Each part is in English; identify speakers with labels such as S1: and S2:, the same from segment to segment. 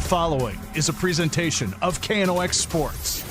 S1: following is a presentation of KNOX Sports.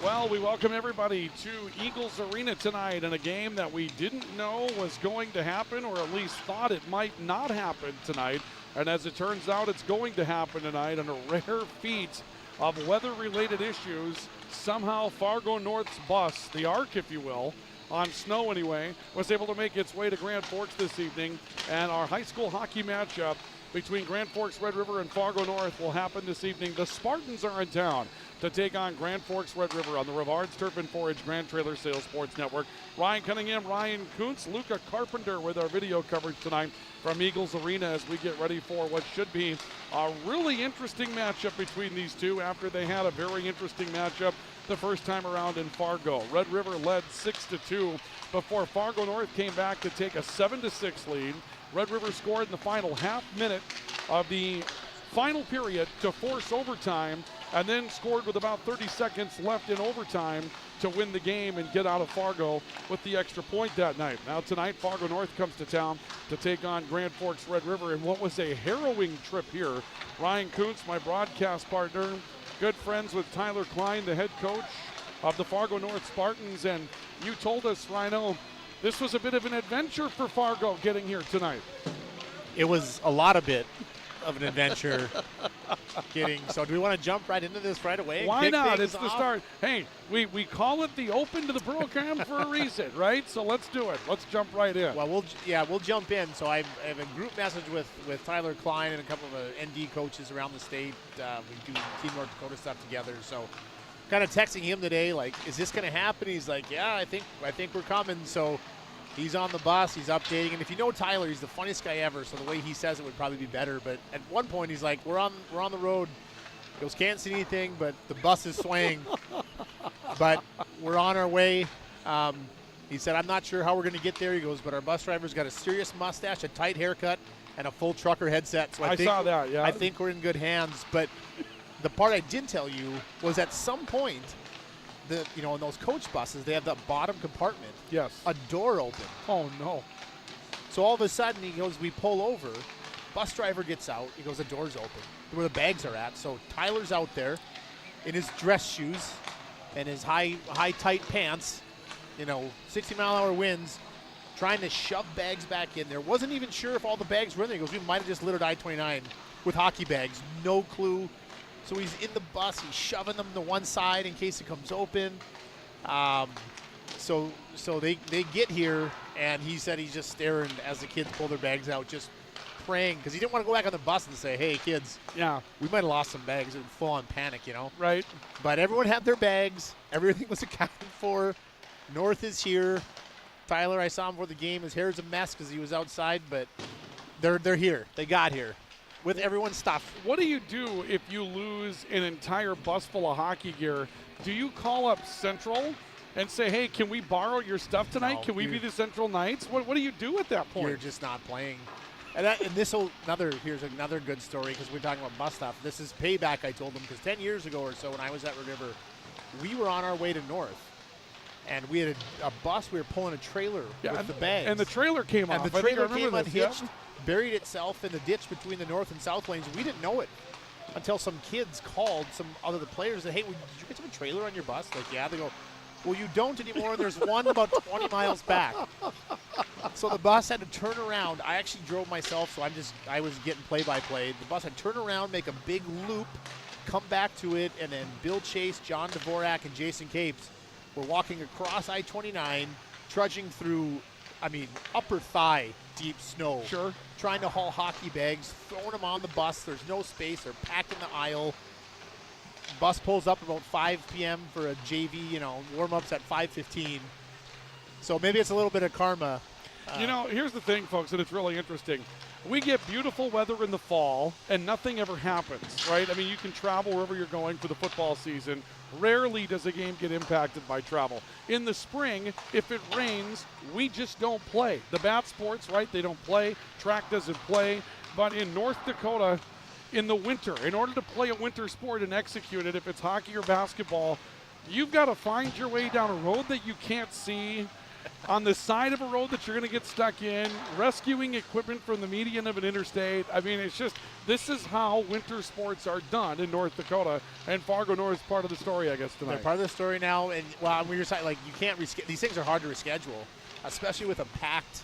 S2: Well, we welcome everybody to Eagles Arena tonight in a game that we didn't know was going to happen, or at least thought it might not happen tonight. And as it turns out, it's going to happen tonight on a rare feat of weather-related issues. Somehow Fargo North's bus, the ARC if you will, on snow anyway, was able to make its way to Grand Forks this evening. And our high school hockey matchup between Grand Forks Red River and Fargo North will happen this evening. The Spartans are in town to take on Grand Forks Red River on the Rivards Turf and Forage Grand Trailer Sales Sports Network. Ryan Cunningham, Ryan Kuntz, Luca Carpenter with our video coverage tonight from Eagles Arena as we get ready for what should be a really interesting matchup between these two after they had a very interesting matchup the first time around in Fargo. Red River led 6-2 before Fargo North came back to take a 7-6 lead. Red River scored in the final half minute of the final period to force overtime, and then scored with about 30 seconds left in overtime to win the game and get out of Fargo with the extra point that night. Now tonight, Fargo North comes to town to take on Grand Forks Red River in what was a harrowing trip here. Ryan Kuntz, my broadcast partner, good friends with Tyler Klein, the head coach of the Fargo North Spartans, and you told us, Rhino, this was a bit of an adventure for Fargo getting here tonight.
S3: It was a lot of an adventure getting. So do we want to jump right into this right away?
S2: Why not? It's the start. Hey, we call it the open to the program for a reason, right? So let's do it. Let's jump right in.
S3: Well, we'll jump in. So I have a group message with Tyler Klein and a couple of ND coaches around the state. We do Team North Dakota stuff together. So kind of texting him today, like, is this going to happen? He's like, yeah, I think we're coming. So he's on the bus, he's updating, and if you know Tyler, he's the funniest guy ever, so the way he says it would probably be better. But at one point he's like, we're on the road. He goes, can't see anything, but the bus is swaying. But we're on our way. He said, I'm not sure how we're going to get there. He goes, but our bus driver's got a serious mustache, a tight haircut, and a full trucker headset. So I
S2: saw that, yeah.
S3: I think we're in good hands. But the part I did tell you was at some point, in those coach buses, they have that bottom compartment.
S2: Yes.
S3: A door open.
S2: Oh, no.
S3: So all of a sudden, he goes, we pull over. Bus driver gets out. He goes, the door's open, where the bags are at. So Tyler's out there in his dress shoes and his high tight pants, 60-mile-an-hour winds, trying to shove bags back in there. Wasn't even sure if all the bags were in there. He goes, we might have just littered I-29 with hockey bags. No clue. So he's in the bus, he's shoving them to one side in case it comes open. So they get here, and he said he's just staring as the kids pull their bags out, just praying, because he didn't want to go back on the bus and say, hey, kids,
S2: yeah, we
S3: might have lost some bags. It was full-on panic,
S2: Right.
S3: But everyone had their bags. Everything was accounted for. North is here. Tyler, I saw him before the game. His hair's a mess because he was outside, but they're here. They got here with everyone's stuff.
S2: What do you do if you lose an entire bus full of hockey gear? Do you call up Central and say, hey, can we borrow your stuff tonight?
S3: No,
S2: can we be the Central Knights? What do you do at that point?
S3: You're just not playing. And here's another good story, because we're talking about bus stuff. This is payback, I told them, because 10 years ago or so when I was at Red River, we were on our way to North. And we had a bus, we were pulling a trailer with the bags.
S2: And the trailer came off.
S3: And the trailer came unhitched, buried itself in the ditch between the north and south lanes. We didn't know it until some kids called some other players and said, hey, did you guys have a trailer on your bus? Like, yeah. They go, well, you don't anymore. There's one about 20 miles back. So the bus had to turn around. I actually drove myself, so I was getting play-by-play. The bus had to turn around, make a big loop, come back to it, and then Bill Chase, John Dvorak, and Jason Capes were walking across I-29, trudging through, upper thigh deep snow.
S2: Sure.
S3: Trying to haul hockey bags, throwing them on the bus. There's no space. They're packed in the aisle. Bus pulls up about 5 p.m. for a JV, warm-ups at 5:15. So maybe it's a little bit of karma.
S2: Here's the thing, folks, and it's really interesting. We get beautiful weather in the fall, and nothing ever happens, right? You can travel wherever you're going for the football season. Rarely does a game get impacted by travel. In the spring, if it rains, we just don't play. The bat sports, right, they don't play. Track doesn't play. But in North Dakota, in the winter. In order to play a winter sport and execute it, if it's hockey or basketball, you've got to find your way down a road that you can't see, on the side of a road that you're going to get stuck in, rescuing equipment from the median of an interstate. I mean, it's just, this is how winter sports are done in North Dakota, and Fargo North is part of the story, I guess, tonight.
S3: They're part of the story now, and well, when you're saying, like, you can't these things are hard to reschedule, especially with a packed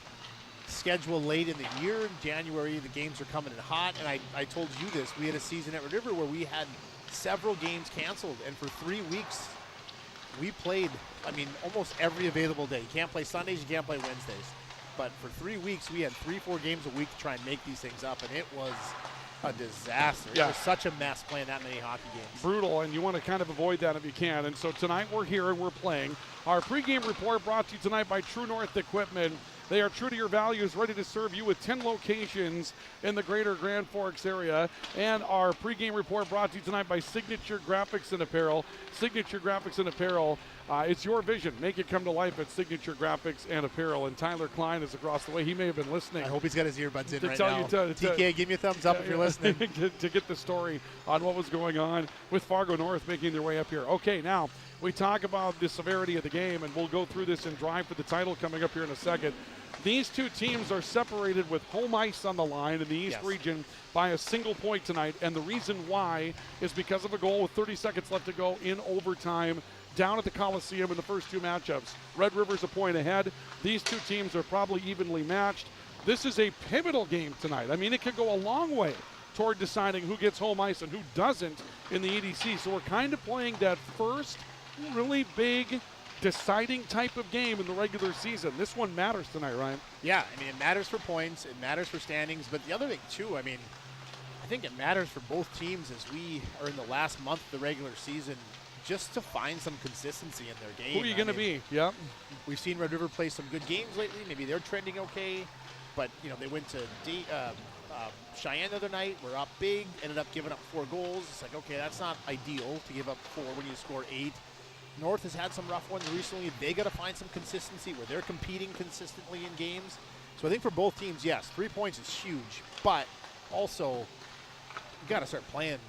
S3: schedule late in the year. In January, the games are coming in hot, and I told you this. We had a season at Red River where we had several games canceled, and for 3 weeks, we played, I mean, almost every available day. You can't play Sundays, you can't play Wednesdays. But for 3 weeks, we had 3-4 games a week to try and make these things up, and it was a disaster.
S2: Yeah.
S3: It was such a mess playing that many hockey games.
S2: Brutal, and you want to kind of avoid that if you can. And so tonight we're here and we're playing. Our pregame report brought to you tonight by True North Equipment. They are true to your values, ready to serve you with 10 locations in the greater Grand Forks area. And our pregame report brought to you tonight by Signature Graphics and Apparel. Signature Graphics and Apparel, it's your vision. Make it come to life at Signature Graphics and Apparel. And Tyler Klein is across the way. He may have been listening.
S3: I hope he's got his earbuds in
S2: to
S3: right
S2: tell
S3: now.
S2: You
S3: TK, give me a thumbs up if you're listening.
S2: to get the story on what was going on with Fargo North making their way up here. Okay, now we talk about the severity of the game, and we'll go through this and drive for the title coming up here in a second. These two teams are separated with home ice on the line in the East region by a single point tonight, and the reason why is because of a goal with 30 seconds left to go in overtime down at the Coliseum in the first two matchups. Red River's a point ahead. These two teams are probably evenly matched. This is a pivotal game tonight. I mean, it could go a long way toward deciding who gets home ice and who doesn't in the EDC. So we're kind of playing that first really big deciding type of game in the regular season. This one matters tonight, Ryan.
S3: Yeah, I mean, it matters for points, it matters for standings, but the other thing too, I mean, I think it matters for both teams as we are in the last month of the regular season just to find some consistency in their game.
S2: Who are you going to be? Yep.
S3: We've seen Red River play some good games lately. Maybe they're trending okay, but, you know, they went to Cheyenne the other night. We're up big, ended up giving up 4 goals. It's like, okay, that's not ideal to give up 4 when you score 8. North has had some rough ones recently. They got to find some consistency where they're competing consistently in games. So I think for both teams, yes, 3 points is huge, but also you got to start playing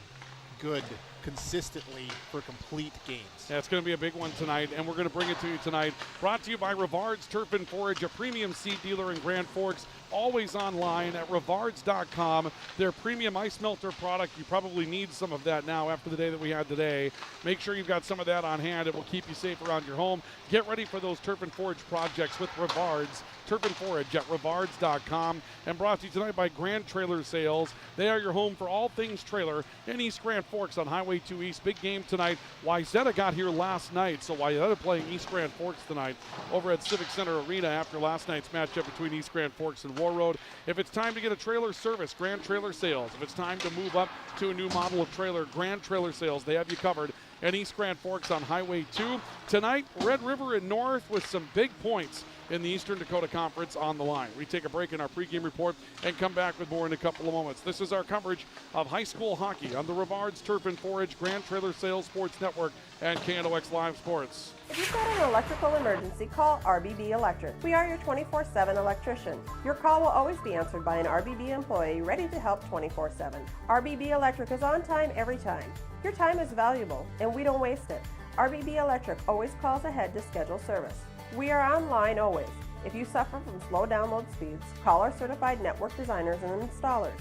S3: good consistently for complete games.
S2: Yeah, it's going to be a big one tonight, and we're going to bring it to you tonight. Brought to you by Rivard's Turf and Forage, a premium seed dealer in Grand Forks. Always online at rivards.com. Their premium ice melter product, you probably need some of that now after the day that we had today. Make sure you've got some of that on hand. It will keep you safe around your home. Get ready for those Turf and Forage projects with Rivard's Turf and Forage at rivards.com. And brought to you tonight by Grand Trailer Sales. They are your home for all things trailer in East Grand Forks on Highway 2 East. Big game tonight. Wayzata got here last night, so Wayzata playing East Grand Forks tonight over at Civic Center Arena after last night's matchup between East Grand Forks and War Road. If it's time to get a trailer service, Grand Trailer Sales. If it's time to move up to a new model of trailer, Grand Trailer Sales, they have you covered. And East Grand Forks on Highway 2. Tonight, Red River and North with some big points in the Eastern Dakota Conference on the line. We take a break in our pregame report and come back with more in a couple of moments. This is our coverage of high school hockey on the Rivard's Turf and Forage, Grand Trailer Sales Sports Network, and KNOX Live Sports.
S4: If you've got an electrical emergency, call RBB Electric. We are your 24/7 electrician. Your call will always be answered by an RBB employee ready to help 24/7. RBB Electric is on time every time. Your time is valuable, and we don't waste it. RBB Electric always calls ahead to schedule service. We are online always. If you suffer from slow download speeds, call our certified network designers and installers.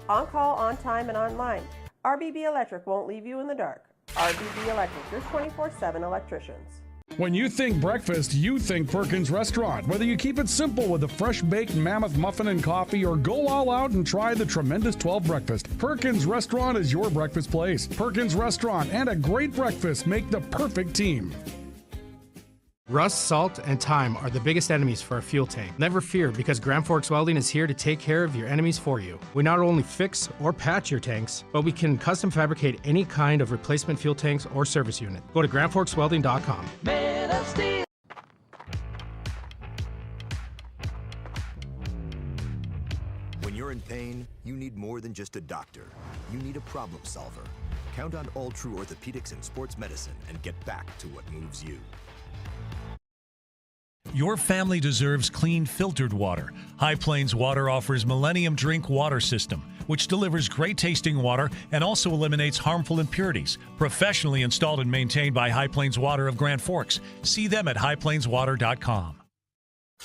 S4: On call, on time, and online. RBB Electric won't leave you in the dark. RBB Electric, your 24/7 electricians.
S1: When you think breakfast, you think Perkins Restaurant. Whether you keep it simple with a fresh-baked mammoth muffin and coffee or go all out and try the tremendous 12 breakfast, Perkins Restaurant is your breakfast place. Perkins Restaurant and a great breakfast make the perfect team.
S5: Rust, salt, and time are the biggest enemies for a fuel tank. Never fear, because Grand Forks Welding is here to take care of your enemies for you. We not only fix or patch your tanks, but we can custom fabricate any kind of replacement fuel tanks or service unit. Go to grandforkswelding.com.
S6: Man of Steel.
S7: When you're in pain, you need more than just a doctor. You need a problem solver. Count on All True Orthopedics and Sports Medicine and get back to what moves you.
S8: Your family deserves clean, filtered water. High Plains Water offers Millennium Drink Water System.
S6: which delivers great tasting water and also eliminates harmful impurities. Professionally installed and maintained by High Plains Water of Grand Forks. See them at highplainswater.com.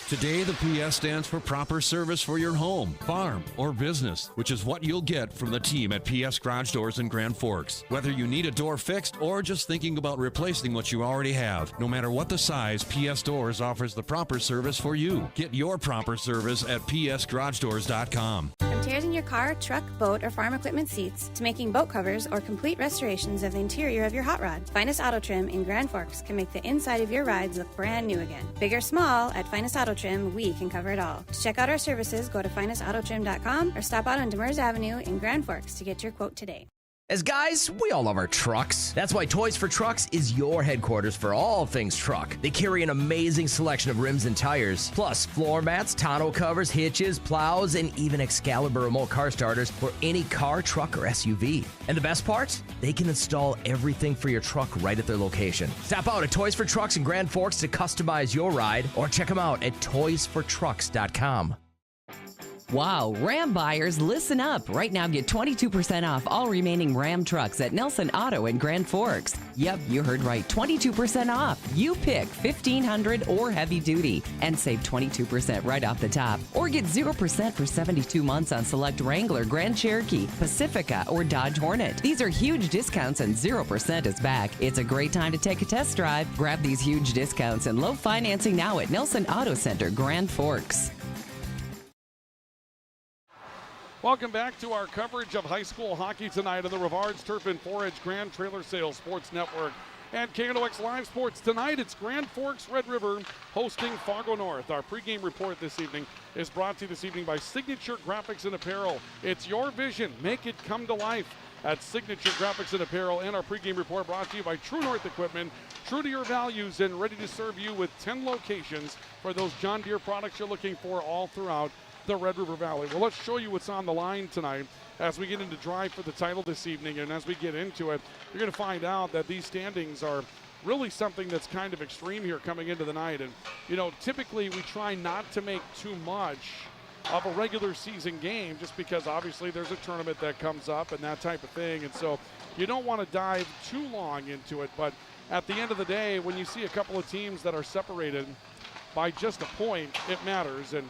S8: Today, the PS stands for proper service for your home, farm, or business, which is what you'll get from the team at PS Garage Doors in Grand Forks. Whether you need a door fixed or just thinking about replacing what you already have, no matter what the size, PS Doors offers the proper service for you. Get your proper service at psgaragedoors.com.
S9: From tears in your car, truck, boat, or farm equipment seats to making boat covers or complete restorations of the interior of your hot rod, Finest Auto Trim in Grand Forks can make the inside of your rides look brand new again. Big or small, at Finest Auto Trim, we can cover it all. To check out our services, go to finestautotrim.com or stop out on Demers Avenue in Grand Forks to get your quote today.
S10: As guys, we all love our trucks. That's why Toys for Trucks is your headquarters for all things truck. They carry an amazing selection of rims and tires, plus floor mats, tonneau covers, hitches, plows, and even Excalibur remote car starters for any car, truck, or SUV. And the best part? They can install everything for your truck right at their location. Stop out at Toys for Trucks in Grand Forks to customize your ride, or check them out at toysfortrucks.com.
S11: Wow, Ram buyers, listen up. Right now, get 22% off all remaining Ram trucks at Nelson Auto in Grand Forks. Yep, you heard right, 22% off. You pick 1500 or heavy duty and save 22% right off the top. Or get 0% for 72 months on select Wrangler, Grand Cherokee, Pacifica, or Dodge Hornet. These are huge discounts and 0% is back. It's a great time to take a test drive. Grab these huge discounts and low financing now at Nelson Auto Center, Grand Forks.
S2: Welcome back to our coverage of high school hockey tonight on the Rivards Turf and Forage Grand Trailer Sales Sports Network and KNOX Live Sports. Tonight it's Grand Forks Red River hosting Fargo North. Our pregame report this evening is brought to you this evening by Signature Graphics and Apparel. It's your vision. Make it come to life at Signature Graphics and Apparel. And our pregame report brought to you by True North Equipment. True to your values and ready to serve you with 10 locations for those John Deere products you're looking for all throughout the Red River Valley. Well, let's show you what's on the line tonight as we get into drive for the title this evening. And as we get into it, you're going to find out that these standings are really something that's kind of extreme here coming into the night. And, you know, typically we try not to make too much of a regular season game just because obviously there's a tournament that comes up and that type of thing. And so you don't want to dive too long into it. But at the end of the day, when you see a couple of teams that are separated by just a point, it matters. And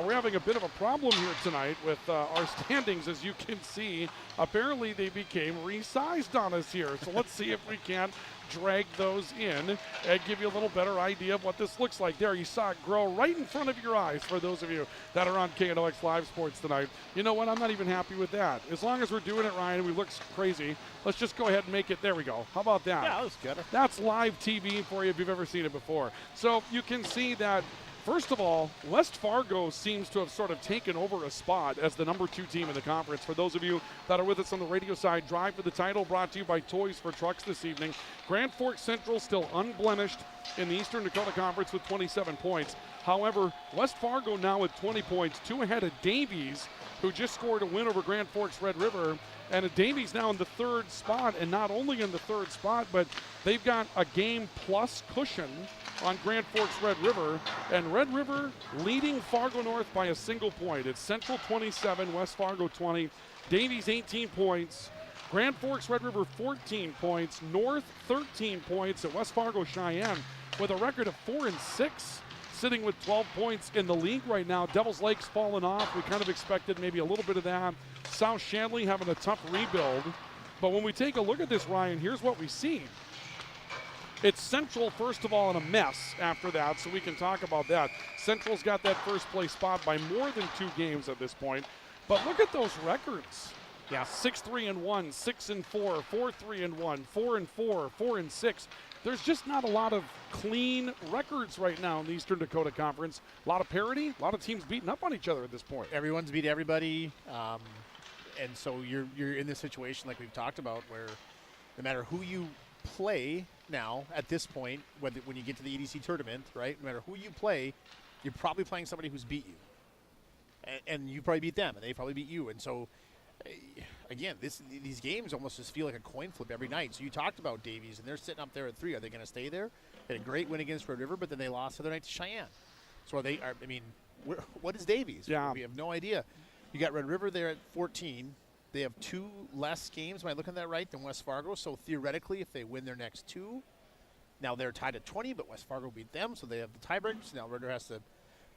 S2: we're having a bit of a problem here tonight with our standings. As you can see, apparently they became resized on us here. So let's see if we can drag those in and give you a little better idea of what this looks like. There, you saw it grow right in front of your eyes for those of you that are on KNOX Live Sports tonight. You know what? I'm not even happy with that. As long as we're doing it, Ryan, we look crazy, let's just go ahead and make it. There we go. How about that?
S3: Yeah, that was good.
S2: That's live TV for you if you've ever seen it before. So you can see that, first of all, West Fargo seems to have sort of taken over a spot as the number 2 team in the conference. For those of you that are with us on the radio side, Drive for the Title brought to you by Toys for Trucks this evening. Grand Forks Central still unblemished in the Eastern Dakota Conference with 27 points. However, West Fargo now with 20 points, 2 ahead of Davies, who just scored a win over Grand Forks Red River. And Davies now in the 3rd spot, and not only in the 3rd spot, but they've got a game plus cushion on Grand Forks Red River, and Red River leading Fargo North by a single point. It's Central 27, West Fargo 20, Davies 18 points, Grand Forks Red River 14 points, North 13 points, and West Fargo Cheyenne with a record of 4-6, sitting with 12 points in the league right now. Devils Lake's fallen off. We kind of expected maybe a little bit of that. South Shanley having a tough rebuild. But when we take a look at this, Ryan, here's what we see. It's Central, first of all, in a mess after that, so we can talk about that. Central's got that first place spot by more than 2 games at this point. But look at those records. Yeah, 6-3-1, 6-4, 4-3-1, 4-4, 4-6. There's just not a lot of clean records right now in the Eastern Dakota Conference. A lot of parity, a lot of teams beating up on each other at this point.
S3: Everyone's beat everybody, and so you're in this situation like we've talked about where no matter who you play now at this point, when you get to the EDC tournament, right, no matter who you play, you're probably playing somebody who's beat you. And you probably beat them, and they probably beat you. And so, again, these games almost just feel like a coin flip every night. So you talked about Davies, and they're sitting up there at 3. Are they going to stay there? They had a great win against Red River, but then they lost the other night to Cheyenne. So what is Davies?
S2: Yeah.
S3: We have no idea. You got Red River there at 14. They have 2 less games, am I looking at that right, than West Fargo? So theoretically, if they win their next 2, now they're tied at 20, but West Fargo beat them, so they have the tiebreakers. Now Red River has to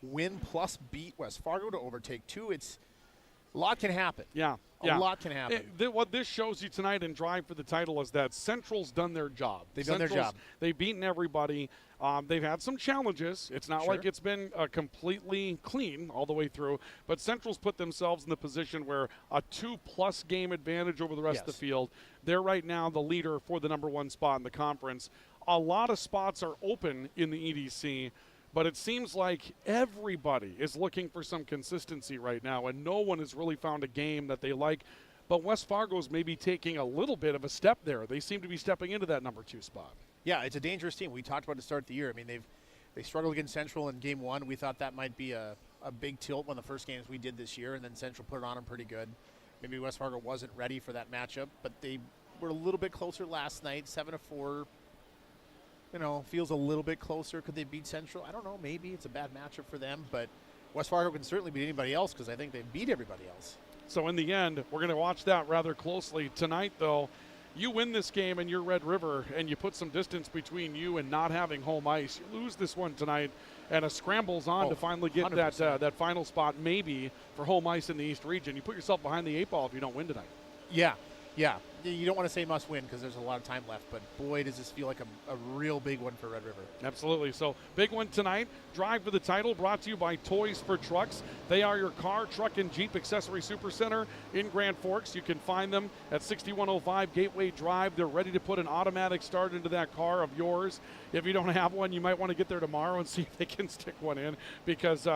S3: win plus beat West Fargo to overtake 2. A lot can happen.
S2: Yeah.
S3: A lot can happen.
S2: What this shows you tonight in Drive for the Title is that Central's done their job.
S3: They've done their job.
S2: They've beaten everybody. They've had some challenges. It's not like it's been completely clean all the way through, but Central's put themselves in the position where a 2+ game advantage over the rest of the field. They're right now the leader for the number 1 spot in the conference. A lot of spots are open in the EDC, but it seems like everybody is looking for some consistency right now, and no one has really found a game that they like. But West Fargo's maybe taking a little bit of a step there. They seem to be stepping into that number 2 spot.
S3: Yeah, it's a dangerous team. We talked about it to start the year. I mean, they struggled against Central in Game 1. We thought that might be a big tilt, one of the first games we did this year, and then Central put it on them pretty good. Maybe West Fargo wasn't ready for that matchup, but they were a little bit closer last night, 7-4. Feels a little bit closer. Could they beat Central? I don't know. Maybe it's a bad matchup for them, but West Fargo can certainly beat anybody else because I think they beat everybody else.
S2: So in the end, we're going to watch that rather closely. Tonight, though, you win this game and you're Red River, and you put some distance between you and not having home ice. You lose this one tonight, and a scramble's on to finally get that final spot maybe for home ice in the East region. You put yourself behind the 8 ball if you don't win tonight.
S3: Yeah. You don't want to say must win because there's a lot of time left, but boy, does this feel like a real big one for Red River.
S2: Absolutely. So big one tonight. Drive for the Title brought to you by Toys for Trucks. They are your car, truck, and Jeep accessory supercenter in Grand Forks. You can find them at 6105 Gateway Drive. They're ready to put an automatic start into that car of yours. If you don't have one, you might want to get there tomorrow and see if they can stick one in, because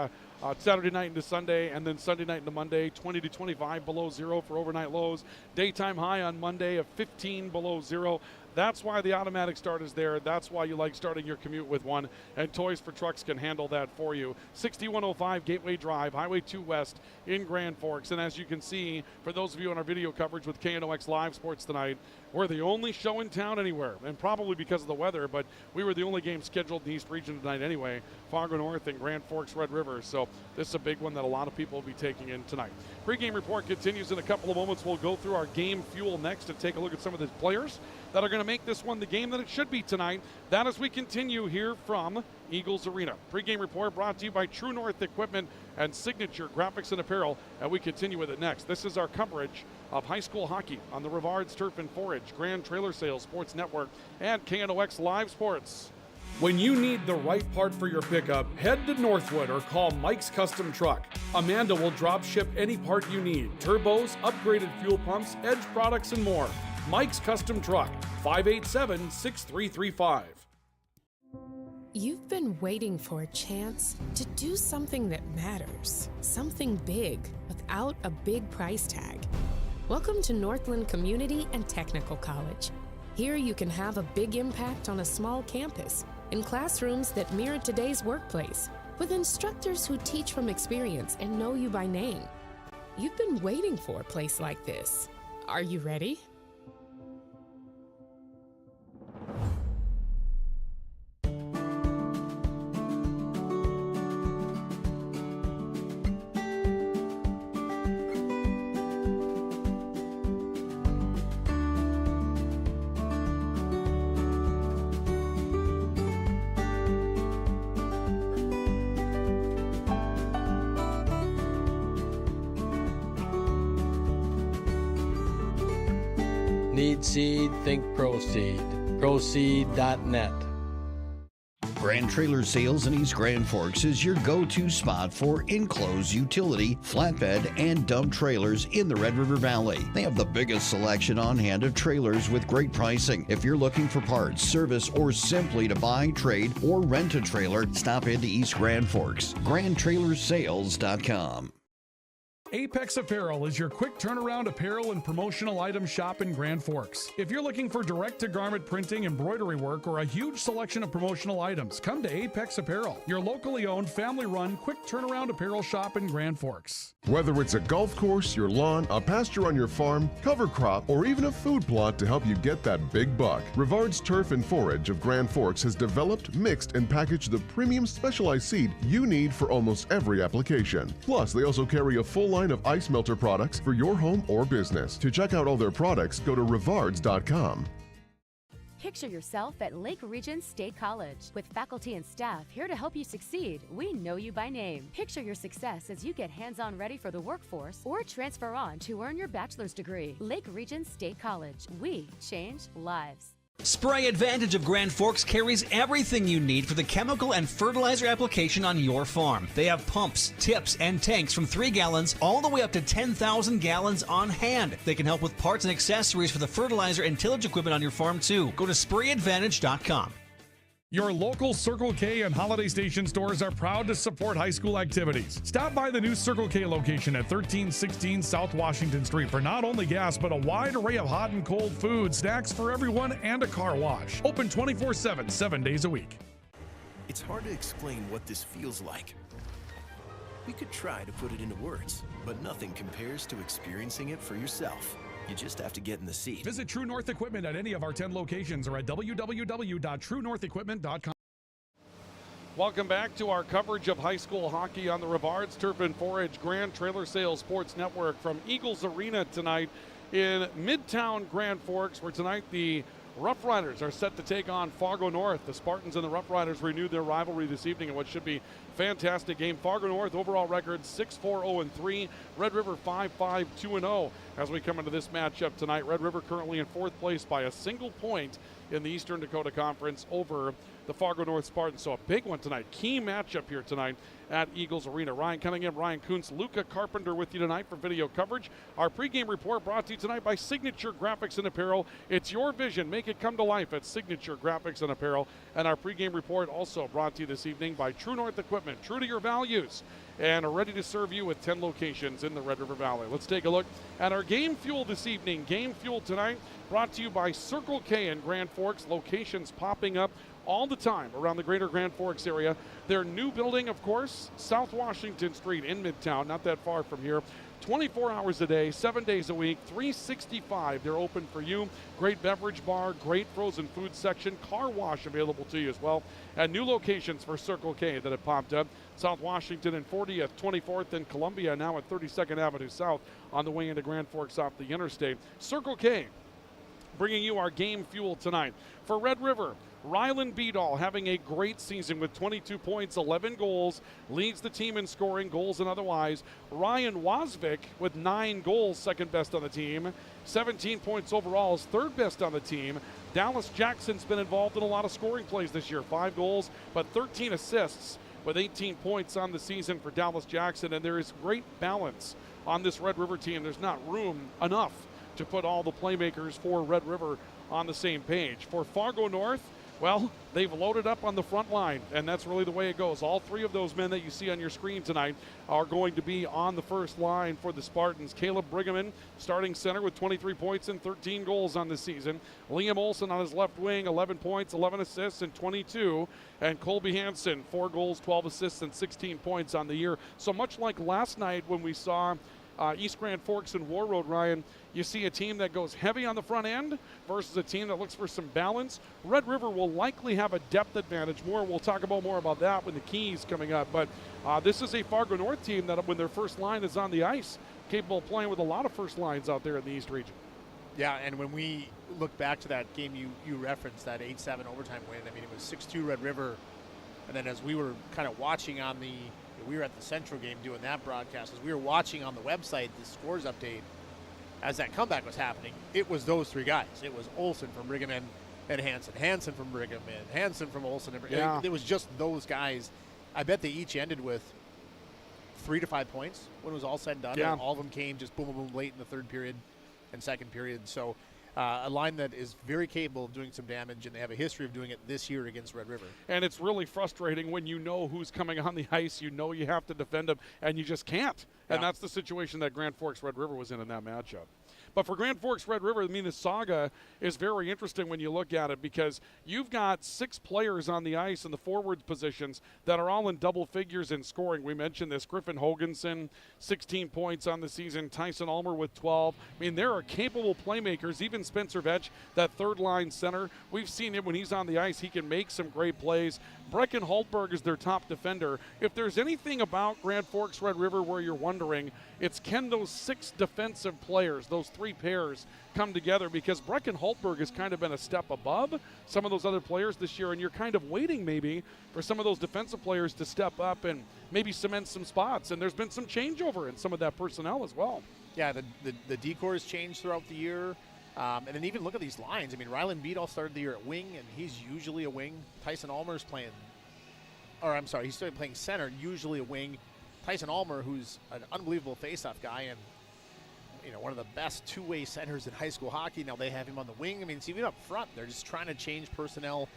S2: Saturday night into Sunday, and then Sunday night into Monday, 20 to 25 below zero for overnight lows. Daytime high on Monday of 15 below zero. That's why the automatic start is there. That's why you like starting your commute with one. And Toys for Trucks can handle that for you. 6105 Gateway Drive, Highway 2 West in Grand Forks. And as you can see, for those of you on our video coverage with KNOX Live Sports tonight, we're the only show in town anywhere. And probably because of the weather, but we were the only game scheduled in the East region tonight anyway. Fargo North and Grand Forks Red River. So this is a big one that a lot of people will be taking in tonight. Pregame report continues in a couple of moments. We'll go through our game fuel next and take a look at some of the players that are going to make this one the game that it should be tonight. That as we continue here from Eagles Arena. Pregame report brought to you by True North Equipment and Signature Graphics and Apparel, and we continue with it next. This is our coverage of high school hockey on the Rivards Turf and Forage, Grand Trailer Sales Sports Network, and KNOX Live Sports.
S1: When you need the right part for your pickup, head to Northwood or call Mike's Custom Truck. Amanda will drop ship any part you need: turbos, upgraded fuel pumps, Edge products, and more. Mike's Custom Truck, 587-6335.
S12: You've been waiting for a chance to do something that matters, something big without a big price tag. Welcome to Northland Community and Technical College. Here you can have a big impact on a small campus, in classrooms that mirror today's workplace, with instructors who teach from experience and know you by name. You've been waiting for a place like this. Are you ready?
S13: Need seed, think Proseed. Proseed.net.
S14: Grand Trailer Sales in East Grand Forks is your go-to spot for enclosed utility, flatbed, and dump trailers in the Red River Valley. They have the biggest selection on hand of trailers with great pricing. If you're looking for parts, service, or simply to buy, trade, or rent a trailer, stop into East Grand Forks. GrandTrailersSales.com.
S1: Apex Apparel is your quick turnaround apparel and promotional item shop in Grand Forks. If you're looking for direct-to-garment printing, embroidery work, or a huge selection of promotional items, come to Apex Apparel, your locally owned, family-run, quick turnaround apparel shop in Grand Forks.
S15: Whether it's a golf course, your lawn, a pasture on your farm, cover crop, or even a food plot to help you get that big buck, Rivards Turf and Forage of Grand Forks has developed, mixed, and packaged the premium specialized seed you need for almost every application. Plus, they also carry a full line line of ice melter products for your home or business. To check out all their products, go to rivards.com.
S16: Picture yourself at Lake Region State College. With faculty and staff here to help you succeed, we know you by name. Picture your success as you get hands-on ready for the workforce or transfer on to earn your bachelor's degree. Lake Region State College. We change lives.
S17: Spray Advantage of Grand Forks carries everything you need for the chemical and fertilizer application on your farm. They have pumps, tips, and tanks from 3 gallons all the way up to 10,000 gallons on hand. They can help with parts and accessories for the fertilizer and tillage equipment on your farm too. Go to sprayadvantage.com.
S1: Your local Circle K and Holiday Station stores are proud to support high school activities. Stop by the new Circle K location at 1316 South Washington Street for not only gas, but a wide array of hot and cold food, snacks for everyone, and a car wash. Open 24/7, 7 days a week.
S18: It's hard to explain what this feels like. We could try to put it into words, but nothing compares to experiencing it for yourself. You just have to get in the seat.
S1: Visit True North Equipment at any of our 10 locations or at www.truenorthequipment.com.
S2: Welcome back to our coverage of high school hockey on the Rivards Turf and Forage Grand Trailer Sales Sports Network from Eagles Arena tonight in Midtown Grand Forks, where tonight the Rough Riders are set to take on Fargo North. The Spartans and the Rough Riders renewed their rivalry this evening in what should be a fantastic game. Fargo North overall record 6-4-0-3. Red River 5-5-2-0 as we come into this matchup tonight. Red River currently in 4th place by a single point in the Eastern Dakota Conference over the Fargo North Spartans. So a big one tonight. Key matchup here tonight at Eagles Arena. Ryan Cunningham, Ryan Kuntz, Luca Carpenter with you tonight for video coverage. Our pregame report brought to you tonight by Signature Graphics and Apparel. It's your vision. Make it come to life at Signature Graphics and Apparel. And our pregame report also brought to you this evening by True North Equipment. True to your values and are ready to serve you with 10 locations in the Red River Valley. Let's take a look at our game fuel this evening. Game fuel tonight brought to you by Circle K in Grand Forks. Locations popping up all the time around the greater Grand Forks area. Their new building, of course, South Washington Street in Midtown, not that far from here. 24 hours a day, 7 days a week, 365. They're open for you. Great beverage bar, great frozen food section, car wash available to you as well. And new locations for Circle K that have popped up. South Washington and 40th, 24th, and Columbia now at 32nd Avenue South on the way into Grand Forks off the interstate. Circle K bringing you our game fuel tonight. For Red River, Rylan Beadall having a great season with 22 points, 11 goals, leads the team in scoring, goals and otherwise. Ryan Wasvik with 9 goals, second best on the team. 17 points overall is third best on the team. Dallas Jackson's been involved in a lot of scoring plays this year, 5 goals, but 13 assists with 18 points on the season for Dallas Jackson. And there is great balance on this Red River team. There's not room enough to put all the playmakers for Red River on the same page. For Fargo North, well, they've loaded up on the front line, and that's really the way it goes. All 3 of those men that you see on your screen tonight are going to be on the first line for the Spartans. Caleb Brigham, starting center with 23 points and 13 goals on the season. Liam Olson on his left wing, 11 points, 11 assists, and 22. And Colby Hansen, 4 goals, 12 assists, and 16 points on the year. So much like last night when we saw East Grand Forks and War Road, Ryan, you see a team that goes heavy on the front end versus a team that looks for some balance. Red River will likely have a depth advantage. We'll talk about more about that when the Keys coming up. But this is a Fargo North team that when their first line is on the ice, capable of playing with a lot of first lines out there in the East region.
S3: Yeah, and when we look back to that game you referenced, that 8-7 overtime win, I mean, it was 6-2 Red River. And then as we were kind of watching on we were at the Central game doing that broadcast. As we were watching on the website, the scores update, as that comeback was happening, it was those 3 guys. It was Olson from Brigham and Hansen from Brigham and Hansen from Olson.
S2: Yeah.
S3: It was just those guys. I bet they each ended with 3 to 5 points when it was all said and done.
S2: Yeah.
S3: And all of them came just boom, boom, boom late in the third period and second period. So a line that is very capable of doing some damage, and they have a history of doing it this year against Red River.
S2: And it's really frustrating when you know who's coming on the ice, you know you have to defend them, and you just can't. And that's the situation that Grand Forks Red River was in that matchup. But for Grand Forks Red River, I mean, the saga is very interesting when you look at it because you've got 6 players on the ice in the forwards positions that are all in double figures in scoring. We mentioned this. Griffin Hoganson, 16 points on the season. Tyson Ulmer with 12. I mean, there are capable playmakers. Even Spencer Vetch, that third-line center. We've seen him when he's on the ice. He can make some great plays. Brecken Holtberg is their top defender. If there's anything about Grand Forks Red River where you're wondering, it's can those 6 defensive players, those 3 pairs, come together, because Brecken Holtberg has kind of been a step above some of those other players this year, and you're kind of waiting maybe for some of those defensive players to step up and maybe cement some spots. And there's been some changeover in some of that personnel as well.
S3: Yeah, the decor has changed throughout the year. And then even look at these lines. I mean, Rylan Beadle started the year at wing, and he's usually a wing. Tyson Ulmer's playing, he's started playing center, usually a wing. Tyson Ulmer, who's an unbelievable faceoff guy and, you know, one of the best two-way centers in high school hockey. Now they have him on the wing. I mean, it's even up front. They're just trying to change personnel.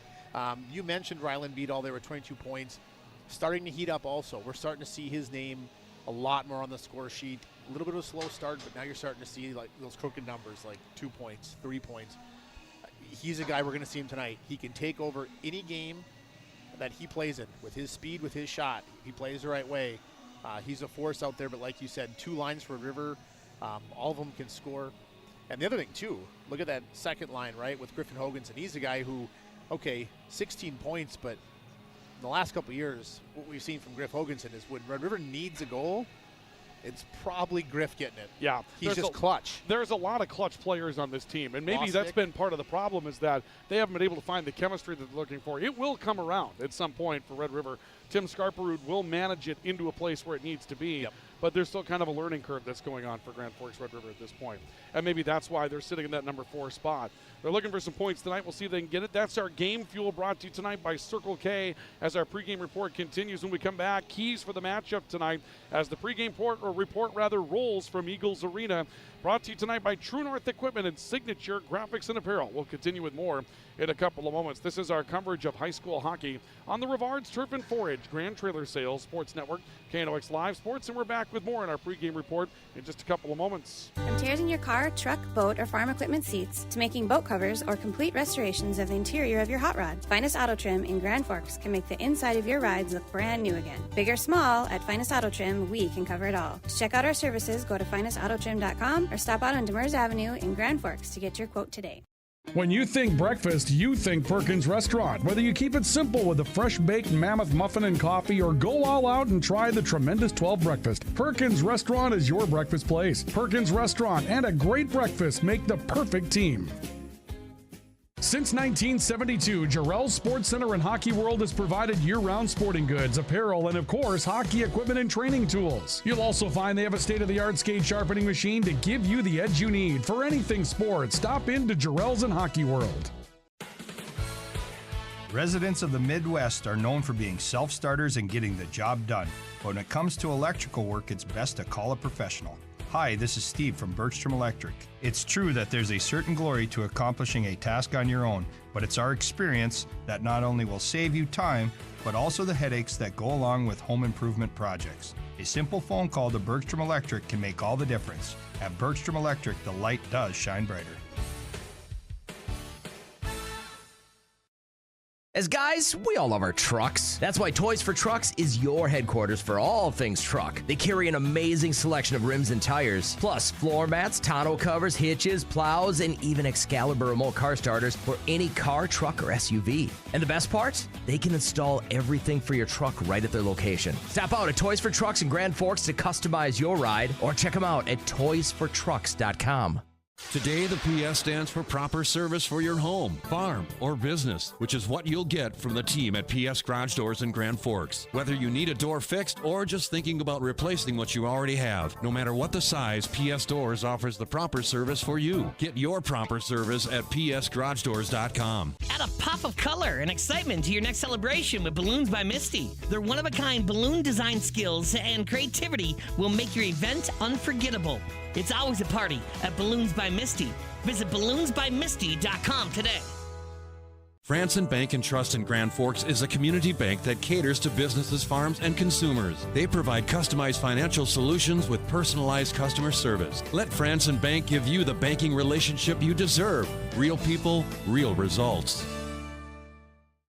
S3: You mentioned Rylan Beadle. They were 22 points. Starting to heat up also. We're starting to see his name a lot more on the score sheet. A little bit of a slow start, but now you're starting to see like those crooked numbers, like 2 points, 3 points. He's a guy we're going to see him tonight. He can take over any game that he plays in with his speed, with his shot. He plays the right way. He's a force out there, but like you said, 2 lines for River. All of them can score. And the other thing, too, look at that second line, right, with Griffin Hoganson. He's a guy who, 16 points, but in the last couple of years, what we've seen from Griff Hoganson is when Red River needs a goal, it's probably Griff getting it.
S2: Yeah.
S3: He's just clutch.
S2: There's a lot of clutch players on this team, and maybe that's been part of the problem, is that they haven't been able to find the chemistry that they're looking for. It will come around at some point for Red River. Tim Scarperud will manage it into a place where it needs to be.
S3: Yep.
S2: But there's still kind of a learning curve that's going on for Grand Forks Red River at this point. And maybe that's why they're sitting in that number 4 spot. They're looking for some points tonight. We'll see if they can get it. That's our game fuel, brought to you tonight by Circle K as our pregame report continues. When we come back, keys for the matchup tonight as the pregame report rolls from Eagles Arena. Brought to you tonight by True North Equipment and Signature Graphics and Apparel. We'll continue with more in a couple of moments. This is our coverage of high school hockey on the Rivards Turf and Forage Grand Trailer Sales Sports Network, KNOX Live Sports, and we're back with more in our pregame report in just a couple of moments.
S9: From tears in your car, truck, boat, or farm equipment seats to making boat covers or complete restorations of the interior of your hot rod, Finest Auto Trim in Grand Forks can make the inside of your rides look brand new again. Big or small, at Finest Auto Trim, we can cover it all. To check out our services, go to finestautotrim.com or stop out on Demers Avenue in Grand Forks to get your quote today.
S1: When you think breakfast, you think Perkins Restaurant. Whether you keep it simple with a fresh baked mammoth muffin and coffee or go all out and try the tremendous 12 breakfast, Perkins Restaurant is your breakfast place. Perkins Restaurant and a great breakfast make the perfect team. Since 1972, Jarrell's Sports Center and Hockey World has provided year-round sporting goods, apparel, and of course, hockey equipment and training tools. You'll also find they have a state-of-the-art skate sharpening machine to give you the edge you need. For anything sports, stop into Jarrell's and Hockey World.
S19: Residents of the Midwest are known for being self-starters and getting the job done. But when it comes to electrical work, it's best to call a professional. Hi, this is Steve from Bergstrom Electric. It's true that there's a certain glory to accomplishing a task on your own, but it's our experience that not only will save you time, but also the headaches that go along with home improvement projects. A simple phone call to Bergstrom Electric can make all the difference. At Bergstrom Electric, the light does shine brighter.
S10: As guys, we all love our trucks. That's why Toys for Trucks is your headquarters for all things truck. They carry an amazing selection of rims and tires, plus floor mats, tonneau covers, hitches, plows, and even Excalibur remote car starters for any car, truck, or SUV. And the best part? They can install everything for your truck right at their location. Stop out at Toys for Trucks in Grand Forks to customize your ride, or check them out at toysfortrucks.com.
S8: Today, the PS stands for proper service for your home, farm, or business, which is what you'll get from the team at PS Garage Doors in Grand Forks. Whether you need a door fixed or just thinking about replacing what you already have, no matter what the size, PS Doors offers the proper service for you. Get your proper service at psgaragedoors.com.
S20: Add a pop of color and excitement to your next celebration with Balloons by Misty. Their one-of-a-kind balloon design skills and creativity will make your event unforgettable. It's always a party at Balloons by Misty. Visit balloonsbymisty.com today.
S8: Franson Bank and Trust in Grand Forks is a community bank that caters to businesses, farms, and consumers. They provide customized financial solutions with personalized customer service. Let Franson Bank give you the banking relationship you deserve. Real people, real results.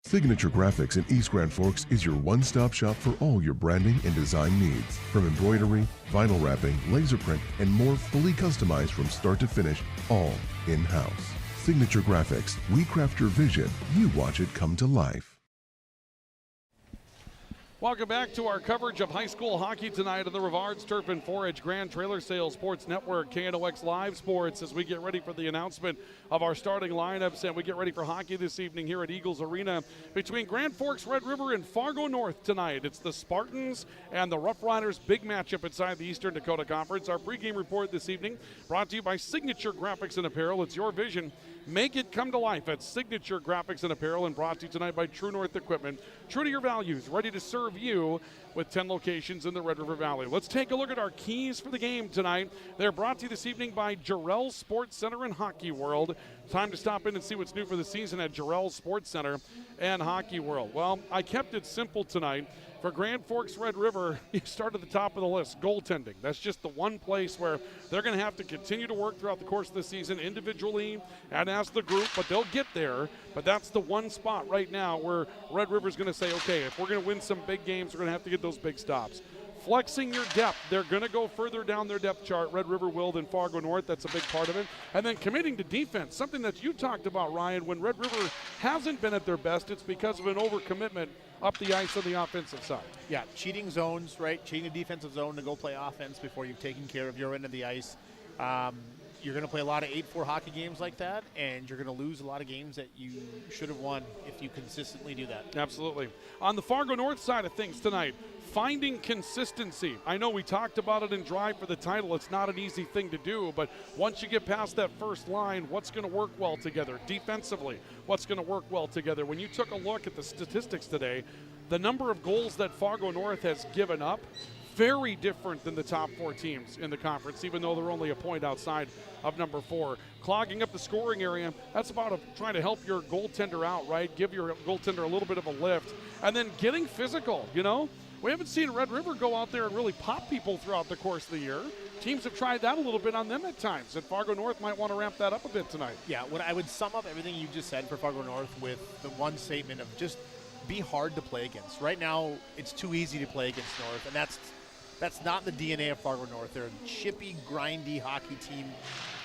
S15: Signature Graphics in East Grand Forks is your one-stop shop for all your branding and design needs. From embroidery, vinyl wrapping, laser print, and more, fully customized from start to finish, all in-house. Signature Graphics. We craft your vision. You watch it come to life.
S2: Welcome back to our coverage of high school hockey tonight on the Rivards Turf and Forage Grand Trailer Sales Sports Network, KNOX Live Sports, as we get ready for the announcement of our starting lineups and we get ready for hockey this evening here at Eagles Arena between Grand Forks, Red River, and Fargo North tonight. It's the Spartans and the Rough Riders, big matchup inside the Eastern Dakota Conference. Our pregame report this evening brought to you by Signature Graphics and Apparel. It's your vision. Make it come to life at Signature Graphics and Apparel, and brought to you tonight by True North Equipment. True to your values, ready to serve you with 10 locations in the Red River Valley. Let's take a look at our keys for the game tonight. They're brought to you this evening by Jarrell Sports Center and Hockey World. Time to stop in and see what's new for the season at Jarrell Sports Center and Hockey World. Well, I kept it simple tonight. For Grand Forks Red River, you start at the top of the list, goaltending. That's just the one place where they're going to have to continue to work throughout the course of the season individually and as the group, but they'll get there. But that's the one spot right now where Red River's going to say, okay, if we're going to win some big games, we're going to have to get those big stops. Flexing your depth. They're going to go further down their depth chart. Red River will than Fargo North. That's a big part of it. And then committing to defense, something that you talked about, Ryan. When Red River hasn't been at their best, it's because of an overcommitment up the ice on the offensive side.
S3: Yeah, cheating zones, right? Cheating a defensive zone to go play offense before you've taken care of your end of the ice. You're going to play a lot of 8-4 hockey games like that, and you're going to lose a lot of games that you should have won if you consistently do that.
S2: Absolutely. On the Fargo North side of things tonight, finding consistency. I know we talked about it in Drive for the Title. It's not an easy thing to do, but once you get past that first line, what's going to work well together? Defensively, what's going to work well together? When you took a look at the statistics today, the number of goals that Fargo North has given up, very different than the top 4 teams in the conference, even though they're only a point outside of number 4. Clogging up the scoring area, that's about trying to help your goaltender out, right? Give your goaltender a little bit of a lift. And then getting physical, you know? We haven't seen Red River go out there and really pop people throughout the course of the year. Teams have tried that a little bit on them at times, and Fargo North might want to ramp that up a bit tonight.
S3: Yeah, I would sum up everything you just said for Fargo North with the one statement of just be hard to play against. Right now, it's too easy to play against North, and that's not the DNA of Fargo North. They're a chippy, grindy hockey team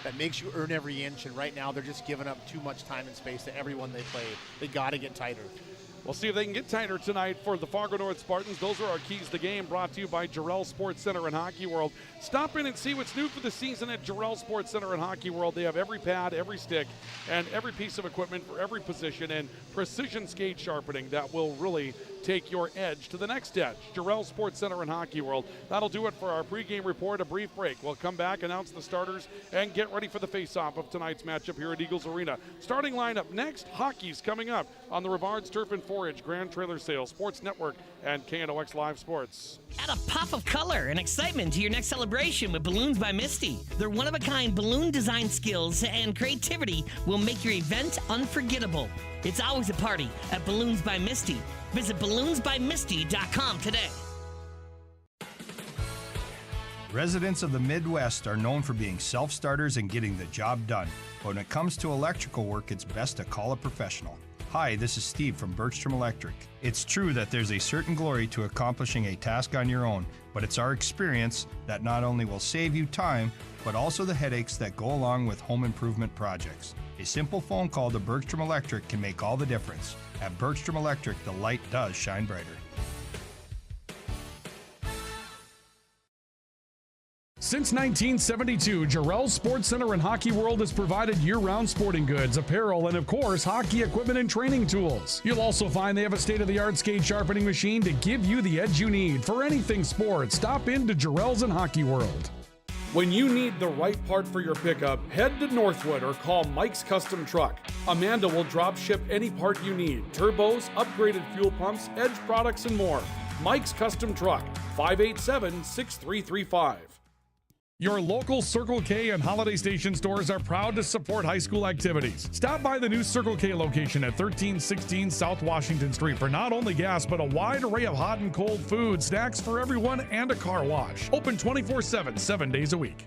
S3: that makes you earn every inch, and right now they're just giving up too much time and space to everyone they play. They got to get tighter.
S2: We'll see if they can get tighter tonight for the Fargo North Spartans. Those are our keys to the game, brought to you by Jarrell Sports Center and Hockey World. Stop in and see what's new for the season at Jarrell Sports Center and Hockey World. They have every pad, every stick, and every piece of equipment for every position, and precision skate sharpening that will really take your edge to the next edge. Jarrell Sports Center and Hockey World. That'll do it for our pregame report. A brief break. We'll come back, announce the starters, and get ready for the face-off of tonight's matchup here at Eagles Arena. Starting lineup next, hockey's coming up on the Rivards Turf and Forage Grand Trailer Sales Sports Network and KNOX Live Sports.
S20: Add a pop of color and excitement to your next celebration with Balloons by Misty. Their one-of-a-kind balloon design skills and creativity will make your event unforgettable. It's always a party at Balloons by Misty. Visit balloonsbymisty.com today.
S19: Residents of the Midwest are known for being self-starters and getting the job done. But when it comes to electrical work, it's best to call a professional. Hi, this is Steve from Bergstrom Electric. It's true that there's a certain glory to accomplishing a task on your own, but it's our experience that not only will save you time, but also the headaches that go along with home improvement projects. A simple phone call to Bergstrom Electric can make all the difference. At Bergstrom Electric, the light does shine brighter.
S1: Since 1972, Jarrell Sports Center and Hockey World has provided year-round sporting goods, apparel, and of course, hockey equipment and training tools. You'll also find they have a state-of-the-art skate sharpening machine to give you the edge you need. For anything sports, stop into Jarrell's and Hockey World.
S2: When you need the right part for your pickup, head to Northwood or call Mike's Custom Truck. Amanda will drop ship any part you need: turbos, upgraded fuel pumps, edge products, and more. Mike's Custom Truck, 587-6335.
S1: Your local Circle K and Holiday Station stores are proud to support high school activities. Stop by the new Circle K location at 1316 South Washington Street for not only gas, but a wide array of hot and cold food, snacks for everyone, and a car wash. Open 24/7, 7 days a week.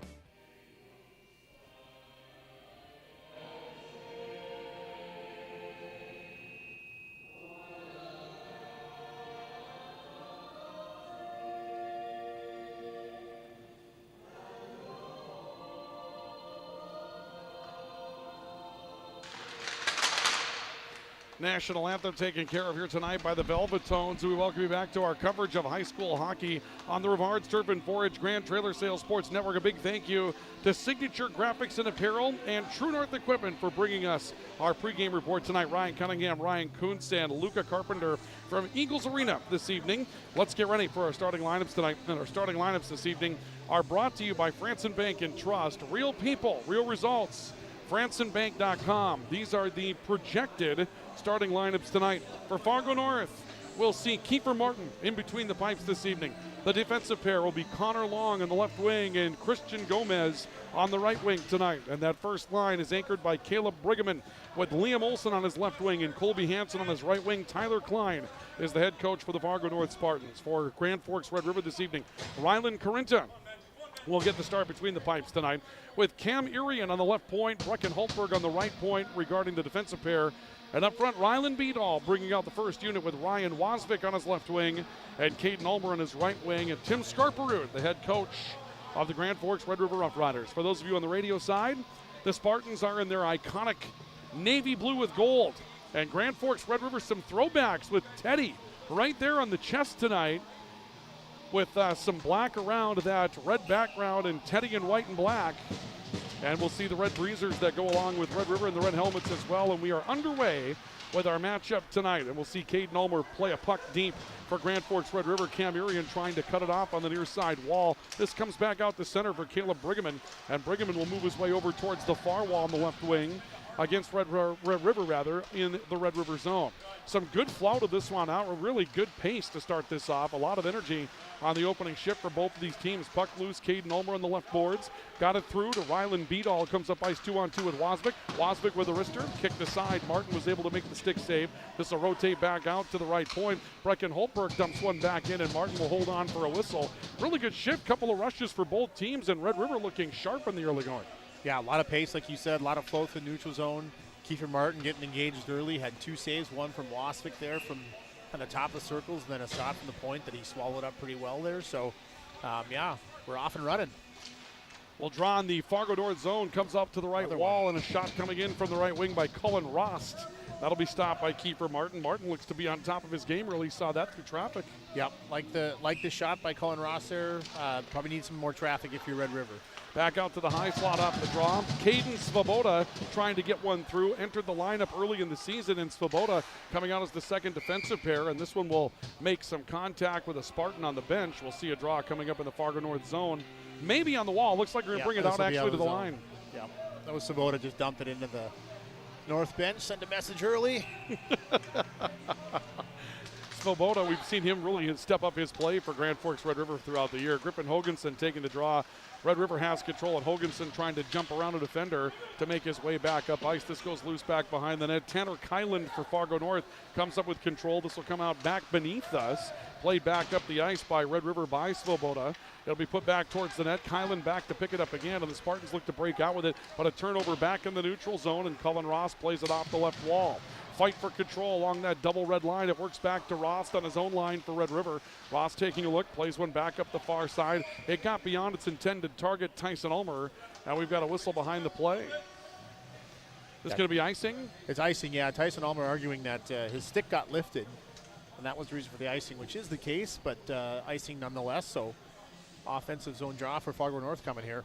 S2: National anthem taken care of here tonight by the Velvet Tones. We welcome you back to our coverage of high school hockey on the Rivards Turf and Forage Grand Trailer Sales Sports Network. A big thank you to Signature Graphics and Apparel and True North Equipment for bringing us our pregame report tonight. Ryan Cunningham, Ryan Kuntz, and Luca Carpenter from Eagles Arena this evening. Let's get ready for our starting lineups tonight. And our starting lineups this evening are brought to you by Franson Bank and Trust. Real people, real results. FransonBank.com. These are the projected starting lineups tonight. For Fargo North, we'll see Kiefer Martin in between the pipes this evening. The defensive pair will be Connor Long on the left wing and Christian Gomez on the right wing tonight. And that first line is anchored by Caleb Brigham with Liam Olson on his left wing and Colby Hansen on his right wing. Tyler Klein is the head coach for the Fargo North Spartans. For Grand Forks Red River this evening, Rylan Carinta will get the start between the pipes tonight with Cam Irian on the left point, Brecken Holtberg on the right point regarding the defensive pair. And up front, Rylan Beadall bringing out the first unit with Ryan Wasvik on his left wing and Caden Ulmer on his right wing, and Tim Scarperud, the head coach of the Grand Forks Red River Rough Riders. For those of you on the radio side, the Spartans are in their iconic navy blue with gold. And Grand Forks Red River, some throwbacks with Teddy right there on the chest tonight, with some black around that red background and Teddy in white and black. And we'll see the red breezers that go along with Red River and the red helmets as well. And we are underway with our matchup tonight. And we'll see Caden Ulmer play a puck deep for Grand Forks Red River. Cam Irian trying to cut it off on the near side wall. This comes back out to center for Caleb Brigham. And Brigham will move his way over towards the far wall on the left wing against Red River in the Red River zone. Some good flow to this one out. A really good pace to start this off. A lot of energy on the opening shift for both of these teams. Puck loose, Caden Ulmer on the left boards. Got it through to Rylan Beadall. Comes up ice 2-on-2 with Wasvik. Wasvik with a wrister. Kicked aside. Martin was able to make the stick save. This will rotate back out to the right point. Brecken Holtberg dumps one back in, and Martin will hold on for a whistle. Really good shift. Couple of rushes for both teams, and Red River looking sharp in the early going.
S3: Yeah, a lot of pace, like you said, a lot of flow through the neutral zone. Kiefer Martin getting engaged early, had 2 saves, one from Wasvik there from on the top of the circles, and then a shot from the point that he swallowed up pretty well there. So, yeah, we're off and running.
S2: We'll draw on the Fargo North zone, comes up to the right wall, and a shot coming in from the right wing by Cullen Rost. That'll be stopped by Kiefer Martin. Martin looks to be on top of his game. Really saw that through traffic.
S3: Yep, like the shot by Cullen Rost there. Probably need some more traffic if you're Red River.
S2: Back out to the high slot off the draw. Caden Svoboda trying to get one through. Entered the lineup early in the season, and Svoboda coming out as the second defensive pair. And this one will make some contact with a Spartan on the bench. We'll see a draw coming up in the Fargo North zone. Maybe on the wall. Looks like we're going to bring it out actually to the line.
S3: Yeah, that was Svoboda, just dumped it into the north bench. Send a message early.
S2: Svoboda, we've seen him really step up his play for Grand Forks Red River throughout the year. Griffin Hoganson taking the draw. Red River has control, and Hoganson trying to jump around a defender to make his way back up ice. This goes loose back behind the net. Tanner Kyland for Fargo North comes up with control. This will come out back beneath us. Played back up the ice by Red River by Svoboda. It'll be put back towards the net. Kyland back to pick it up again, and the Spartans look to break out with it, but a turnover back in the neutral zone, and Cullen Ross plays it off the left wall. Fight for control along that double red line. It works back to Ross on his own line for Red River. Ross taking a look, plays one back up the far side. It got beyond its intended target, Tyson Ulmer, and we've got a whistle behind the play. This going to be icing?
S3: It's icing, yeah. Tyson Ulmer arguing that his stick got lifted, and that was the reason for the icing, which is the case, but icing nonetheless. So offensive zone draw for Fargo North coming here.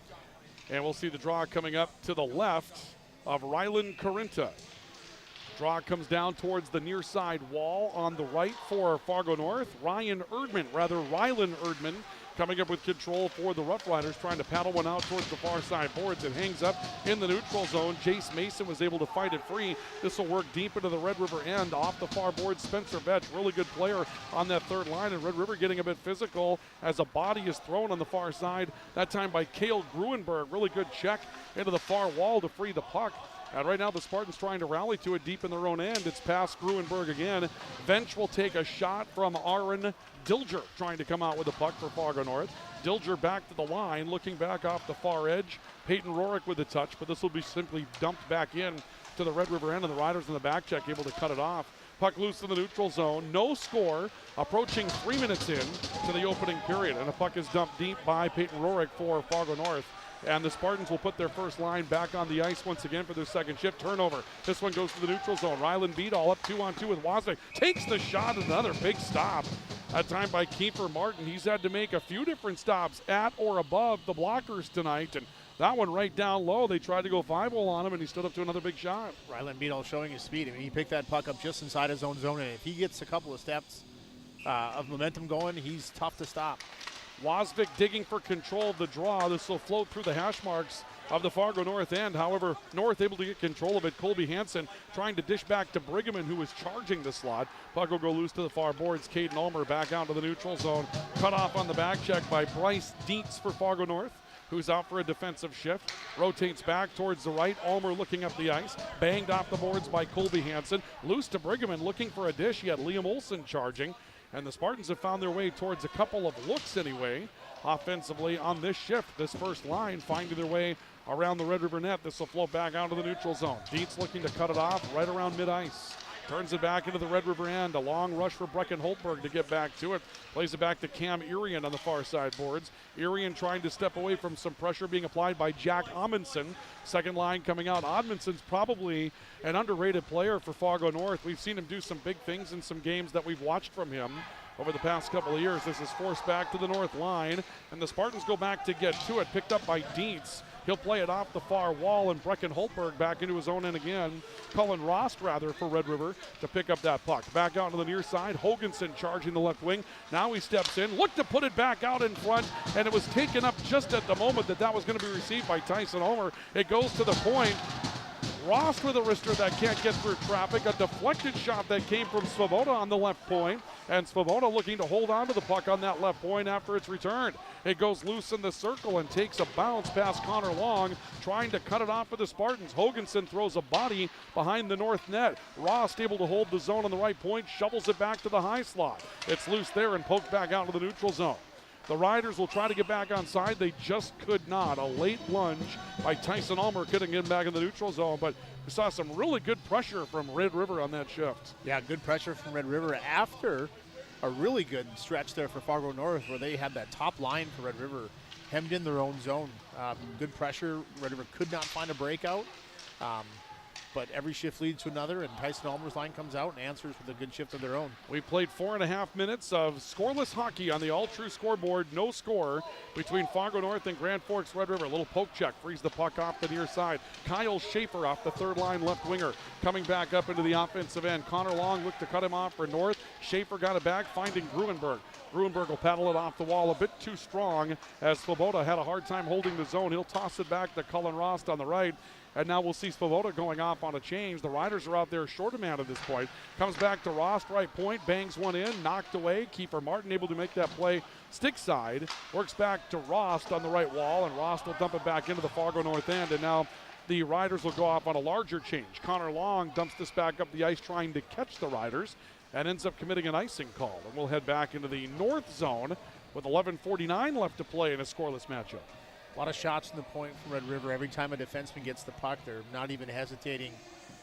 S2: And we'll see the draw coming up to the left of Rylan Carinta. Draw comes down towards the near side wall on the right for Fargo North. Rylan Erdman coming up with control for the Rough Riders, trying to paddle one out towards the far side boards. It hangs up in the neutral zone. Jace Mason was able to fight it free. This will work deep into the Red River end. Off the far board, Spencer Betch, really good player on that third line, and Red River getting a bit physical as a body is thrown on the far side, that time by Cale Gruenberg. Really good check into the far wall to free the puck. And right now the Spartans trying to rally to it deep in their own end. It's past Gruenberg again. Bench will take a shot from Aaron Dilger, trying to come out with the puck for Fargo North. Dilger back to the line, looking back off the far edge. Peyton Rorick with the touch, but this will be simply dumped back in to the Red River end, and the Riders in the back check able to cut it off. Puck loose in the neutral zone. No score. Approaching 3 minutes in to the opening period, and a puck is dumped deep by Peyton Rorick for Fargo North. And the Spartans will put their first line back on the ice once again for their second shift. Turnover. This one goes to the neutral zone. Rylan Beadall up 2-on-2 with Wasvik. Takes the shot. Another big stop. That time by Kiefer Martin. He's had to make a few different stops at or above the blockers tonight. And that one right down low. They tried to go 5-0 on him, and he stood up to another big shot.
S3: Rylan Beadall showing his speed. I mean, he picked that puck up just inside his own zone, and if he gets a couple of steps of momentum going, he's tough to stop.
S2: Wasvik digging for control of the draw. This will float through the hash marks of the Fargo North end. However, North able to get control of it. Colby Hansen trying to dish back to Brigham, who is charging the slot. Puck will go loose to the far boards. Caden Ulmer back out to the neutral zone. Cut off on the back check by Bryce Dietz for Fargo North, who's out for a defensive shift. Rotates back towards the right. Ulmer looking up the ice. Banged off the boards by Colby Hansen. Loose to Brigham looking for a dish. He had Liam Olsen charging. And the Spartans have found their way towards a couple of looks anyway, offensively on this shift. This first line finding their way around the Red River net. This will float back out to the neutral zone. Dietz looking to cut it off right around mid-ice. Turns it back into the Red River end. A long rush for Brecken Holtberg to get back to it. Plays it back to Cam Irian on the far side boards. Irian trying to step away from some pressure being applied by Jack Amundsen. Second line coming out. Amundsen's probably an underrated player for Fargo North. We've seen him do some big things in some games that we've watched from him over the past couple of years. This is forced back to the north line, and the Spartans go back to get to it. Picked up by Dietz. He'll play it off the far wall, and Brecken Holtberg back into his own end again. Cullen Rost, rather, for Red River to pick up that puck. Back out to the near side. Hoganson charging the left wing. Now he steps in. Looked to put it back out in front, and it was taken up just at the moment that was going to be received by Tyson Ulmer. It goes to the point. Rost with a wrister that can't get through traffic. A deflected shot that came from Svoboda on the left point. And Svoboda looking to hold on to the puck on that left point after it's returned. It goes loose in the circle and takes a bounce past Connor Long, trying to cut it off for the Spartans. Hoganson throws a body behind the north net. Rost able to hold the zone on the right point, shovels it back to the high slot. It's loose there and poked back out to the neutral zone. The Riders will try to get back on side. They just could not. A late lunge by Tyson Ulmer couldn't get him back in the neutral zone, but we saw some really good pressure from Red River on that shift.
S3: Yeah, good pressure from Red River after a really good stretch there for Fargo North, where they had that top line for Red River hemmed in their own zone. Good pressure. Red River could not find a breakout. But every shift leads to another, and Tyson Ulmer's line comes out and answers with a good shift of their own.
S2: We played 4.5 minutes of scoreless hockey on the all-true scoreboard. No score between Fargo North and Grand Forks Red River. A little poke check frees the puck off the near side. Kyle Schaefer off the third line left winger, coming back up into the offensive end. Connor Long looked to cut him off for North. Schaefer got it back, finding Gruenberg. Gruenberg will paddle it off the wall a bit too strong as Svoboda had a hard time holding the zone. He'll toss it back to Cullen Rost on the right. And now we'll see Svoboda going off on a change. The Riders are out there short a man at this point. Comes back to Rost, right point, bangs one in, knocked away. Kiefer Martin able to make that play stick side. Works back to Rost on the right wall, and Rost will dump it back into the Fargo North end. And now the Riders will go off on a larger change. Connor Long dumps this back up the ice trying to catch the Riders and ends up committing an icing call. And we'll head back into the north zone with 11:49 left to play in a scoreless matchup.
S3: A lot of shots from the point from Red River. Every time a defenseman gets the puck, they're not even hesitating.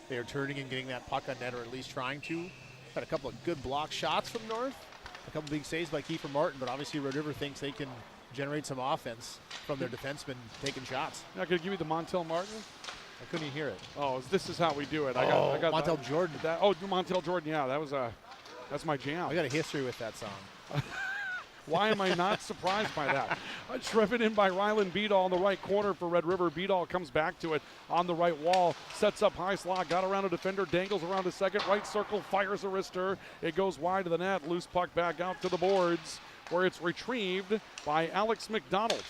S3: They are turning and getting that puck on net, or at least trying to. Got a couple of good block shots from North. A couple big saves by Kiefer Martin, but obviously Red River thinks they can generate some offense from their defensemen taking shots.
S2: Now, could I give you the Montel Martin?
S3: I couldn't even hear it.
S2: Oh, this is how we do it. I got
S3: Montel Jordan.
S2: Montel Jordan, yeah, that's my jam.
S3: I got a history with that song.
S2: Why am I not surprised by that? Driven in by Rylan Beadall in the right corner for Red River. Beadall comes back to it on the right wall, sets up high slot, got around a defender, dangles around a second, right circle, fires a wrister. It goes wide to the net, loose puck back out to the boards. where it's retrieved by Alex McDonald.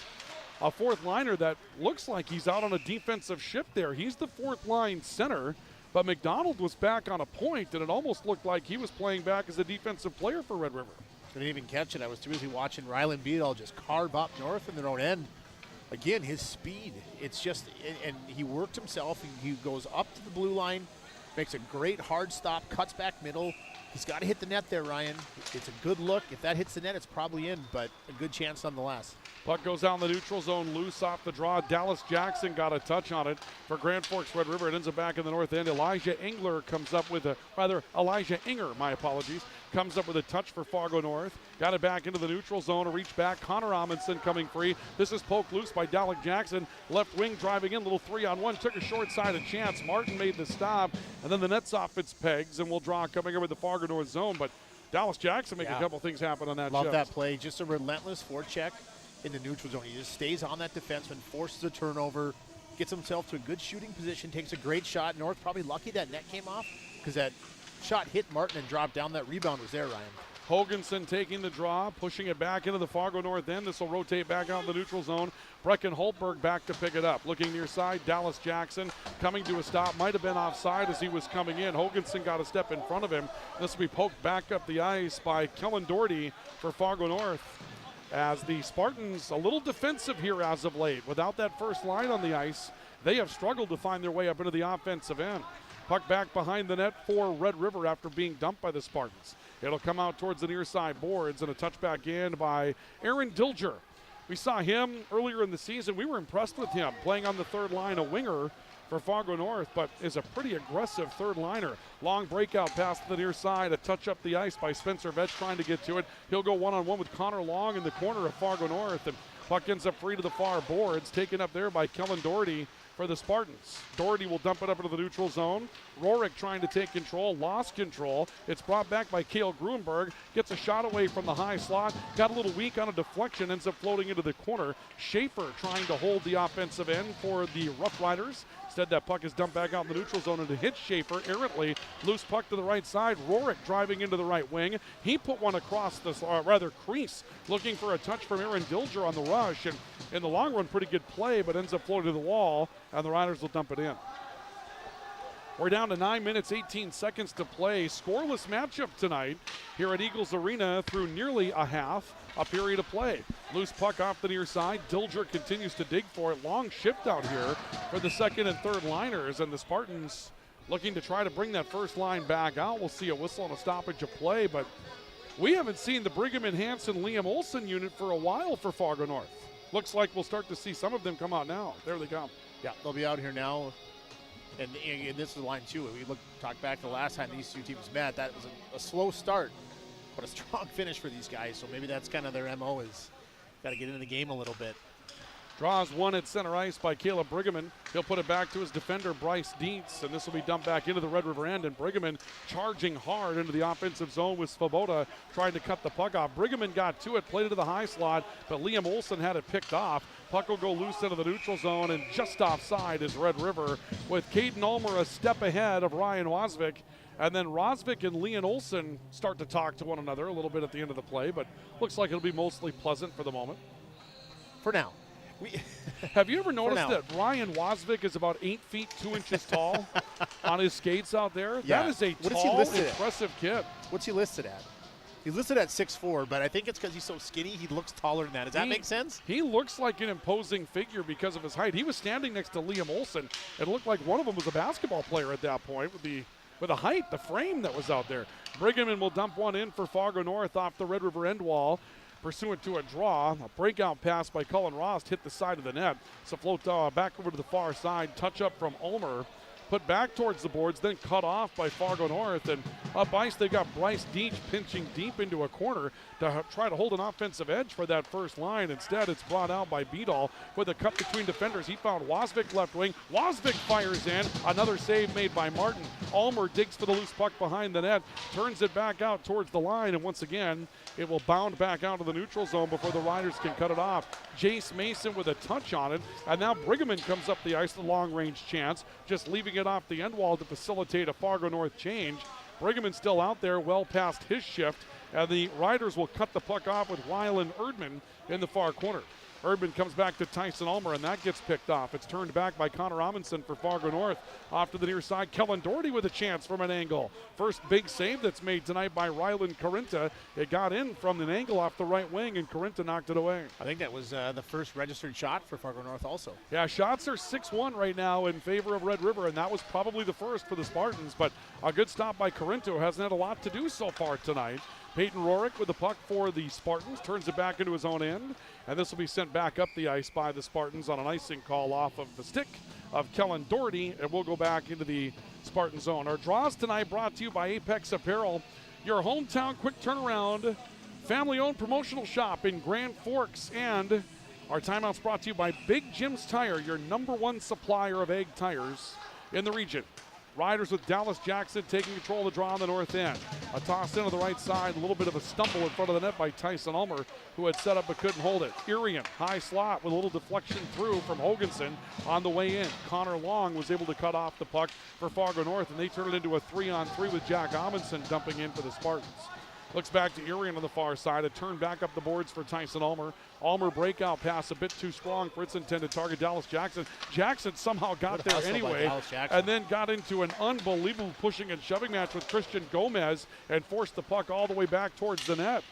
S2: A fourth liner that looks like he's out on a defensive shift there. He's the fourth line center, but McDonald was back on a point, and it almost looked like he was playing back as a defensive player for Red River.
S3: I didn't even catch it. I was too busy watching Rylan Beadle just carve up north in their own end. Again, his speed, it's just, and he worked himself. He goes up to the blue line, makes a great hard stop, cuts back middle. He's got to hit the net there, Ryan. It's a good look. If that hits the net, it's probably in, but a good chance nonetheless.
S2: Puck goes out in the neutral zone, loose off the draw. Dallas Jackson got a touch on it for Grand Forks Red River. It ends up back in the north end. Elijah Inger, my apologies, comes up with a touch for Fargo North. Got it back into the neutral zone, a reach back. Connor Amundsen coming free. This is poked loose by Dallas Jackson. Left wing driving in, little 3-on-1. Took a short-sided chance. Martin made the stop, and then the net's off its pegs, and we'll draw coming over the Fargo North zone. But Dallas Jackson make a couple things happen on that
S3: Love
S2: shift.
S3: that play. Just a relentless forecheck in the neutral zone. He just stays on that defenseman, forces a turnover, gets himself to a good shooting position, takes a great shot. North probably lucky that net came off because that shot hit Martin and dropped down. That rebound was there, Ryan.
S2: Hoganson taking the draw, pushing it back into the Fargo North end. This will rotate back out in the neutral zone. Brecken Holtberg back to pick it up. Looking near side, Dallas Jackson coming to a stop. Might have been offside as he was coming in. Hoganson got a step in front of him. This will be poked back up the ice by Kellen Doherty for Fargo North. As the Spartans a little defensive here as of late. Without that first line on the ice, they have struggled to find their way up into the offensive end. Puck back behind the net for Red River after being dumped by the Spartans. It'll come out towards the near side boards and a touchback in by Aaron Dilger. We saw him earlier in the season. We were impressed with him playing on the third line, a winger for Fargo North, but is a pretty aggressive third liner. Long breakout pass to the near side, a touch up the ice by Spencer Vetch trying to get to it. He'll go one-on-one with Connor Long in the corner of Fargo North, and puck ends up free to the far boards, taken up there by Kellen Doherty for the Spartans. Doherty will dump it up into the neutral zone. Rorik trying to take control, lost control. It's brought back by Cale Gruenberg. Gets a shot away from the high slot. Got a little weak on a deflection, ends up floating into the corner. Schaefer trying to hold the offensive end for the Rough Riders. Instead, that puck is dumped back out in the neutral zone and it hits Schaefer errantly. Loose puck to the right side. Rorik driving into the right wing. He put one across the crease, looking for a touch from Aaron Dilger on the rush. And in the long run, pretty good play, but ends up floating to the wall, and the Riders will dump it in. We're down to 9 minutes, 18 seconds to play. Scoreless matchup tonight here at Eagles Arena through nearly a half a period of play. Loose puck off the near side. Dilger continues to dig for it. Long shift out here for the second and third liners, and the Spartans looking to try to bring that first line back out. We'll see a whistle and a stoppage of play, but we haven't seen the Brigham and Hanson Liam Olsen unit for a while for Fargo North. Looks like we'll start to see some of them come out now. There they come.
S3: Yeah, they'll be out here now. And this is the line, too. We talk back to the last time these two teams met. That was a slow start, but a strong finish for these guys. So maybe that's kind of their MO, is got to get into the game a little bit.
S2: Draws one at center ice by Caleb Brigham. He'll put it back to his defender, Bryce Dietz, and this will be dumped back into the Red River end. And Brigham charging hard into the offensive zone with Svoboda trying to cut the puck off. Brigham got to it, played it to the high slot, but Liam Olsen had it picked off. Puck will go loose into the neutral zone, and just offside is Red River, with Caden Ulmer a step ahead of Ryan Wasvik. And then Rosvik and Leon Olsen start to talk to one another a little bit at the end of the play, but looks like it'll be mostly pleasant for the moment.
S3: For now.
S2: Have you ever noticed that Ryan Wasvik is about 8 feet 2 inches tall on his skates out there?
S3: Yeah.
S2: That is a tall, impressive kid.
S3: What's he listed at? He's listed at 6'4", but I think it's because he's so skinny, he looks taller than that. Does that make sense?
S2: He looks like an imposing figure because of his height. He was standing next to Liam Olsen. It looked like one of them was a basketball player at that point with the height, the frame that was out there. Brigham will dump one in for Fargo North off the Red River end wall. Pursuant to a draw, a breakout pass by Cullen Rost hit the side of the net. So float back over to the far side, touch up from Ulmer. Put back towards the boards, then cut off by Fargo North. And up ice, they've got Bryce Deach pinching deep into a corner to try to hold an offensive edge for that first line. Instead, it's brought out by Beadle with a cut between defenders. He found Wasvik left wing. Wasvik fires in. Another save made by Martin. Ulmer digs for the loose puck behind the net, turns it back out towards the line, and once again, it will bound back out to the neutral zone before the Riders can cut it off. Jace Mason with a touch on it, and now Brigham comes up the ice, the long-range chance, just leaving it off the end wall to facilitate a Fargo North change. Brigham still out there, well past his shift, And the Riders will cut the puck off with Rylan Erdman in the far corner. Erdman comes back to Tyson Ulmer, and that gets picked off. It's turned back by Connor Amundsen for Fargo North. Off to the near side, Kellen Doherty with a chance from an angle. First big save that's made tonight by Rylan Carinta. It got in from an angle off the right wing, and Carinta knocked it away.
S3: I think that was the first registered shot for Fargo North also.
S2: Yeah, shots are 6-1 right now in favor of Red River, and that was probably the first for the Spartans, but a good stop by Carinta, who hasn't had a lot to do so far tonight. Peyton Rorick with the puck for the Spartans, turns it back into his own end, and this will be sent back up the ice by the Spartans on an icing call off of the stick of Kellen Doherty, and we'll go back into the Spartan zone. Our draws tonight brought to you by Apex Apparel, your hometown quick turnaround, family-owned promotional shop in Grand Forks, and our timeouts brought to you by Big Jim's Tire, your #1 supplier of egg tires in the region. Riders with Dallas Jackson taking control of the draw on the north end. A toss into the right side, a little bit of a stumble in front of the net by Tyson Ulmer, who had set up but couldn't hold it. Irian, high slot with a little deflection through from Hoganson on the way in. Connor Long was able to cut off the puck for Fargo North, and they turn it into a 3-on-3 with Jack Amundsen dumping in for the Spartans. Looks back to Irian on the far side. A turn back up the boards for Tyson Ulmer. Ulmer breakout pass a bit too strong for its intended target, Dallas Jackson. Jackson somehow got there anyway, and then got into an unbelievable pushing and shoving match with Christian Gomez and forced the puck all the way back towards the net.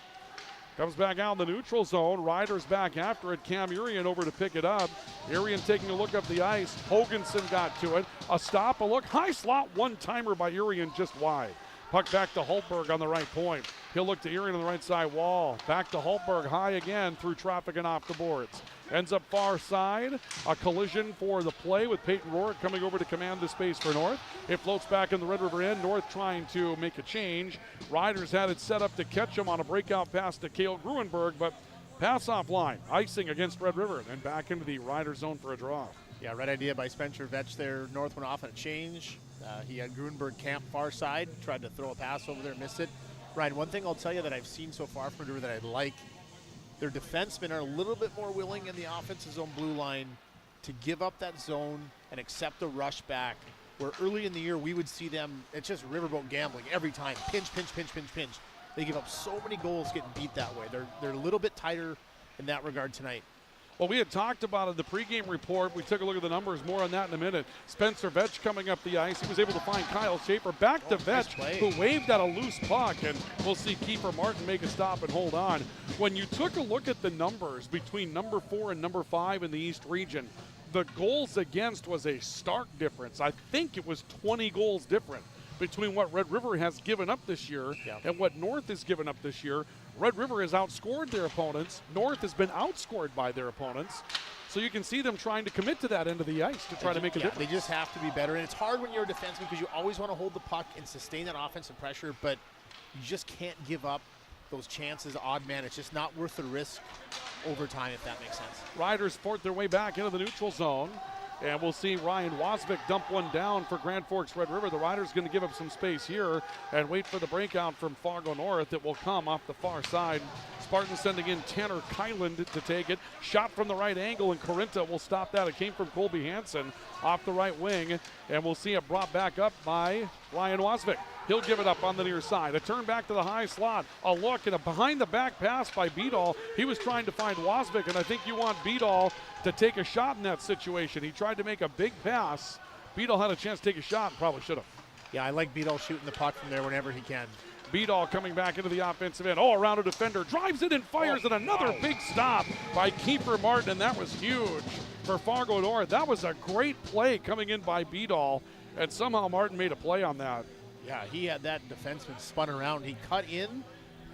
S2: Comes back out in the neutral zone. Riders back after it. Cam Irian over to pick it up. Irian taking a look up the ice. Hoganson got to it. A stop, a look. High slot one-timer by Irian just wide. Puck back to Hultberg on the right point. He'll look to Irian on the right side wall. Back to Hultberg, high again through traffic and off the boards. Ends up far side. A collision for the play with Peyton Rorick coming over to command the space for North. It floats back in the Red River end. North trying to make a change. Riders had it set up to catch him on a breakout pass to Cale Gruenberg, but pass off line. Icing against Red River. And back into the Rider zone for a draw.
S3: Yeah, right idea by Spencer Vetch there. North went off on a change. He had Gruenberg camp far side, tried to throw a pass over there, missed it. Ryan, one thing I'll tell you that I've seen so far from River that I like, their defensemen are a little bit more willing in the offensive zone blue line to give up that zone and accept the rush back, where early in the year we would see them, it's just riverboat gambling every time. Pinch, pinch, pinch, pinch, pinch. They give up so many goals getting beat that way. They're a little bit tighter in that regard tonight.
S2: Well, we had talked about it in the pregame report. We took a look at the numbers, more on that in a minute. Spencer Vetch coming up the ice. He was able to find Kyle Schaefer. Back to Vetch,
S3: nice
S2: who waved at a loose puck, and we'll see Kiefer Martin make a stop and hold on. When you took a look at the numbers between number 4 and number 5 in the East region, the goals against was a stark difference. I think it was 20 goals different between what Red River has given up this year and what North has given up this year. Red River has outscored their opponents. North has been outscored by their opponents. So you can see them trying to commit to that end of the ice to try to make a difference.
S3: They just have to be better. And it's hard when you're a defenseman because you always want to hold the puck and sustain that offensive pressure, but you just can't give up those chances, odd man. It's just not worth the risk over time, if that makes sense.
S2: Riders fort their way back into the neutral zone. And we'll see Ryan Wasvik dump one down for Grand Forks Red River. The Riders going to give up some space here and wait for the breakout from Fargo North. It will come off the far side. Spartans sending in Tanner Kyland to take it. Shot from the right angle, and Carinta will stop that. It came from Colby Hansen off the right wing, and we'll see it brought back up by Ryan Wasvik. He'll give it up on the near side. A turn back to the high slot. A look and a behind-the-back pass by Beadall. He was trying to find Wasvik, and I think you want Beadall to take a shot in that situation. He tried to make a big pass. Beadall had a chance to take a shot and probably should have.
S3: Yeah, I like Beadall shooting the puck from there whenever he can.
S2: Beadall coming back into the offensive end. Oh, around a defender. Drives it and fires it. Another big stop by Kiefer Martin, and that was huge for Fargo North. That was a great play coming in by Beadall, and somehow Martin made a play on that.
S3: Yeah, he had that defenseman spun around. He cut in,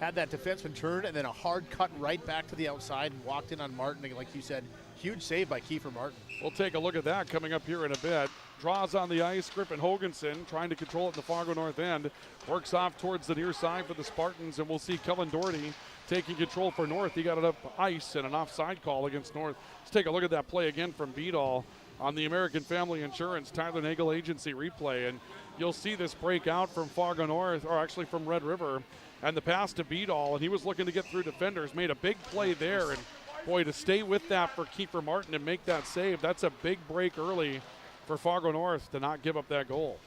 S3: had that defenseman turn, and then a hard cut right back to the outside and walked in on Martin. Like you said, huge save by Kiefer Martin.
S2: We'll take a look at that coming up here in a bit. Draws on the ice, Griffin Hoganson trying to control it in the Fargo North end. Works off towards the near side for the Spartans, and we'll see Kellen Doherty taking control for North. He got it up ice and an offside call against North. Let's take a look at that play again from Beadall on the American Family Insurance Tyler Nagel Agency replay, and you'll see this break out from Fargo North, or actually from Red River, and the pass to Beadall, and he was looking to get through defenders, made a big play there, and boy, to stay with that for Kiefer Martin and make that save, that's a big break early for Fargo North to not give up that goal.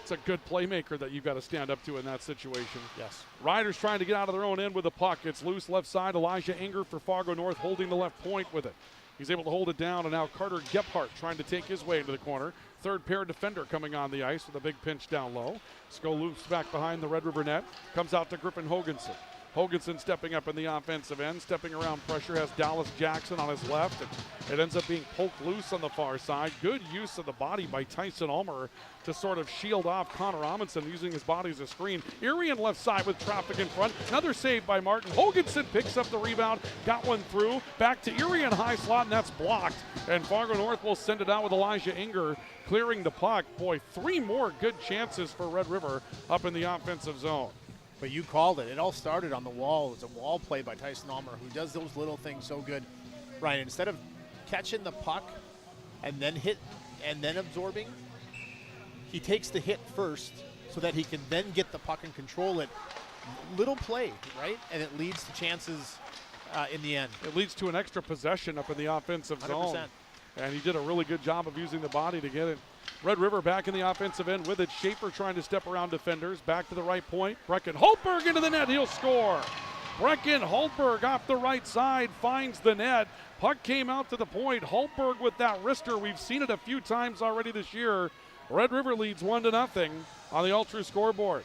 S2: It's a good playmaker that you've got to stand up to in that situation.
S3: Yes.
S2: Riders trying to get out of their own end with the puck. It's loose left side. Elijah Enger for Fargo North holding the left point with it. He's able to hold it down, and now Carter Gephardt trying to take his way into the corner. Third pair defender coming on the ice with a big pinch down low. Sko loops back behind the Red River net. Comes out to Griffin Hoganson. Hoganson stepping up in the offensive end, stepping around pressure, has Dallas Jackson on his left, and it ends up being poked loose on the far side. Good use of the body by Tyson Ulmer to sort of shield off Connor Amundsen, using his body as a screen. Erie on left side with traffic in front. Another save by Martin. Hoganson picks up the rebound, got one through. Back to Erie in high slot, and that's blocked. And Fargo North will send it out with Elijah Enger clearing the puck. Boy, 3 more good chances for Red River up in the offensive zone.
S3: But you called it. It all started on the wall. It's a wall play by Tyson Ulmer, who does those little things so good. Ryan, instead of catching the puck and then hit and then absorbing, he takes the hit first so that he can then get the puck and control it. Little play, right? And it leads to chances in the end.
S2: It leads to an extra possession up in the offensive
S3: 100%.
S2: zone. And he did a really good job of using the body to get it. Red River back in the offensive end with it. Schaefer trying to step around defenders. Back to the right point. Brecken Holtberg into the net. He'll score. Brecken Holtberg off the right side finds the net. Puck came out to the point. Holtberg with that wrister. We've seen it a few times already this year. Red River leads 1-0 on the All-True scoreboard.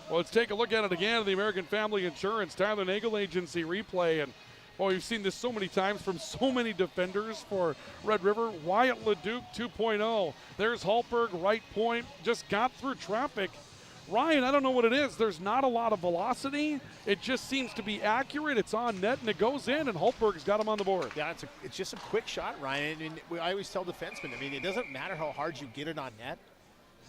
S2: Well, let's take a look at it again on the American Family Insurance Tyler Nagel Agency replay. And boy, we've seen this so many times from so many defenders for Red River. Wyatt Leduc 2.0. There's Holtberg, right point, just got through traffic. Ryan, I don't know what it is. There's not a lot of velocity. It just seems to be accurate. It's on net, and it goes in, and Holtberg's got him on the board.
S3: Yeah, it's just a quick shot, Ryan. And I always tell defensemen, it doesn't matter how hard you get it on net.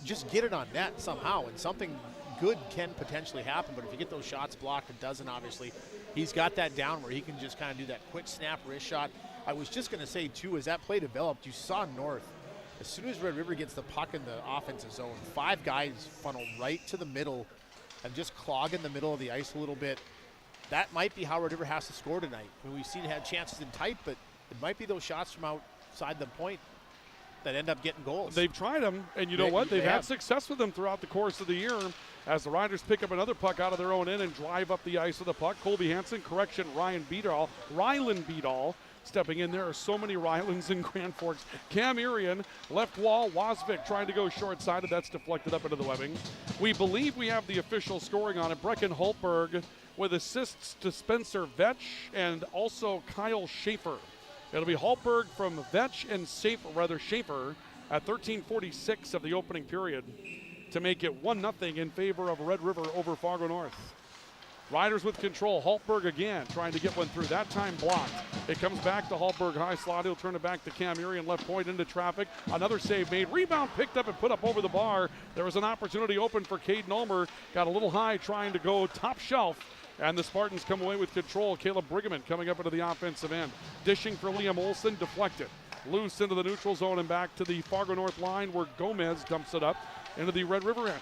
S3: Just get it on net somehow, and something good can potentially happen. But if you get those shots blocked, it doesn't, obviously. He's got that down where he can just kind of do that quick snap wrist shot. I was just going to say, too, as that play developed, you saw North. As soon as Red River gets the puck in the offensive zone, 5 guys funnel right to the middle and just clog in the middle of the ice a little bit. That might be how Red River has to score tonight. We've seen it had chances in tight, but it might be those shots from outside the point that end up getting goals.
S2: They've tried them, and you know what? They've had success with them throughout the course of the year as the Riders pick up another puck out of their own end and drive up the ice with the puck. Colby Hansen, correction, Rylan Beadall stepping in. There are so many Rylans in Grand Forks. Cam Irian, left wall, Wasvik trying to go short-sided. That's deflected up into the webbing. We believe we have the official scoring on it. Brecken Holtberg with assists to Spencer Vetch and also Kyle Schaefer. It'll be Holtberg from Vetch and Schaefer at 13:46 of the opening period to make it 1-0 in favor of Red River over Fargo North. Riders with control. Holtberg again trying to get one through. That time blocked. It comes back to Holtberg high slot. He'll turn it back to Cam Irian, left point into traffic. Another save made. Rebound picked up and put up over the bar. There was an opportunity open for Caden Ulmer. Got a little high trying to go top shelf. And the Spartans come away with control. Caleb Brigman coming up into the offensive end. Dishing for Liam Olsen. Deflected. Loose into the neutral zone and back to the Fargo North line where Gomez dumps it up into the Red River end.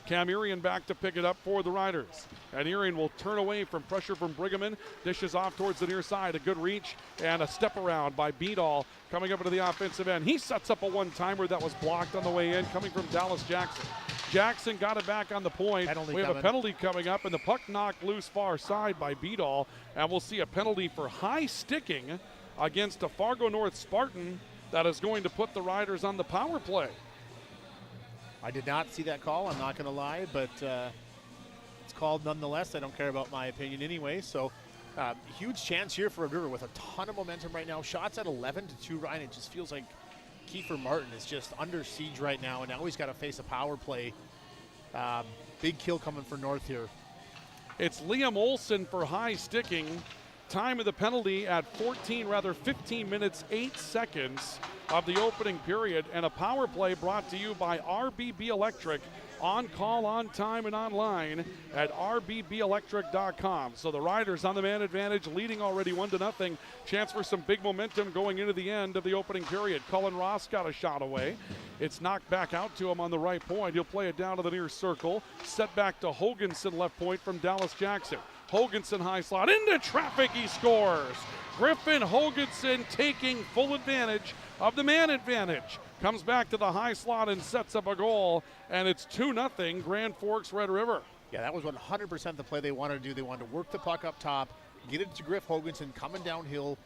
S2: Cam Irian back to pick it up for the Riders. And Irian will turn away from pressure from Brigham. Dishes off towards the near side. A good reach and a step around by Beadall coming up into the offensive end. He sets up a one-timer that was blocked on the way in coming from Dallas Jackson. Jackson got it back on the point. We have a penalty coming up, and the puck knocked loose far side by Beadall. And we'll see a penalty for high sticking against a Fargo North Spartan that is going to put the Riders on the power play.
S3: I did not see that call, I'm not going to lie, but it's called nonetheless. I don't care about my opinion anyway. So huge chance here for Red River with a ton of momentum right now. Shots at 11-2, Ryan. It just feels like Kiefer Martin is just under siege right now, and now he's got to face a power play. Big kill coming for North here.
S2: It's Liam Olsen for high sticking. Time of the penalty at 15 minutes, 8 seconds of the opening period. And a power play brought to you by RBB Electric. On call, on time, and online at rbbelectric.com. So the Riders on the man advantage, leading already 1-0. Chance for some big momentum going into the end of the opening period. Cullen Ross got a shot away. It's knocked back out to him on the right point. He'll play it down to the near circle. Set back to Hoganson, left point from Dallas Jackson. Hoganson high slot into traffic, he scores. Griffin Hoganson taking full advantage of the man advantage. Comes back to the high slot and sets up a goal, and it's 2-0 Grand Forks Red River.
S3: Yeah, that was 100% the play they wanted to do. They wanted to work the puck up top, get it to Griff Hoganson coming downhill,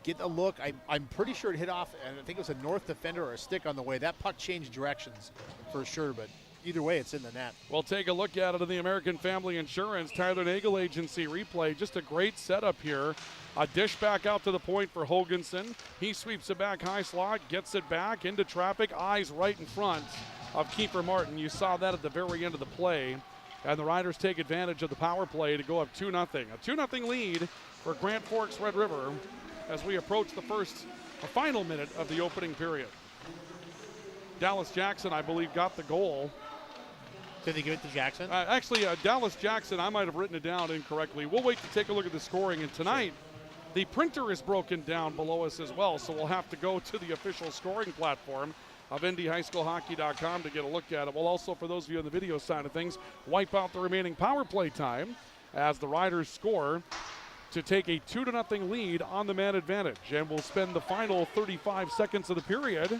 S3: get a look. I'm pretty sure it hit off, and I think it was a north defender or a stick on the way. That puck changed directions for sure, but either way, it's in the net.
S2: We'll take a look at it in the American Family Insurance Tyler Nagel Agency replay. Just a great setup here. A dish back out to the point for Hoganson. He sweeps it back high slot, gets it back into traffic, eyes right in front of Kiefer Martin. You saw that at the very end of the play. And the Riders take advantage of the power play to go up 2-0. A 2-0 lead for Grand Forks Red River as we approach the final minute of the opening period. Dallas Jackson, I believe, got the goal.
S3: Did they give it to Jackson?
S2: Actually, Dallas Jackson, I might have written it down incorrectly. We'll wait to take a look at the scoring. And tonight, the printer is broken down below us as well, so we'll have to go to the official scoring platform of NDHighSchoolHockey.com to get a look at it. We'll also, for those of you on the video side of things, wipe out the remaining power play time as the Riders score to take a 2-0 lead on the man advantage. And we'll spend the final 35 seconds of the period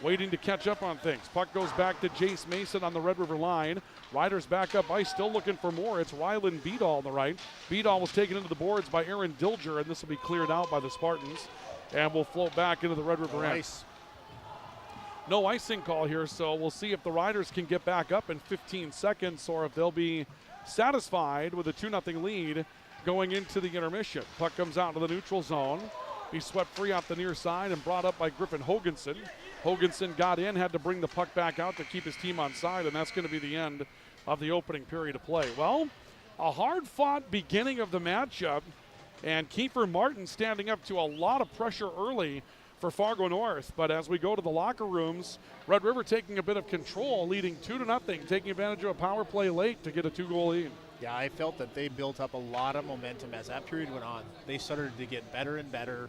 S2: waiting to catch up on things. Puck goes back to Jace Mason on the Red River line. Riders back up ice, still looking for more. It's Rylan Beadall on the right. Beadall was taken into the boards by Aaron Dilger, and this will be cleared out by the Spartans. And will float back into the Red River end. No icing call here, so we'll see if the Riders can get back up in 15 seconds or if they'll be satisfied with a 2-0 lead going into the intermission. Puck comes out to the neutral zone. He swept free off the near side and brought up by Griffin Hoganson. Hoganson got in, had to bring the puck back out to keep his team on side, and that's going to be the end of the opening period of play. Well, a hard-fought beginning of the matchup, and Kiefer Martin standing up to a lot of pressure early for Fargo North. But as we go to the locker rooms, Red River taking a bit of control, leading 2-0, taking advantage of a power play late to get a 2-goal lead.
S3: Yeah, I felt that they built up a lot of momentum as that period went on. They started to get better and better.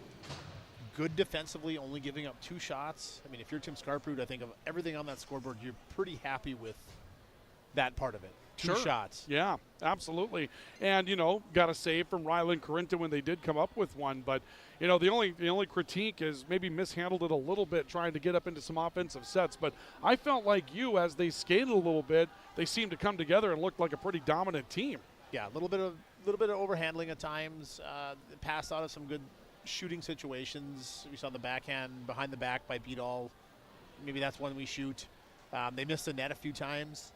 S3: Good defensively, only giving up 2 shots. I mean, if you're Tim Scarproot, I think of everything on that scoreboard, you're pretty happy with that part of it. 2 shots.
S2: Yeah, absolutely. And, got a save from Rylan Corinta when they did come up with one. But, the only critique is maybe mishandled it a little bit trying to get up into some offensive sets. But I felt like as they skated a little bit, they seemed to come together and looked like a pretty dominant team.
S3: Yeah, a little bit of overhandling at times. Passed out of some good shooting situations. We saw the backhand behind the back by Beadall. Maybe that's one we shoot. They missed the net a few times.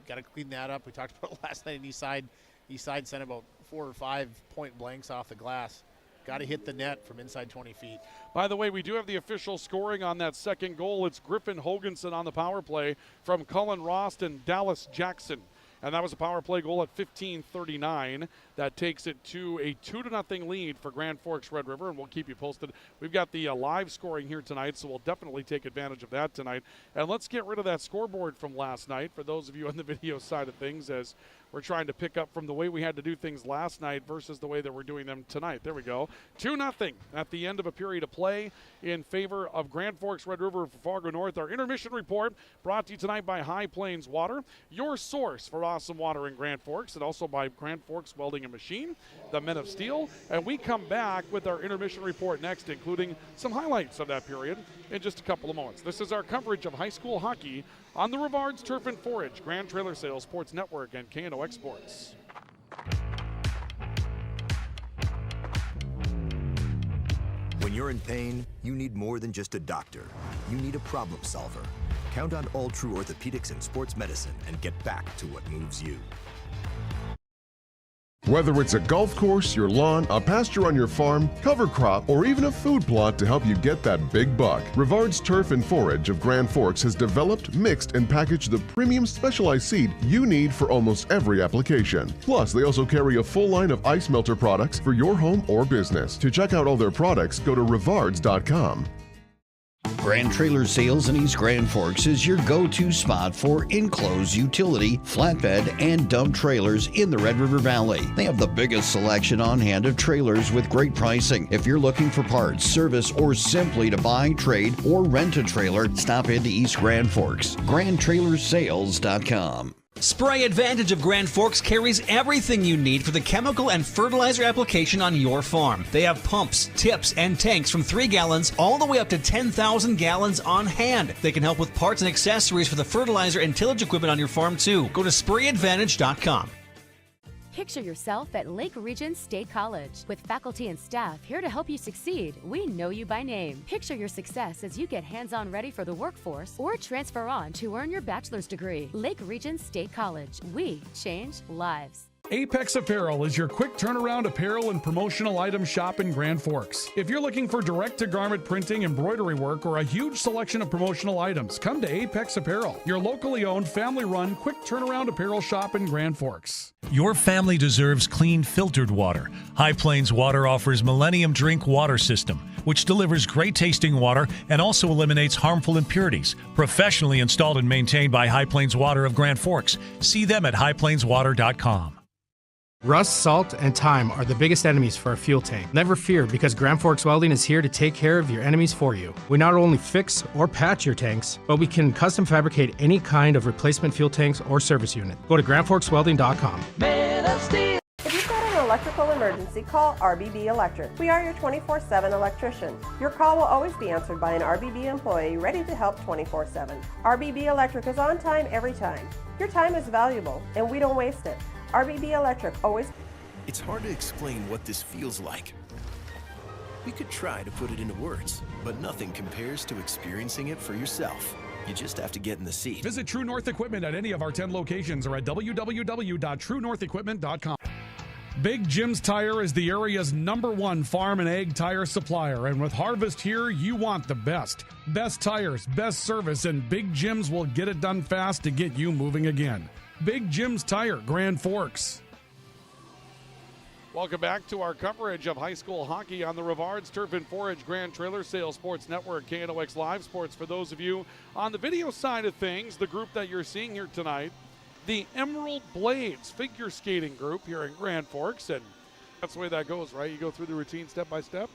S3: Got to clean that up. We talked about it last night in Eastside. Eastside sent about 4 or 5 point blanks off the glass. Got to hit the net from inside 20 feet.
S2: By the way, we do have the official scoring on that second goal. It's Griffin Hoganson on the power play from Cullen Rost and Dallas Jackson. And that was a power play goal at 15:39. That takes it to a 2-0 lead for Grand Forks Red River, and we'll keep you posted. We've got the live scoring here tonight, so we'll definitely take advantage of that tonight. And let's get rid of that scoreboard from last night for those of you on the video side of things, as we're trying to pick up from the way we had to do things last night versus the way that we're doing them tonight. There we go. 2-0 at the end of a period of play in favor of Grand Forks Red River for Fargo North. Our intermission report brought to you tonight by High Plains Water, your source for awesome water in Grand Forks, and also by Grand Forks Welding and Machine, the Men of Steel. And we come back with our intermission report next, including some highlights of that period in just a couple of moments. This is our coverage of high school hockey on the Rivards Turf and Forage, Grand Trailer Sales Sports Network, and KNOX Sports.
S7: When you're in pain, you need more than just a doctor. You need a problem solver. Count on All True Orthopedics and Sports Medicine and get back to what moves you.
S15: Whether it's a golf course, your lawn, a pasture on your farm, cover crop, or even a food plot to help you get that big buck, Rivards Turf and Forage of Grand Forks has developed, mixed, and packaged the premium specialized seed you need for almost every application. Plus, they also carry a full line of ice melter products for your home or business. To check out all their products, go to rivards.com.
S14: Grand Trailer Sales in East Grand Forks is your go-to spot for enclosed utility, flatbed, and dump trailers in the Red River Valley. They have the biggest selection on hand of trailers with great pricing. If you're looking for parts, service, or simply to buy, trade, or rent a trailer, stop into East Grand Forks. GrandTrailersSales.com.
S17: Spray Advantage of Grand Forks carries everything you need for the chemical and fertilizer application on your farm. They have pumps, tips, and tanks from 3 gallons all the way up to 10,000 gallons on hand. They can help with parts and accessories for the fertilizer and tillage equipment on your farm too. Go to sprayadvantage.com.
S16: Picture yourself at Lake Region State College. With faculty and staff here to help you succeed, we know you by name. Picture your success as you get hands-on ready for the workforce or transfer on to earn your bachelor's degree. Lake Region State College. We change lives.
S1: Apex Apparel is your quick turnaround apparel and promotional item shop in Grand Forks. If you're looking for direct-to-garment printing, embroidery work, or a huge selection of promotional items, come to Apex Apparel, your locally owned, family-run, quick turnaround apparel shop in Grand Forks.
S6: Your family deserves clean, filtered water. High Plains Water offers Millennium Drink Water System, which delivers great-tasting water and also eliminates harmful impurities. Professionally installed and maintained by High Plains Water of Grand Forks. See them at highplainswater.com.
S5: Rust, salt, and time are the biggest enemies for a fuel tank. Never fear, because Grand Forks Welding is here to take care of your enemies for you. We not only fix or patch your tanks, but we can custom fabricate any kind of replacement fuel tanks or service unit. Go to grandforkswelding.com.
S4: If you've got an electrical emergency, call RBB Electric. We are your 24/7 electrician. Your call will always be answered by an RBB employee ready to help 24/7. RBB Electric is on time every time. Your time is valuable, and we don't waste it. RBB Electric always...
S18: It's hard to explain what this feels like. We could try to put it into words, but nothing compares to experiencing it for yourself. You just have to get in the seat.
S1: Visit True North Equipment at any of our 10 locations or at www.truenorthequipment.com. Big Jim's Tire is the area's #1 farm and ag tire supplier, and with harvest here, you want the best. Best tires, best service, and Big Jim's will get it done fast to get you moving again. Big Jim's Tire, Grand Forks.
S2: Welcome back to our coverage of high school hockey on the Rivards Turf and Forage Grand Trailer Sales Sports Network, KNOX Live Sports. For those of you on the video side of things, the group that you're seeing here tonight, the Emerald Blades figure skating group here in Grand Forks, and that's the way that goes, right? You go through the routine step by step.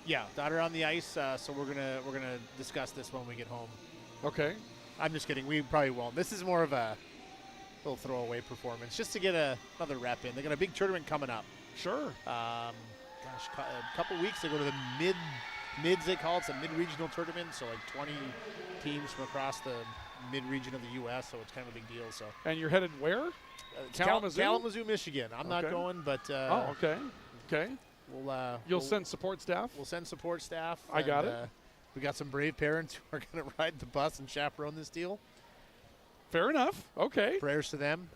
S3: Yeah, daughter on the ice, so we're gonna discuss this when we get home.
S2: Okay.
S3: I'm just kidding. We probably won't. This is more of a little throwaway performance, just to get another rep in. They got a big tournament coming up.
S2: Sure.
S3: A couple weeks they go to the mids they call it. It's a mid-regional tournament, so like 20 teams from across the mid-region of the U.S., so it's kind of a big deal. So.
S2: And you're headed where?
S3: Kalamazoo, Michigan. I'm not going, but.
S2: Okay. You'll send support staff?
S3: We'll send support staff.
S2: I got it.
S3: We got some brave parents who are going to ride the bus and chaperone this deal.
S2: Fair enough. Okay.
S3: Prayers to them.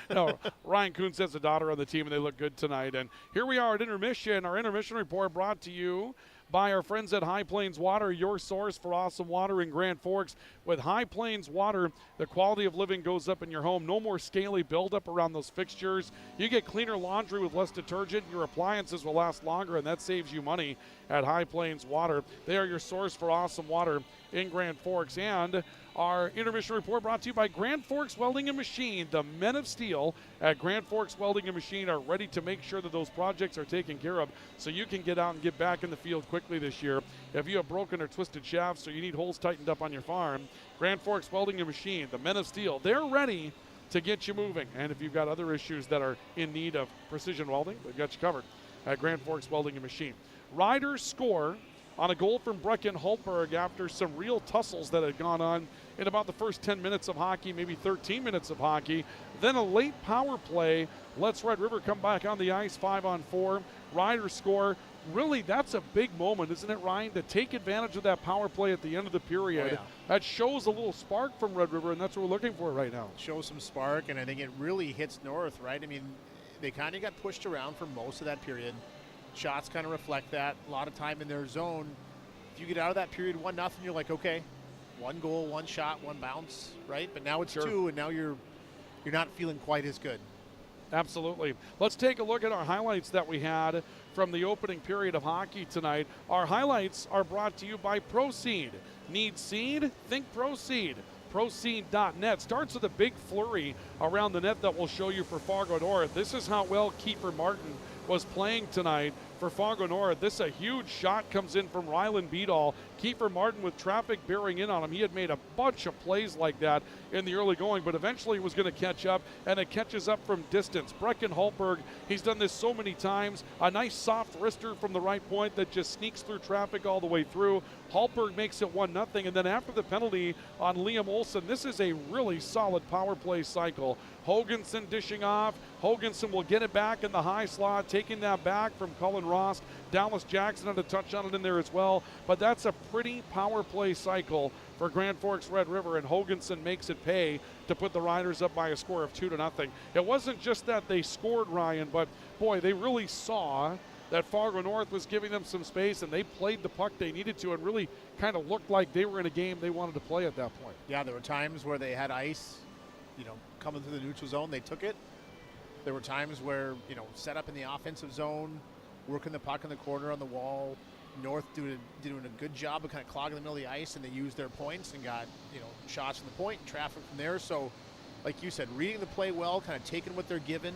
S2: No, Ryan Kuntz has a daughter on the team, and they look good tonight. And here we are at intermission. Our intermission report brought to you by our friends at High Plains Water, your source for awesome water in Grand Forks. With High Plains Water, the quality of living goes up in your home. No more scaly buildup around those fixtures. You get cleaner laundry with less detergent. Your appliances will last longer, and that saves you money at High Plains Water. They are your source for awesome water in Grand Forks. And our intermission report brought to you by Grand Forks Welding and Machine. The men of steel at Grand Forks Welding and Machine are ready to make sure that those projects are taken care of so you can get out and get back in the field quickly this year. If you have broken or twisted shafts or you need holes tightened up on your farm, Grand Forks Welding and Machine, the men of steel, they're ready to get you moving. And if you've got other issues that are in need of precision welding, they've got you covered at Grand Forks Welding and Machine. Riders score on a goal from Brecken Hultberg after some real tussles that had gone on in about the first 10 minutes of hockey, maybe 13 minutes of hockey. Then a late power play lets Red River come back on the ice 5-on-4. Riders score. Really, that's a big moment, isn't it, Ryan, to take advantage of that power play at the end of the period.
S3: Oh, yeah.
S2: That shows a little spark from Red River, and that's what we're looking for right now.
S3: Shows some spark, and I think it really hits north, right? I mean, they kind of got pushed around for most of that period. Shots kind of reflect that. A lot of time in their zone. If you get out of that period 1-0, you're like, okay, one goal, one shot, one bounce, right? But now it's two, and now you're not feeling quite as good.
S2: Absolutely. Let's take a look at our highlights that we had from the opening period of hockey tonight. Our highlights are brought to you by Proseed. Need seed? Think Proseed. Proseed.net starts with a big flurry around the net that we'll show you for Fargo North. This is how well Kiefer Martin was playing tonight for Fargo North. This a huge shot comes in from Rylan Beadall. Kiefer Martin with traffic bearing in on him. He had made a bunch of plays like that in the early going, but eventually was going to catch up, and it catches up from distance. Brecken Hultberg, he's done this so many times. A nice soft wrister from the right point that just sneaks through traffic all the way through. Hultberg makes it 1-0, and then after the penalty on Liam Olson, this is a really solid power play cycle. Hoganson dishing off. Hoganson will get it back in the high slot, taking that back from Cullen Ross. Dallas Jackson had a touch on it in there as well, but that's a pretty power play cycle for Grand Forks Red River, and Hoganson makes it pay to put the Riders up by a score of 2-0. It wasn't just that they scored, Ryan, but boy, they really saw that Fargo North was giving them some space, and they played the puck they needed to and really kind of looked like they were in a game they wanted to play at that point.
S3: Yeah, there were times where they had ice, coming through the neutral zone, they took it. There were times where, set up in the offensive zone, working the puck in the corner on the wall. North doing a good job of kind of clogging the middle of the ice, and they used their points and got, shots from the point and traffic from there. So, like you said, reading the play well, kind of taking what they're given.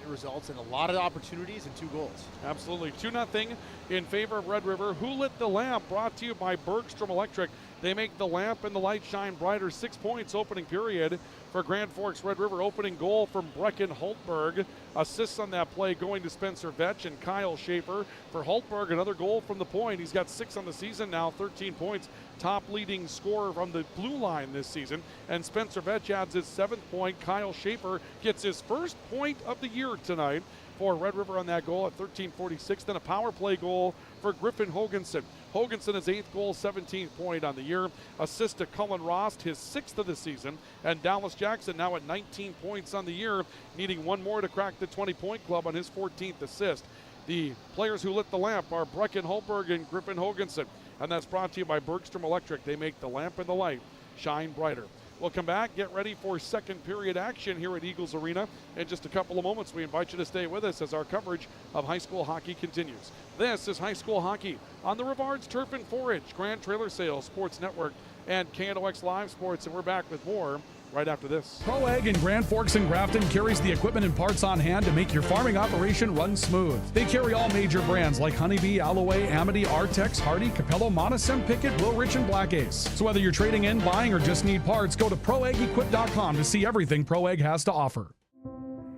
S3: It results in a lot of opportunities and 2 goals.
S2: Absolutely. 2-0 in favor of Red River. Who Lit the Lamp? Brought to you by Bergstrom Electric. They make the lamp and the light shine brighter. 6 points opening period for Grand Forks Red River. Opening goal from Brecken Hultberg. Assists on that play going to Spencer Vetch and Kyle Schaefer. For Hultberg, another goal from the point. He's got 6 on the season now, 13 points. Top leading scorer from the blue line this season. And Spencer Vetch adds his 7th point. Kyle Schaefer gets his first point of the year tonight for Red River on that goal at 13:46. Then a power play goal for Griffin Hoganson. Hoganson, his 8th goal, 17th point on the year. Assist to Cullen Rost, his 6th of the season. And Dallas Jackson now at 19 points on the year, needing one more to crack the 20-point club on his 14th assist. The players who lit the lamp are Brecken Hultberg and Griffin Hoganson. And that's brought to you by Bergstrom Electric. They make the lamp and the light shine brighter. We'll come back, get ready for second period action here at Eagles Arena. In just a couple of moments, we invite you to stay with us as our coverage of high school hockey continues. This is high school hockey on the Rivards Turf and Forage, Grand Trailer Sales, Sports Network, and KNOX Live Sports. And we're back with more right after this.
S1: Pro Ag in Grand Forks and Grafton carries the equipment and parts on hand to make your farming operation run smooth. They carry all major brands like Honeybee, Alloway, Amity, Artex, Hardy, Capello, Monosem, Pickett, Wilrich, and Black Ace. So whether you're trading in, buying, or just need parts, go to ProAgEquip.com to see everything Pro Ag has to offer.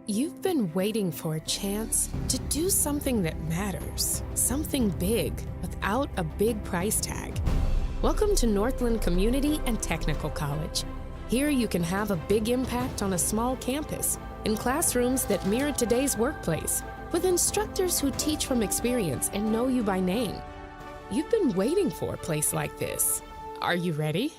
S12: You've been waiting for a chance to do something that matters, something big without a big price tag. Welcome to Northland Community and Technical College. Here you can have a big impact on a small campus, in classrooms that mirror today's workplace, with instructors who teach from experience and know you by name. You've been waiting for a place like this. Are you ready?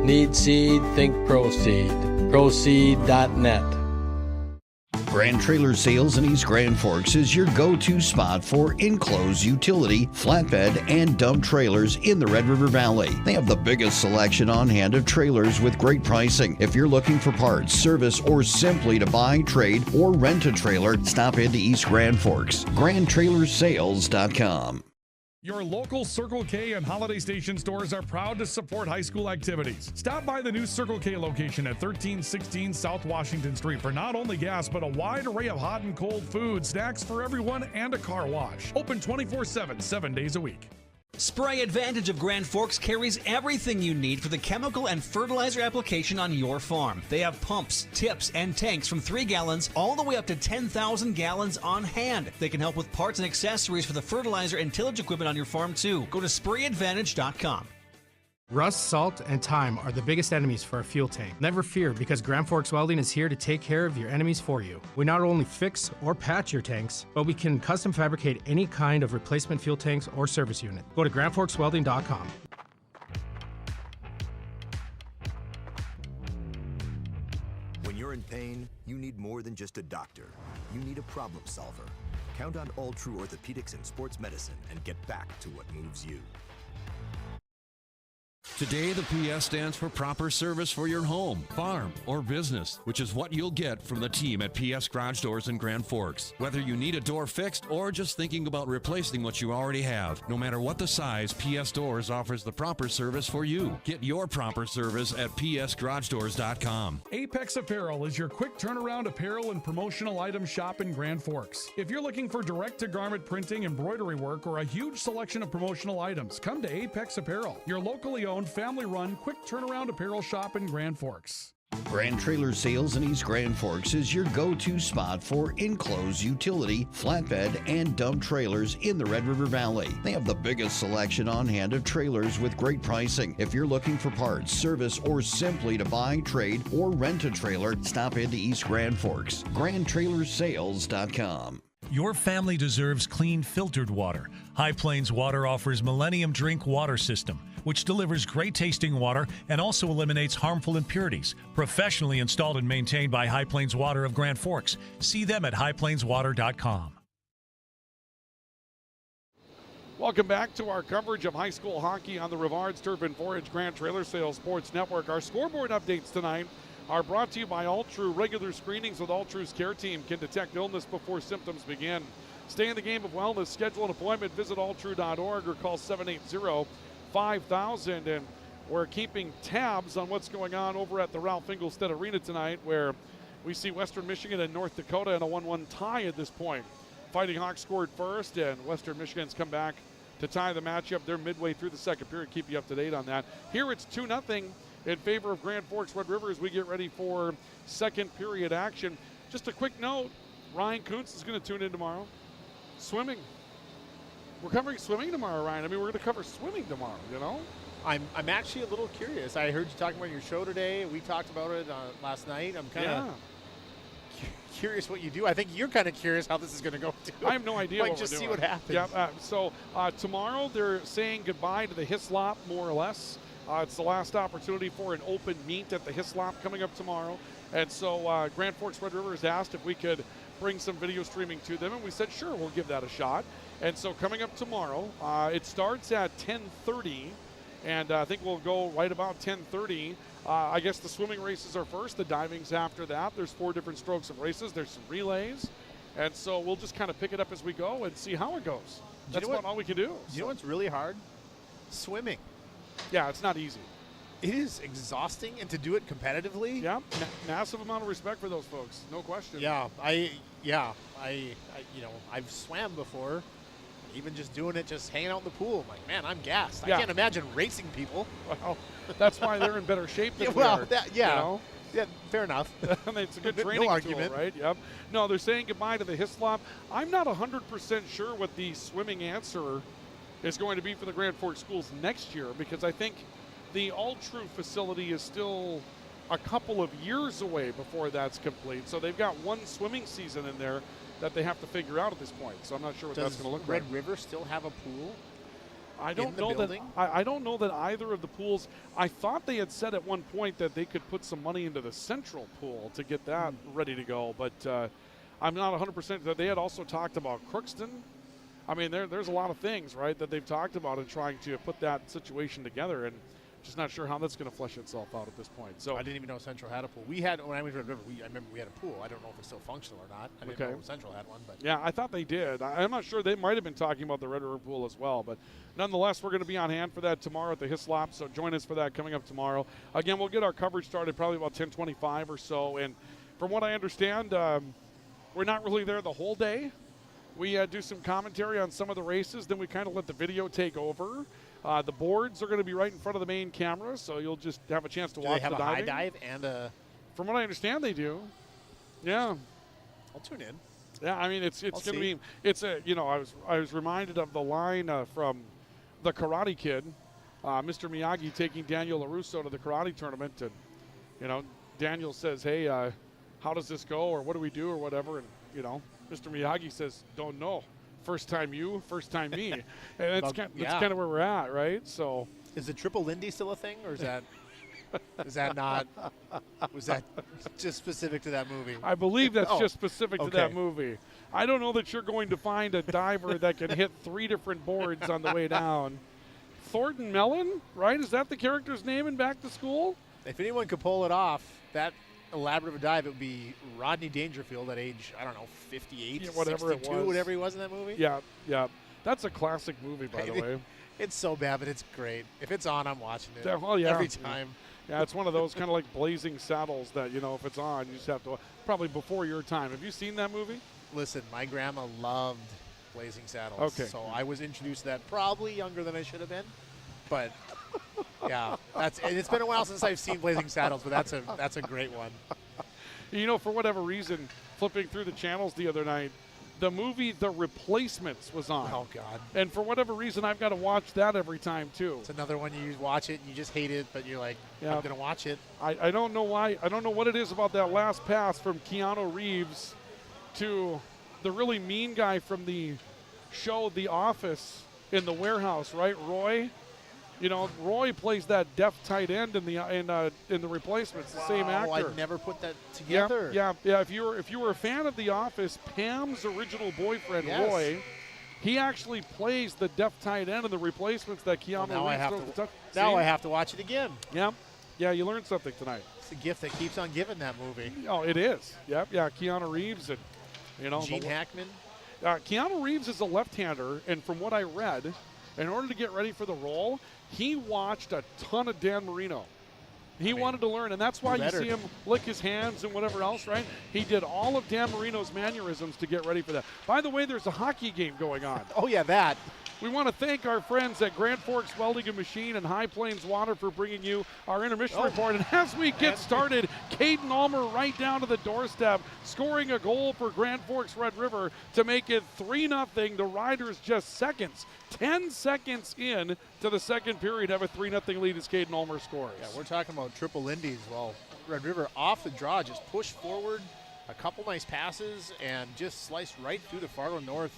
S13: Need seed? Think Proseed. Proseed.net.
S14: Grand Trailer Sales in East Grand Forks is your go-to spot for enclosed utility, flatbed, and dump trailers in the Red River Valley. They have the biggest selection on hand of trailers with great pricing. If you're looking for parts, service, or simply to buy, trade, or rent a trailer, stop into East Grand Forks. GrandTrailersSales.com.
S1: Your local Circle K and Holiday Station stores are proud to support high school activities. Stop by the new Circle K location at 1316 South Washington Street for not only gas, but a wide array of hot and cold food, snacks for everyone, and a car wash. Open 24/7, 7 days a week.
S17: Spray Advantage of Grand Forks carries everything you need for the chemical and fertilizer application on your farm. They have pumps, tips, and tanks from 3 gallons all the way up to 10,000 gallons on hand. They can help with parts and accessories for the fertilizer and tillage equipment on your farm too. Go to sprayadvantage.com.
S5: Rust, salt, and time are the biggest enemies for a fuel tank. Never fear, because Grand Forks Welding is here to take care of your enemies for you. We not only fix or patch your tanks, but we can custom fabricate any kind of replacement fuel tanks or service unit. Go to grandforkswelding.com.
S7: When you're in pain, you need more than just a doctor. You need a problem solver. Count on All True Orthopedics and Sports Medicine and get back to what moves you.
S8: Today, the PS stands for proper service for your home, farm, or business, which is what you'll get from the team at PS Garage Doors in Grand Forks. Whether you need a door fixed or just thinking about replacing what you already have, no matter what the size, PS Doors offers the proper service for you. Get your proper service at psgaragedoors.com.
S1: Apex Apparel is your quick turnaround apparel and promotional item shop in Grand Forks. If you're looking for direct-to-garment printing, embroidery work, or a huge selection of promotional items, come to Apex Apparel, your locally owned, family-run, quick turnaround apparel shop in Grand Forks.
S14: Grand Trailer Sales in East Grand Forks is your go-to spot for enclosed utility, flatbed, and dump trailers in the Red River Valley. They have the biggest selection on hand of trailers with great pricing. If you're looking for parts, service, or simply to buy, trade, or rent a trailer, stop into East Grand Forks. GrandTrailersSales.com.
S6: Your family deserves clean, filtered water. High Plains Water offers Millennium Drink Water System, which delivers great tasting water and also eliminates harmful impurities. Professionally installed and maintained by High Plains Water of Grand Forks. See them at highplainswater.com.
S2: Welcome back to our coverage of high school hockey on the Rivards Turf and Forage Grand Trailer Sales Sports Network. Our scoreboard updates tonight are brought to you by All True. Regular screenings with All True's care team can detect illness before symptoms begin. Stay in the game of wellness. Schedule an appointment. Visit alltrue.org or call 780-5000. And we're keeping tabs on what's going on over at the Ralph Engelstead Arena tonight, where we see Western Michigan and North Dakota in a 1-1 tie at this point. Fighting Hawks scored first, and Western Michigan's come back to tie the matchup. They're midway through the second period. Keep you up to date on that. Here it's 2-0 in favor of Grand Forks Red River as we get ready for second period action. Just a quick note, Ryan Kuntz is going to tune in tomorrow. Swimming. We're covering swimming tomorrow, Ryan. I mean, we're going to cover swimming tomorrow, you know?
S3: I'm actually a little curious. I heard you talking about your show today. We talked about it last night. I'm kind of curious what you do. I think you're kind of curious how this is going to go, too.
S2: I have no idea what
S3: just
S2: we're
S3: see
S2: doing.
S3: what happens.
S2: Yeah, so tomorrow they're saying goodbye to the Hislop, more or less. It's the last opportunity for an open meet at the Hislop coming up tomorrow. And so Grand Forks Red River has asked if we could bring some video streaming to them, and we said, sure, we'll give that a shot. And so coming up tomorrow, it starts at 10:30, and I think we'll go right about 10:30. I guess the swimming races are first, the diving's after that. There's 4 different strokes of races. There's some relays. And so we'll just kind of pick it up as we go and see how it goes. That's about all we can do.
S3: You know what's really hard? Swimming.
S2: Yeah, it's not easy.
S3: It is exhausting, and to do it competitively.
S2: Yeah, massive amount of respect for those folks, no question.
S3: Yeah, I've swam before. Even just doing it, just hanging out in the pool, I'm like, man, I'm gassed.
S2: Yeah.
S3: I can't imagine racing people.
S2: Well, that's why they're in better shape than we are. You know?
S3: Yeah, fair enough.
S2: I mean, it's a good training tool, right? Yep. No, they're saying goodbye to the Hislop. I'm not 100% sure what the swimming answer is going to be for the Grand Forks schools next year, because I think the All True facility is still a couple of years away before that's complete. So they've got one swimming season in there that they have to figure out at this point. So I'm not sure what that's going to look like.
S3: Red River still have a pool?
S2: I don't know that. I don't know that either of the pools. I thought they had said at one point that they could put some money into the central pool to get that ready to go, but I'm not 100%. They had also talked about Crookston. I mean, there's a lot of things, right, that they've talked about in trying to put that situation together, and just not sure how that's going to flesh itself out at this point. So
S3: I didn't even know Central had a pool. We had, when I went to Red River, I remember we had a pool. I don't know if it's still functional or not. I didn't know Central had one. But
S2: yeah, I thought they did. I'm not sure. They might have been talking about the Red River pool as well. But nonetheless, we're going to be on hand for that tomorrow at the Hislop. So join us for that coming up tomorrow. Again, we'll get our coverage started probably about 10:25 or so. And from what I understand, we're not really there the whole day. We do some commentary on some of the races. Then we kind of let the video take over. The boards are going to be right in front of the main camera, so you'll just have a chance to watch the diving.
S3: Do they have a high dive and a...
S2: From what I understand, they do. Yeah.
S3: I'll tune in.
S2: Yeah, I mean, it's going to be... It's a, you know, I was reminded of the line from the Karate Kid, Mr. Miyagi taking Daniel LaRusso to the karate tournament, and, you know, Daniel says, hey, how does this go, or what do we do, or whatever, and, you know, Mr. Miyagi says, don't know. First time you, first time me. And that's kind of where we're at, right? So,
S3: is the triple Lindy still a thing, or is that? Is that not? Was that just specific to that movie?
S2: I believe that's
S3: Oh,
S2: just specific to
S3: okay.
S2: that movie. I don't know that you're going to find a diver that can hit 3 different boards on the way down. Thornton Mellon, right? Is that the character's name in Back to School?
S3: If anyone could pull it off, that elaborate of a dive, it would be Rodney Dangerfield at age, I don't know, 58,
S2: Yeah, whatever it
S3: 62,
S2: was.
S3: whatever he was in that movie.
S2: Yeah, yeah. That's a classic movie, by the way.
S3: It's so bad, but it's great. If it's on, I'm watching it.
S2: Yeah, well, yeah.
S3: Every time.
S2: Yeah, it's one of those kind of like Blazing Saddles that, if it's on, you just have to, probably before your time. Have you seen that movie?
S3: Listen, my grandma loved Blazing Saddles.
S2: Okay.
S3: So I was introduced to that probably younger than I should have been. But, yeah, and it's been a while since I've seen Blazing Saddles, but that's a great one.
S2: For whatever reason, flipping through the channels the other night, the movie The Replacements was on.
S3: Oh, God.
S2: And for whatever reason, I've got to watch that every time, too.
S3: It's another one you watch it and you just hate it, but you're like, I'm going to watch it.
S2: I don't know why. I don't know what it is about that last pass from Keanu Reeves to the really mean guy from the show The Office in the warehouse, right? Roy. Roy plays that deaf tight end in the Replacements, the same actor.
S3: I never put that together.
S2: Yeah. If you were a fan of The Office, Pam's original boyfriend,
S3: Yes.
S2: Roy, he actually plays the deaf tight end in the Replacements that Keanu
S3: Now I
S2: Reeves
S3: have to watch it again.
S2: Yeah, you learned something tonight.
S3: It's a gift that keeps on giving, that movie.
S2: Oh, it is. Yep. Yeah, Keanu Reeves and
S3: Gene Hackman.
S2: Keanu Reeves is a left-hander, and from what I read, in order to get ready for the role, he watched a ton of Dan Marino. He wanted to learn, and that's why you see him lick his hands and whatever else, right? He did all of Dan Marino's mannerisms to get ready for that. By the way, there's a hockey game going on.
S3: Oh, yeah, that.
S2: We want to thank our friends at Grand Forks Welding and Machine and High Plains Water for bringing you our intermission report. And as we get started, Caden Ulmer right down to the doorstep, scoring a goal for Grand Forks Red River to make it 3-0. The Riders just seconds, 10 seconds in to the second period, have a 3-0 lead as Caden Ulmer scores.
S3: Yeah, we're talking about triple indies. Well, Red River off the draw, just pushed forward, a couple nice passes, and just sliced right through the Fargo North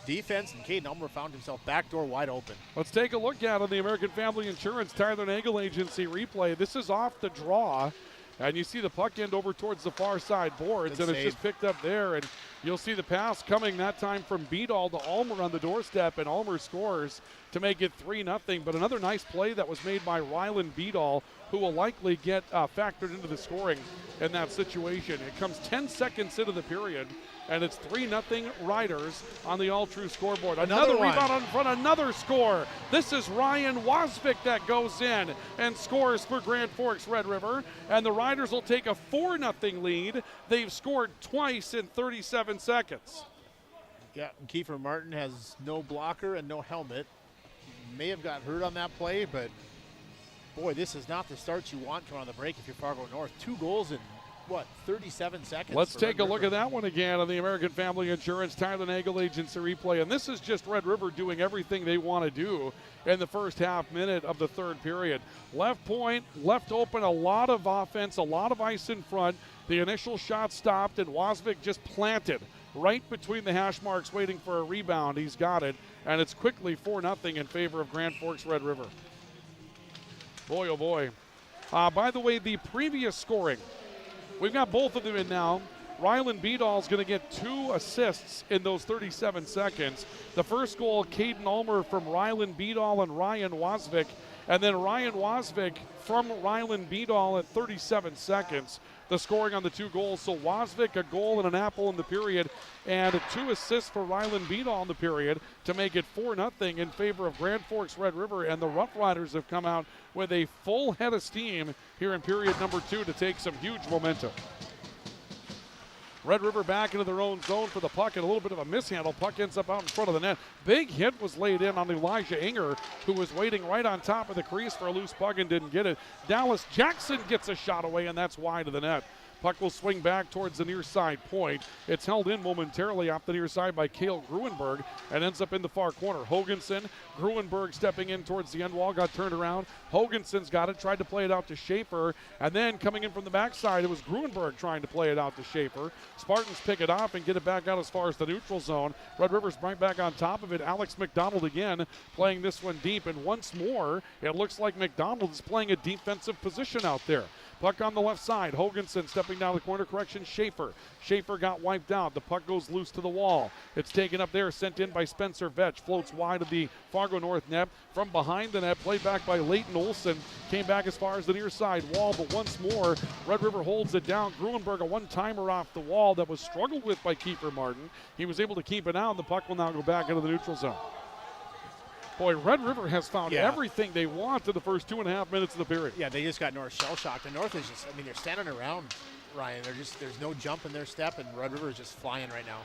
S3: defense, and Caden Ulmer found himself backdoor wide open.
S2: Let's take a look at on the American Family Insurance Tyler Nagel Agency replay. This is off the draw, and you see the puck end over towards the far side boards, and it's just picked up there, and you'll see the pass coming that time from Beadall to Ulmer on the doorstep, and Ulmer scores to make it 3-0. But another nice play that was made by Rylan Beadall, who will likely get factored into the scoring in that situation. It comes 10 seconds into the period, and it's 3-0 Riders on the all-true scoreboard. Another rebound on front, another score. This is Ryan Wasvik that goes in and scores for Grand Forks Red River, and the Riders will take a 4-0 lead. They've scored twice in 37 seconds.
S3: Yeah, Kiefer Martin has no blocker and no helmet. May have got hurt on that play, but boy, this is not the start you want coming on the break if you're Fargo North. 2 goals in 37 seconds.
S2: Let's take a look at that one again on the American Family Insurance Tyler Nagel Agency replay. And this is just Red River doing everything they want to do in the first half minute of the third period. Left point, left open, a lot of offense, a lot of ice in front. The initial shot stopped, and Wasvik just planted right between the hash marks waiting for a rebound. He's got it, and it's quickly 4-0 in favor of Grand Forks Red River. Boy, oh boy. By the way, the previous scoring, we've got both of them in now. Rylan Beadall's going to get 2 assists in those 37 seconds. The first goal, Caden Ulmer from Rylan Beadall and Ryan Wasvik. And then Ryan Wasvik from Rylan Beadall at 37 seconds. The scoring on the 2 goals. So Wasvik, a goal and an apple in the period, and 2 assists for Rylan Beadall in the period to make it 4-0 in favor of Grand Forks Red River. And the Rough Riders have come out with a full head of steam here in period number 2 to take some huge momentum. Red River back into their own zone for the puck, and a little bit of a mishandle. Puck ends up out in front of the net. Big hit was laid in on Elijah Inger, who was waiting right on top of the crease for a loose puck and didn't get it. Dallas Jackson gets a shot away, and that's wide of the net. Puck will swing back towards the near side point. It's held in momentarily off the near side by Cale Gruenberg and ends up in the far corner. Hoganson, Gruenberg stepping in towards the end wall, got turned around. Hoganson's got it, tried to play it out to Schaefer, and then coming in from the backside, it was Gruenberg trying to play it out to Schaefer. Spartans pick it up and get it back out as far as the neutral zone. Red River's right back on top of it. Alex McDonald again playing this one deep, and once more, it looks like McDonald is playing a defensive position out there. Puck on the left side. Hoganson stepping down the corner. Correction, Schaefer. Schaefer got wiped out. The puck goes loose to the wall. It's taken up there, sent in by Spencer Vetch. Floats wide of the Fargo North net. From behind the net, played back by Leighton Olson. Came back as far as the near side wall, but once more, Red River holds it down. Gruenberg, a one-timer off the wall that was struggled with by Kiefer Martin. He was able to keep it out, and the puck will now go back into the neutral zone. Boy, Red River has found everything they want in the first 2.5 minutes of the period.
S3: Yeah, they just got North shell-shocked. And North is just, I mean, they're standing around, Ryan. There's no jump in their step, and Red River is just flying right now.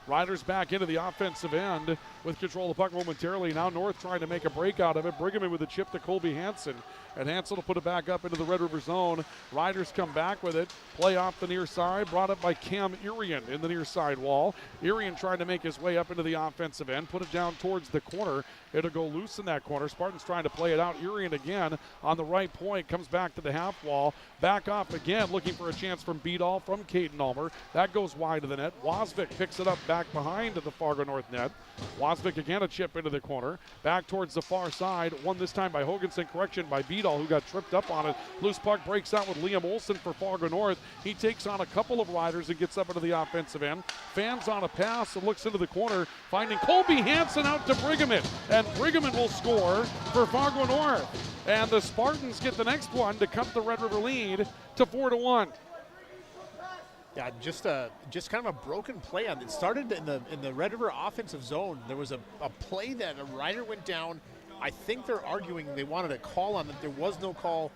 S2: Riders back into the offensive end with control of the puck momentarily. Now North trying to make a break out of it. Pregame with a chip to Colby Hansen. And Hansen will put it back up into the Red River zone. Riders come back with it. Play off the near side. Brought up by Cam Irian in the near side wall. Irian trying to make his way up into the offensive end. Put it down towards the corner. It'll go loose in that corner. Spartans trying to play it out. Irian again on the right point. Comes back to the half wall. Back off again. Looking for a chance from Beadall from Caden Ulmer. That goes wide of the net. Wasvik picks it up back behind the Fargo North net. Wasvik again a chip into the corner. Back towards the far side. Won this time by Hoganson. Correction by Beadall, who got tripped up on it. Loose puck breaks out with Liam Olson for Fargo North. He takes on a couple of riders and gets up into the offensive end. Fans on a pass and looks into the corner, finding Colby Hansen out to Pregame. And Pregame will score for Fargo North. And the Spartans get the next one to cut the Red River lead to 4-1.
S3: Yeah, just kind of a broken play on it. Started in the Red River offensive zone. There was a play that a rider went down. I think they're arguing they wanted a call on it. There was no call.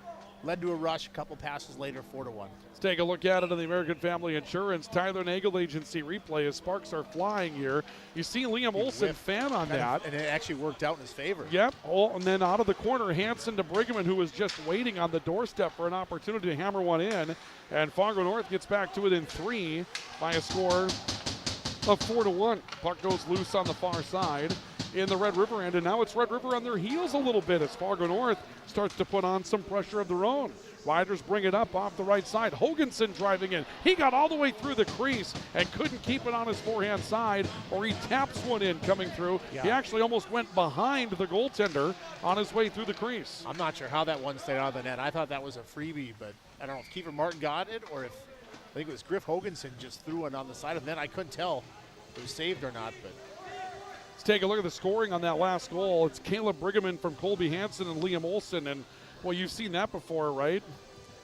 S3: Led to a rush. A couple passes later, 4-1.
S2: Let's take a look at it on the American Family Insurance Tyler Nagel Agency replay as sparks are flying here. You see Liam Olson fan on that.
S3: And it actually worked out in his favor.
S2: Yep. Oh, and then out of the corner, Hansen to Pregame, who was just waiting on the doorstep for an opportunity to hammer one in. And Fargo North gets back to it in 3 by a score of 4-1. Puck goes loose on the far side in the Red River end, and now it's Red River on their heels a little bit as Fargo North starts to put on some pressure of their own. Riders bring it up off the right side. Hoganson driving in. He got all the way through the crease and couldn't keep it on his forehand side, or he taps one in coming through. Yeah. He actually almost went behind the goaltender on his way through the crease.
S3: I'm not sure how that one stayed out of the net. I thought that was a freebie, but I don't know if Kiefer Martin got it or if I think it was Griff Hoganson just threw it on the side of the net. I couldn't tell if it was saved or not, but
S2: let's take a look at the scoring on that last goal. It's Caleb Pregame from Colby Hansen and Liam Olson. And, well, you've seen that before, right?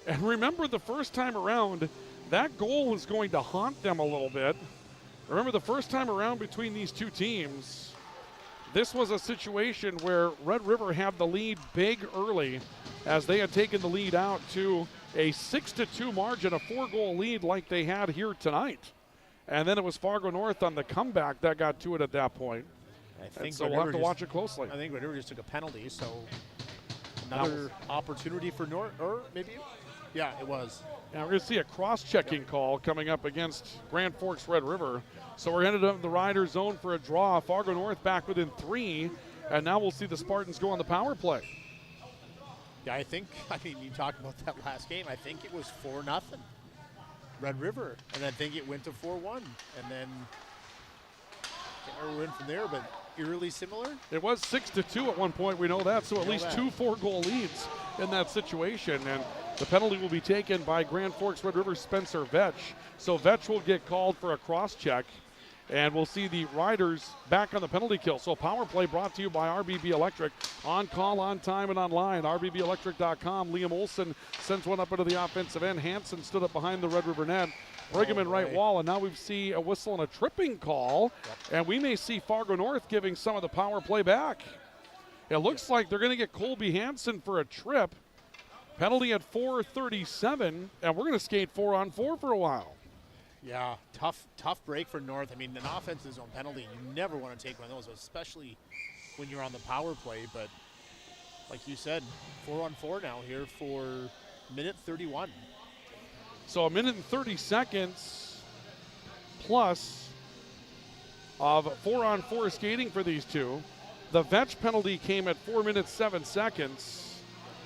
S2: And remember the first time around, that goal was going to haunt them a little bit. Remember the first time around between these two teams, this was a situation where Red River had the lead big early as they had taken the lead out to a 6-2 margin, a 4-goal lead like they had here tonight. And then it was Fargo North on the comeback that got to it at that point.
S3: I think
S2: so we'll have to watch it closely.
S3: I think Red River just took a penalty, so another opportunity for North, or maybe, yeah, it was.
S2: Now we're going to see a cross-checking call coming up against Grand Forks Red River. So we're headed up in the Rider zone for a draw. Fargo North back within 3, and now we'll see the Spartans go on the power play.
S3: Yeah, I mean, you talked about that last game. I think it was 4-0. Red River, and I think it went to 4-1, and then can't remember where we went from there, but eerily similar.
S2: It was 6-2 at one point, we know that, so at least 2 4-goal leads in that situation, and the penalty will be taken by Grand Forks Red River Spencer Vetch. So Vetch will get called for a cross-check, and we'll see the Riders back on the penalty kill. So power play brought to you by RBB Electric. On call, on time, and online. RBBelectric.com. Liam Olson sends one up into the offensive end. Hansen stood up behind the Red River net. Pregame right wall, and now we see a whistle and a tripping call. And we may see Fargo North giving some of the power play back. It looks like they're going to get Colby Hansen for a trip. Penalty at 4:37, and we're going to skate 4-on-4 for a while.
S3: Yeah, tough break for North. I mean, an offensive zone penalty, you never want to take one of those, especially when you're on the power play. But like you said, 4-on-4 now here for minute 31.
S2: So 1 minute and 30 seconds plus of 4-on-4 skating for these two. The Vetch penalty came at 4 minutes 7 seconds.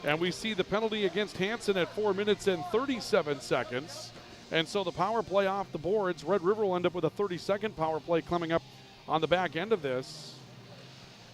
S2: And we see the penalty against Hansen at 4 minutes and 37 seconds. And so the power play off the boards. Red River will end up with a 30-second power play coming up on the back end of this,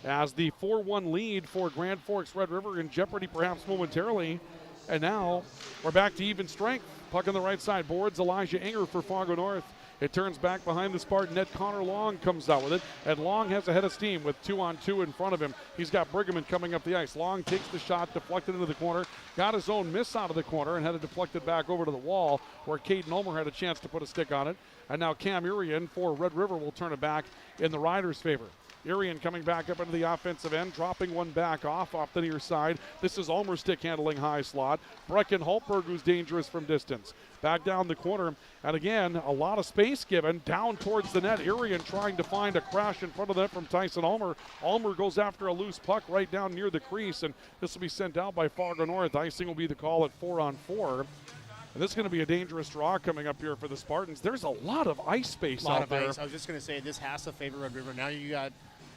S2: as the 4-1 lead for Grand Forks Red River in jeopardy perhaps momentarily. And now we're back to even strength. Puck on the right side boards. Elijah Enger for Fargo North. It turns back behind the Spartan net. Connor Long comes out with it, and Long has a head of steam with 2-on-2 in front of him. He's got Brigham coming up the ice. Long takes the shot, deflected into the corner, got his own miss out of the corner, and had it deflected back over to the wall where Caden Ulmer had a chance to put a stick on it. And now Cam Urian for Red River will turn it back in the Riders' favor. Urian coming back up into the offensive end, dropping one back off the near side. This is Ulmer stick handling high slot. Brecken Holtberg, who's dangerous from distance. Back down the corner, and again, a lot of space given down towards the net. Urian trying to find a crash in front of the net from Tyson Ulmer. Ulmer goes after a loose puck right down near the crease, and this will be sent out by Fargo North. Icing will be the call at 4-on-4. And this is going to be a dangerous draw coming up here for the Spartans. There's a lot of ice space out there.
S3: Ice. I was just going to say, this has to favor Red River. Now you got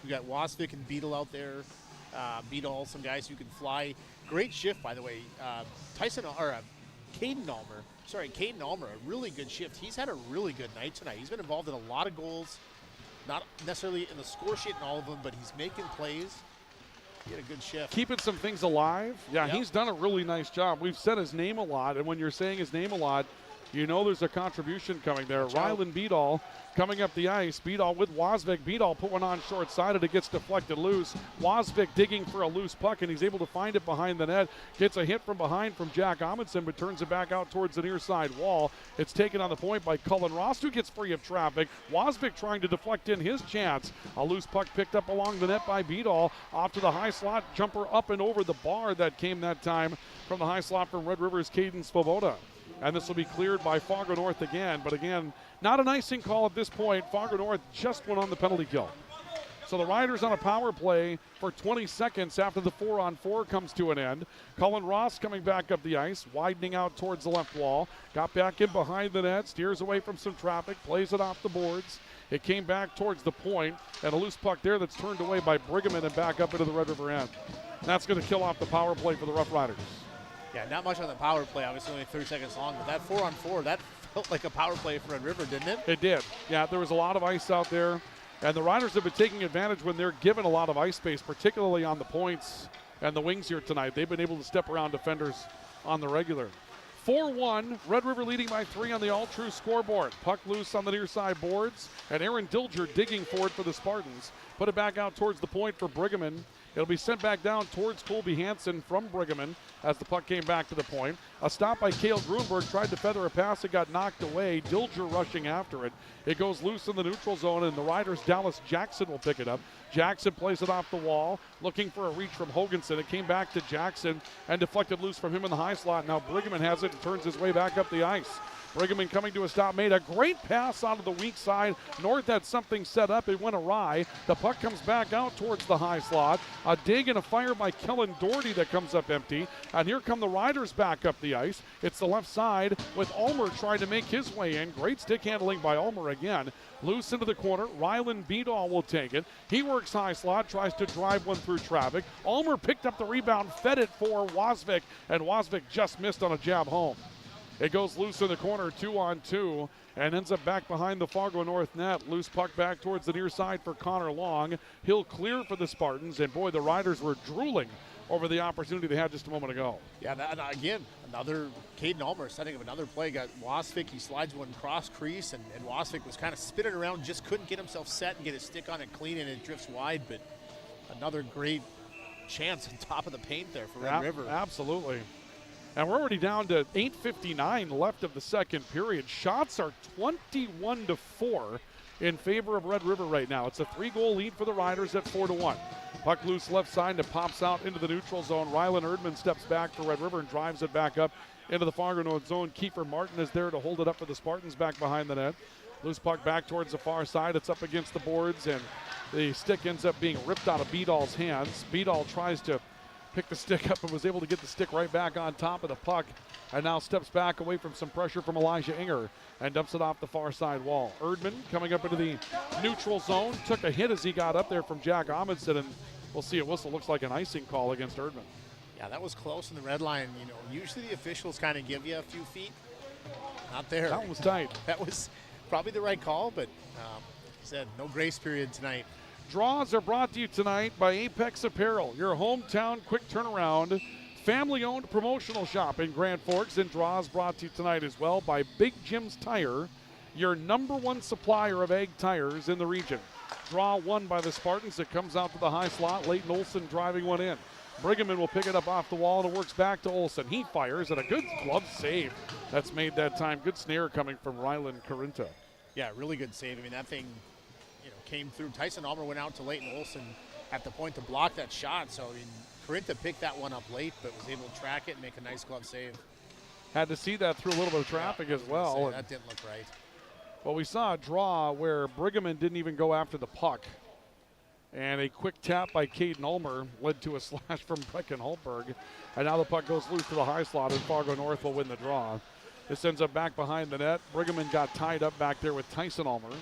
S3: Wasvik and Beadle out there. Beadle, some guys who can fly. Great shift, by the way. Caden Ulmer, a really good shift. He's had a really good night tonight. He's been involved in a lot of goals. Not necessarily in the score sheet in all of them, but he's making plays. He had a good shift.
S2: Keeping some things alive. Yeah,
S3: Yep.
S2: He's done a really nice job. We've said his name a lot, and when you're saying his name a lot, you know there's a contribution coming there. Rylan Beadall coming up the ice. Beadall with Wasvik. Beadall put one on short-sided. It gets deflected loose. Wasvik digging for a loose puck, and he's able to find it behind the net. Gets a hit from behind from Jack Amundsen, but turns it back out towards the near side wall. It's taken on the point by Cullen Ross, who gets free of traffic. Wasvik trying to deflect in his chance. A loose puck picked up along the net by Beadall. Off to the high slot. Jumper up and over the bar that came that time from the high slot from Red River's Caden Svoboda. And this will be cleared by Fargo North again. But again, not an icing call at this point. Fargo North just went on the penalty kill. So the Riders on a power play for 20 seconds after the 4-on-4 comes to an end. Cullen Ross coming back up the ice, widening out towards the left wall. Got back in behind the net, steers away from some traffic, plays it off the boards. It came back towards the point, and a loose puck there that's turned away by Brigham and back up into the Red River end. And that's going to kill off the power play for the Rough Riders.
S3: Yeah, not much on the power play, obviously only 30 seconds long, but that 4-on-4, that felt like a power play for Red River, didn't it?
S2: It did. Yeah, there was a lot of ice out there, and the Riders have been taking advantage when they're given a lot of ice space, particularly on the points and the wings here tonight. They've been able to step around defenders on the regular. 4-1, Red River leading by 3 on the all-true scoreboard. Puck loose on the near side boards, and Aaron Dilger digging for it for the Spartans. Put it back out towards the point for Brigham. It'll be sent back down towards Colby Hansen from Brigham as the puck came back to the point. A stop by Cale Grunberg, tried to feather a pass. It got knocked away. Dilger rushing after it. It goes loose in the neutral zone, and the Riders' Dallas Jackson will pick it up. Jackson plays it off the wall, looking for a reach from Hoganson. It came back to Jackson and deflected loose from him in the high slot. Now Brigham has it and turns his way back up the ice. Brigham coming to a stop, made a great pass out of the weak side. North had something set up. It went awry. The puck comes back out towards the high slot. A dig and a fire by Kellen Doherty that comes up empty. And here come the Riders back up the ice. It's the left side with Ulmer trying to make his way in. Great stick handling by Ulmer again. Loose into the corner. Rylan Beadall will take it. He works high slot, tries to drive one through traffic. Ulmer picked up the rebound, fed it for Wasvik, and Wasvik just missed on a jab home. It goes loose in the corner, 2-on-2, and ends up back behind the Fargo North net. Loose puck back towards the near side for Connor Long. He'll clear for the Spartans, and boy, the Riders were drooling over the opportunity they had just a moment ago.
S3: Yeah, again, another Caden Ulmer setting up another play. Got Wasvik, he slides one cross crease, and Wasvik was kind of spinning around, just couldn't get himself set and get his stick on it clean, and it drifts wide, but another great chance on top of the paint there for Red River.
S2: Absolutely. And we're already down to 8:59 left of the second period. Shots are 21-4 in favor of Red River right now. It's a 3-goal lead for the Riders at 4-1. Puck loose left side and it pops out into the neutral zone. Rylan Erdman steps back for Red River and drives it back up into the Fargo North zone. Kiefer Martin is there to hold it up for the Spartans back behind the net. Loose puck back towards the far side. It's up against the boards, and the stick ends up being ripped out of Beadall's hands. Beadall tries to picked the stick up and was able to get the stick right back on top of the puck, and now steps back away from some pressure from Elijah Inger and dumps it off the far side wall. Erdman coming up into the neutral zone, took a hit as he got up there from Jack Amundsen, and we'll see a whistle. Looks like an icing call against Erdman.
S3: Yeah, that was close in the red line. You know, usually the officials kind of give you a few feet. Not there.
S2: That one was tight.
S3: That was probably the right call, but like I said, no grace period tonight.
S2: Draws are brought to you tonight by Apex Apparel, your hometown quick turnaround, family-owned promotional shop in Grand Forks. And draws brought to you tonight as well by Big Jim's Tire, your #1 supplier of egg tires in the region. Draw one by the Spartans. It comes out to the high slot. Leighton Olson driving one in. Brigman will pick it up off the wall, and it works back to Olson. He fires, and a good glove save that's made that time. Good snare coming from Rylan Carinta.
S3: Yeah, really good save. I mean, that thing, you know, came through. Tyson Almer went out to Leighton Olson at the point to block that shot. So, I mean, Carinta picked that one up late, but was able to track it and make a nice glove save.
S2: Had to see that through a little bit of traffic as well.
S3: That didn't look right.
S2: Well, we saw a draw where Brigman didn't even go after the puck. And a quick tap by Caden Ulmer led to a slash from Brecken Holtberg. And now the puck goes loose to the high slot, and Fargo North will win the draw. This ends up back behind the net. Brigman got tied up back there with Tyson Ulmer.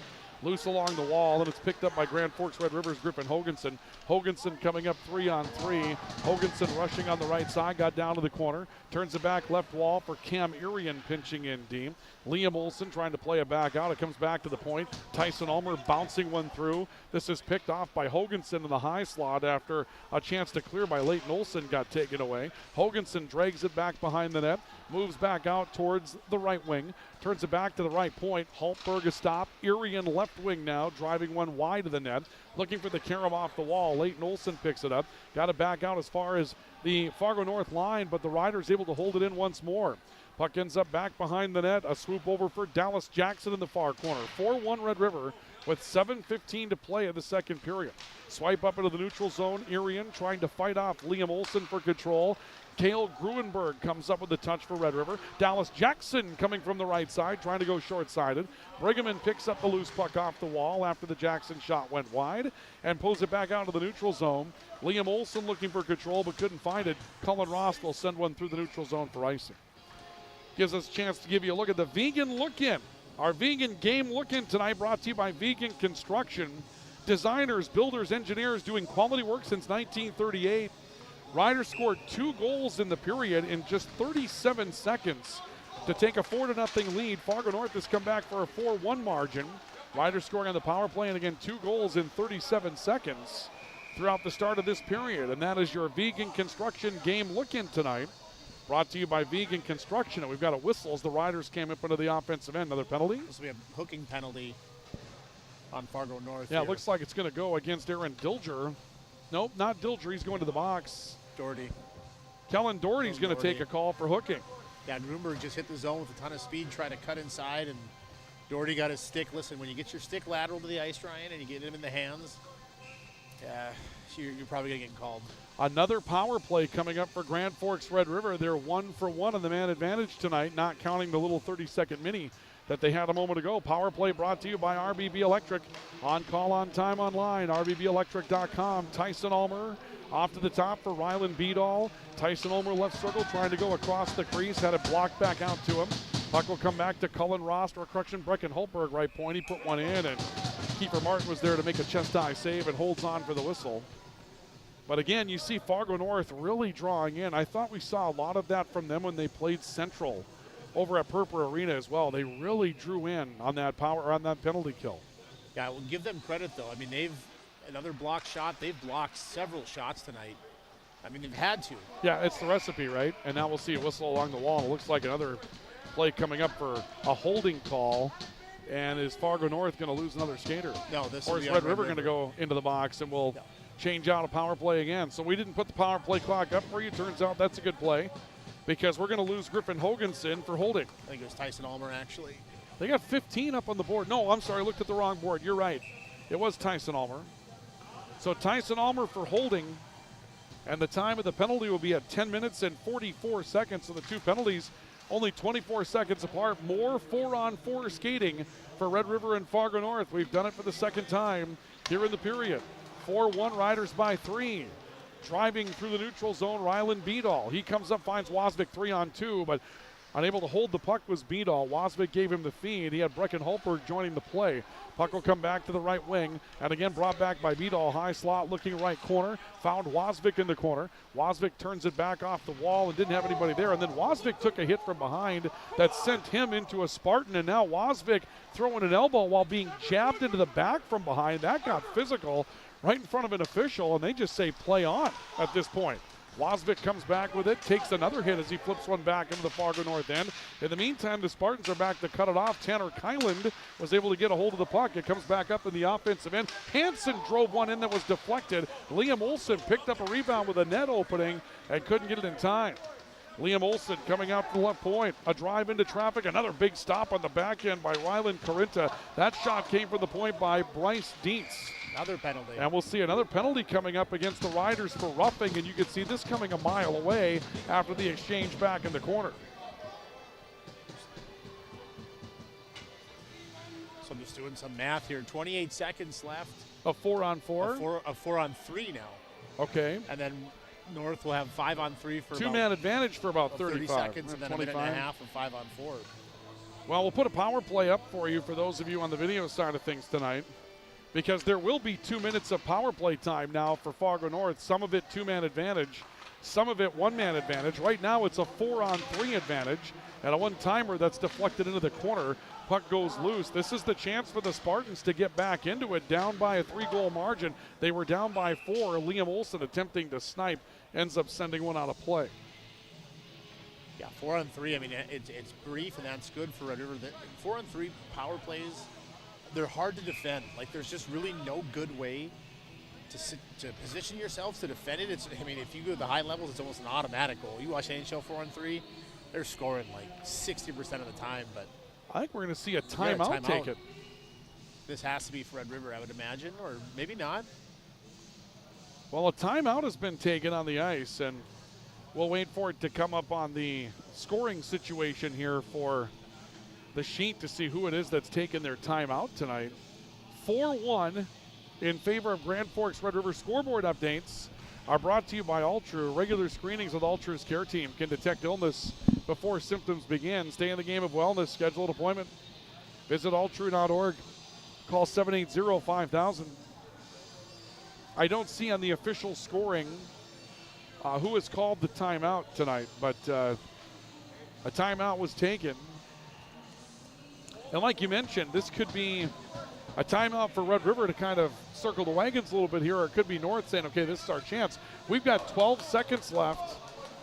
S2: Loose along the wall, and it's picked up by Grand Forks Red Rivers' Griffin Hoganson. Hoganson coming up 3-on-3. Hoganson rushing on the right side, got down to the corner. Turns it back left wall for Cam Irian pinching in deep. Liam Olson trying to play it back out. It comes back to the point. Tyson Ulmer bouncing one through. This is picked off by Hoganson in the high slot after a chance to clear by Leighton Olson got taken away. Hoganson drags it back behind the net, moves back out towards the right wing, turns it back to the right point. Holtberg a stop. Irian left wing now, driving one wide of the net, looking for the carom off the wall. Leighton Olson picks it up, got it back out as far as the Fargo North line, but the Riders able to hold it in once more. Puck ends up back behind the net. A swoop over for Dallas Jackson in the far corner. 4-1 Red River with 7:15 to play in the second period. Swipe up into the neutral zone. Irian trying to fight off Liam Olson for control. Cale Gruenberg comes up with the touch for Red River. Dallas Jackson coming from the right side, trying to go short-sided. Brigman picks up the loose puck off the wall after the Jackson shot went wide and pulls it back out to the neutral zone. Liam Olson looking for control but couldn't find it. Cullen Ross will send one through the neutral zone for icing. Gives us a chance to give you a look at the Vegan Look-In. Our Vegan Game Look-In tonight brought to you by Vegan Construction. Designers, builders, engineers doing quality work since 1938. Riders scored 2 goals in the period in just 37 seconds to take a 4-0 lead. Fargo North has come back for a 4-1 margin. Riders scoring on the power play, and again 2 goals in 37 seconds throughout the start of this period. And that is your Vegan Construction Game Look-In tonight. Brought to you by Vegan Construction. And we've got a whistle as the Riders came up into the offensive end. Another penalty.
S3: This will be a hooking penalty on Fargo North.
S2: Yeah, it looks like it's going to go against Aaron Dilger. Nope, not Dilger. He's going to the box.
S3: Doherty.
S2: Kellen Doherty's going to take a call for hooking.
S3: Yeah, Gruenberg just hit the zone with a ton of speed, tried to cut inside, and Doherty got his stick. Listen, when you get your stick lateral to the ice, Ryan, and you get him in the hands, you're probably going to get called.
S2: Another power play coming up for Grand Forks Red River. They're 1 for 1 on the man advantage tonight, not counting the little 30-second mini that they had a moment ago. Power play brought to you by RBB Electric. On call, on time, online, rbbelectric.com. Tyson Ulmer off to the top for Rylan Beedall. Tyson Ulmer left circle trying to go across the crease, had it blocked back out to him. Puck will come back to Cullen Ross, or correction, Brecken Holtberg right point. He put one in, and Keeper Martin was there to make a chest-high save and holds on for the whistle. But again, you see Fargo North really drawing in. I thought we saw a lot of that from them when they played Central over at Purple Arena as well. They really drew in on that penalty kill.
S3: Yeah, we'll give them credit though. I mean, they've another block shot. They've blocked several shots tonight. I mean, they've had to.
S2: Yeah, it's the recipe, right? And now we'll see a whistle along the wall. It looks like another play coming up for a holding call. And is Fargo North going to lose another skater?
S3: No, this
S2: or is Red River going to go into the box and we'll change out a power play again? So we didn't put the power play clock up for you. Turns out that's a good play because we're going to lose Griffin Hoganson for holding.
S3: I think it was Tyson Ulmer, actually.
S2: They got 15 up on the board. No, I'm sorry, I looked at the wrong board. You're right. It was Tyson Ulmer. So Tyson Ulmer for holding, and the time of the penalty will be at 10 minutes and 44 seconds. So the two penalties only 24 seconds apart. More 4-on-4 skating for Red River and Fargo North. We've done it for the second time here in the period. 4-1 Riders by 3. driving through the neutral zone, Rylan Beadall. He comes up, finds Wasvik 3-on-2, but unable to hold the puck was Beadall. Wasvik gave him the feed. He had Brecken Holberg joining the play. Puck will come back to the right wing, and again brought back by Beadall. High slot, looking right corner. Found Wasvik in the corner. Wasvik turns it back off the wall and didn't have anybody there. And then Wasvik took a hit from behind that sent him into a Spartan. And now Wasvik throwing an elbow while being jabbed into the back from behind. That got physical right in front of an official, and they just say play on at this point. Wasvik comes back with it, takes another hit as he flips one back into the Fargo North end. In the meantime, the Spartans are back to cut it off. Tanner Kyland was able to get a hold of the puck. It comes back up in the offensive end. Hansen drove one in that was deflected. Liam Olsen picked up a rebound with a net opening and couldn't get it in time. Liam Olsen coming out to the left point. A drive into traffic. Another big stop on the back end by Rylan Carinta. That shot came from the point by Bryce Dietz.
S3: Another penalty.
S2: And we'll see another penalty coming up against the Riders for roughing, and you can see this coming a mile away after the exchange back in the corner.
S3: So I'm just doing some math here. 28 seconds left.
S2: A 4-on-4?
S3: A 4-on-3 now.
S2: Okay.
S3: And then North will have 5-on-3 for
S2: two-man advantage for about
S3: 30
S2: 35
S3: seconds, and then 25. A minute and a half of 5-on-4.
S2: Well, we'll put a power play up for you for those of you on the video side of things tonight, because there will be 2 minutes of power play time now for Fargo North. Some of it two-man advantage, some of it one-man advantage. Right now it's a 4-on-3 advantage and a one-timer that's deflected into the corner. Puck goes loose. This is the chance for the Spartans to get back into it, down by a 3-goal margin. They were down by 4. Liam Olsen attempting to snipe ends up sending one out of play.
S3: Yeah, 4-on-3. I mean, it's brief, and that's good for Red River. 4-on-3 power plays, they're hard to defend. Like, there's just really no good way to position yourselves to defend it. I mean, if you go to the high levels, it's almost an automatic goal. You watch NHL 4-on-3, they're scoring like 60% of the time. But
S2: I think we're going to see a timeout take it.
S3: This has to be for Red River, I would imagine, or maybe not.
S2: Well, a timeout has been taken on the ice, and we'll wait for it to come up on the scoring situation here for the sheet to see who it is that's taken their timeout tonight. 4-1 in favor of Grand Forks Red River. Scoreboard updates are brought to you by Altru. Regular screenings with Altru's care team can detect illness before symptoms begin. Stay in the game of wellness. Schedule an appointment. Visit altru.org. Call 780-5000. I don't see on the official scoring who has called the timeout tonight, but a timeout was taken. And like you mentioned, this could be a timeout for Red River to kind of circle the wagons a little bit here, or it could be North saying, okay, this is our chance. We've got 12 seconds left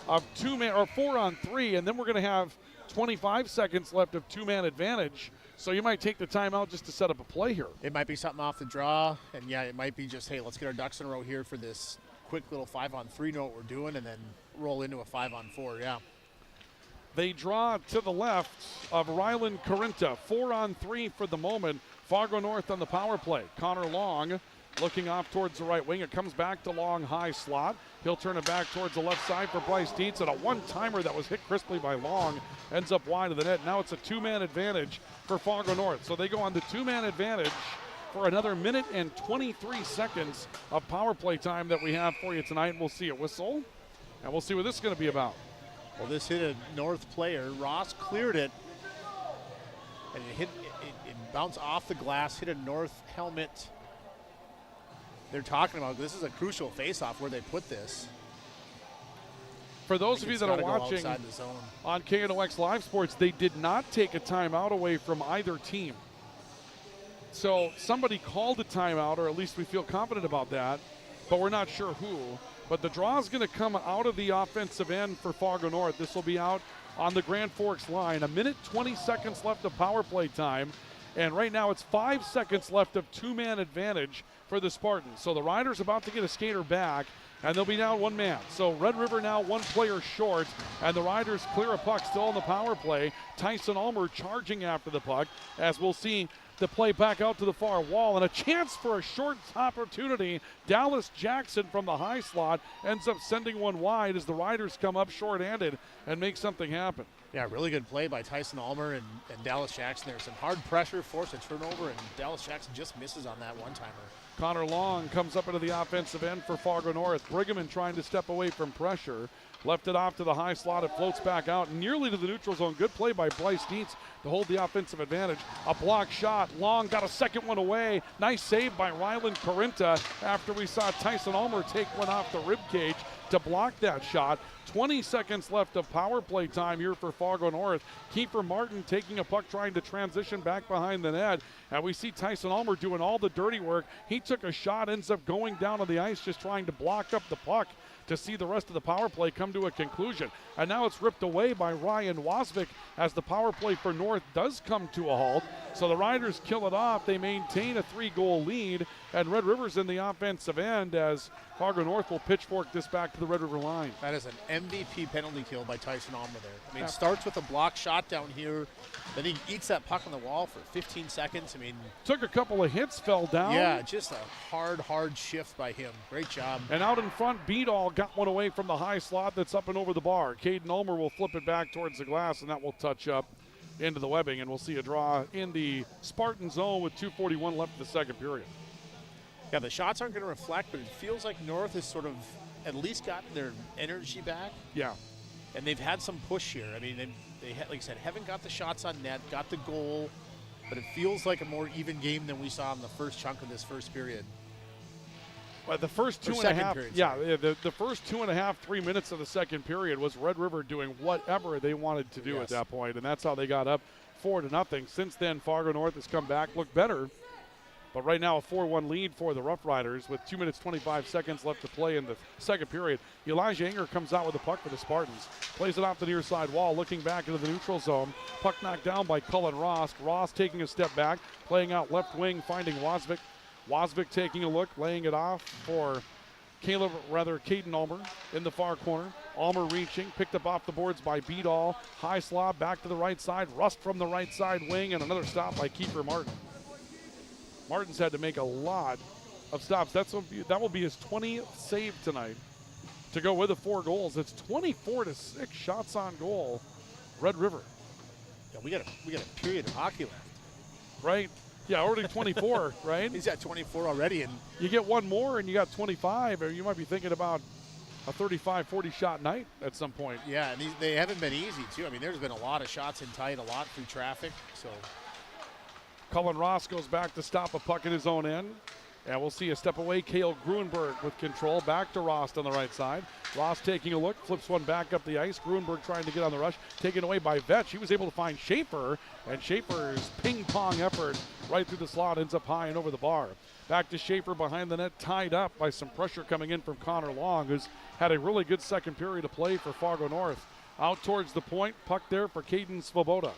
S2: of 4-on-3, and then we're going to have 25 seconds left of two-man advantage. So you might take the timeout just to set up a play here.
S3: It might be something off the draw, and yeah, it might be just, hey, let's get our ducks in a row here for this quick little 5-on-3, know what we're doing, and then roll into a 5-on-4, yeah.
S2: They draw to the left of Rylan Carinta. 4-on-3 for the moment. Fargo North on the power play. Connor Long looking off towards the right wing. It comes back to Long, high slot. He'll turn it back towards the left side for Bryce Dietz, and a one-timer that was hit crisply by Long ends up wide of the net. Now it's a two-man advantage for Fargo North. So they go on the two-man advantage for another minute and 23 seconds of power play time that we have for you tonight. We'll see a whistle, and we'll see what this is going to be about.
S3: Well, this hit a North player. Ross cleared it, and it bounced off the glass, hit a North helmet. They're talking about this is a crucial face-off where they put this.
S2: For those of you that are watching on KNOX Live Sports, they did not take a timeout away from either team. So somebody called a timeout, or at least we feel confident about that, but we're not sure who. But the draw is going to come out of the offensive end for Fargo North. This will be out on the Grand Forks line. A minute, 20 seconds left of power play time. And right now it's 5 seconds left of two-man advantage for the Spartans. So the Riders about to get a skater back, and they'll be down one man. So Red River now one player short, and the Riders clear a puck still on the power play. Tyson Ulmer charging after the puck, as we'll see the play back out to the far wall, and a chance for a short opportunity. Dallas Jackson from the high slot ends up sending one wide as the Riders come up short-handed and make something happen.
S3: Yeah, really good play by Tyson Ulmer and Dallas Jackson. There's some hard pressure, force a turnover, and Dallas Jackson just misses on that one-timer.
S2: Connor Long comes up into the offensive end for Fargo North. Pregame trying to step away from pressure. Left it off to the high slot. It floats back out nearly to the neutral zone. Good play by Bryce Dietz to hold the offensive advantage. A block shot. Long got a second one away. Nice save by Rylan Corinta after we saw Tyson Ulmer take one off the rib cage to block that shot. 20 seconds left of power play time here for Fargo North. Kiefer Martin taking a puck, trying to transition back behind the net. And we see Tyson Ulmer doing all the dirty work. He took a shot, ends up going down on the ice, just trying to block up the puck to see the rest of the power play come to a conclusion. And now it's ripped away by Ryan Wasvik as the power play for North does come to a halt. So the Riders kill it off. They maintain a 3-goal lead, and Red River's in the offensive end as Fargo North will pitchfork this back to the Red River line.
S3: That is an MVP penalty kill by Tyson Ulmer there. I mean, it starts with a block shot down here, then he eats that puck on the wall for 15 seconds. I mean,
S2: took a couple of hits, fell down.
S3: Yeah, just a hard shift by him. Great job.
S2: And out in front, Beadall got one away from the high slot that's up and over the bar. Caden Ulmer will flip it back towards the glass, and that will touch up into the webbing, and we'll see a draw in the Spartan zone with 2:41 left in the second period.
S3: Yeah, the shots aren't going to reflect, but it feels like North has sort of at least gotten their energy back.
S2: Yeah.
S3: And they've had some push here. I mean, they like I said, haven't got the shots on net, got the goal, but it feels like a more even game than we saw in the first chunk of this first period.
S2: Well, the first two and a half, the first 2.5, 3 minutes of the second period was Red River doing whatever they wanted to do at that point, and that's how they got up 4-0. Since then, Fargo North has come back, looked better, but right now a 4-1 lead for the Rough Riders with 2 minutes 25 seconds left to play in the second period. Elijah Anger comes out with the puck for the Spartans, plays it off the near side wall, looking back into the neutral zone. Puck knocked down by Cullen Ross. Ross taking a step back, playing out left wing, finding Wasvik. Wasvik taking a look, laying it off for Caden Ulmer in the far corner. Ulmer reaching, picked up off the boards by Beadall. High slot back to the right side. Rust from the right side wing, and another stop by Kiefer Martin. Martin's had to make a lot of stops. That will be his 20th save tonight to go with the 4 goals. It's 24-6 shots on goal. Red River.
S3: Yeah, we got a period of hockey left.
S2: Right. Yeah, already 24, right?
S3: He's at 24 already. And
S2: you get one more and you got 25, or you might be thinking about a 35, 40 shot night at some point.
S3: Yeah, and they haven't been easy, too. I mean, there's been a lot of shots in tight, a lot through traffic. So
S2: Cullen Ross goes back to stop a puck in his own end. And we'll see a step away. Cale Gruenberg with control. Back to Ross on the right side. Ross taking a look, flips one back up the ice. Gruenberg trying to get on the rush. Taken away by Vetch. He was able to find Schaefer. And Schaefer's ping-pong effort right through the slot ends up high and over the bar. Back to Schaefer behind the net, tied up by some pressure coming in from Connor Long, who's had a really good second period of play for Fargo North. Out towards the point. Puck there for Caden Svoboda.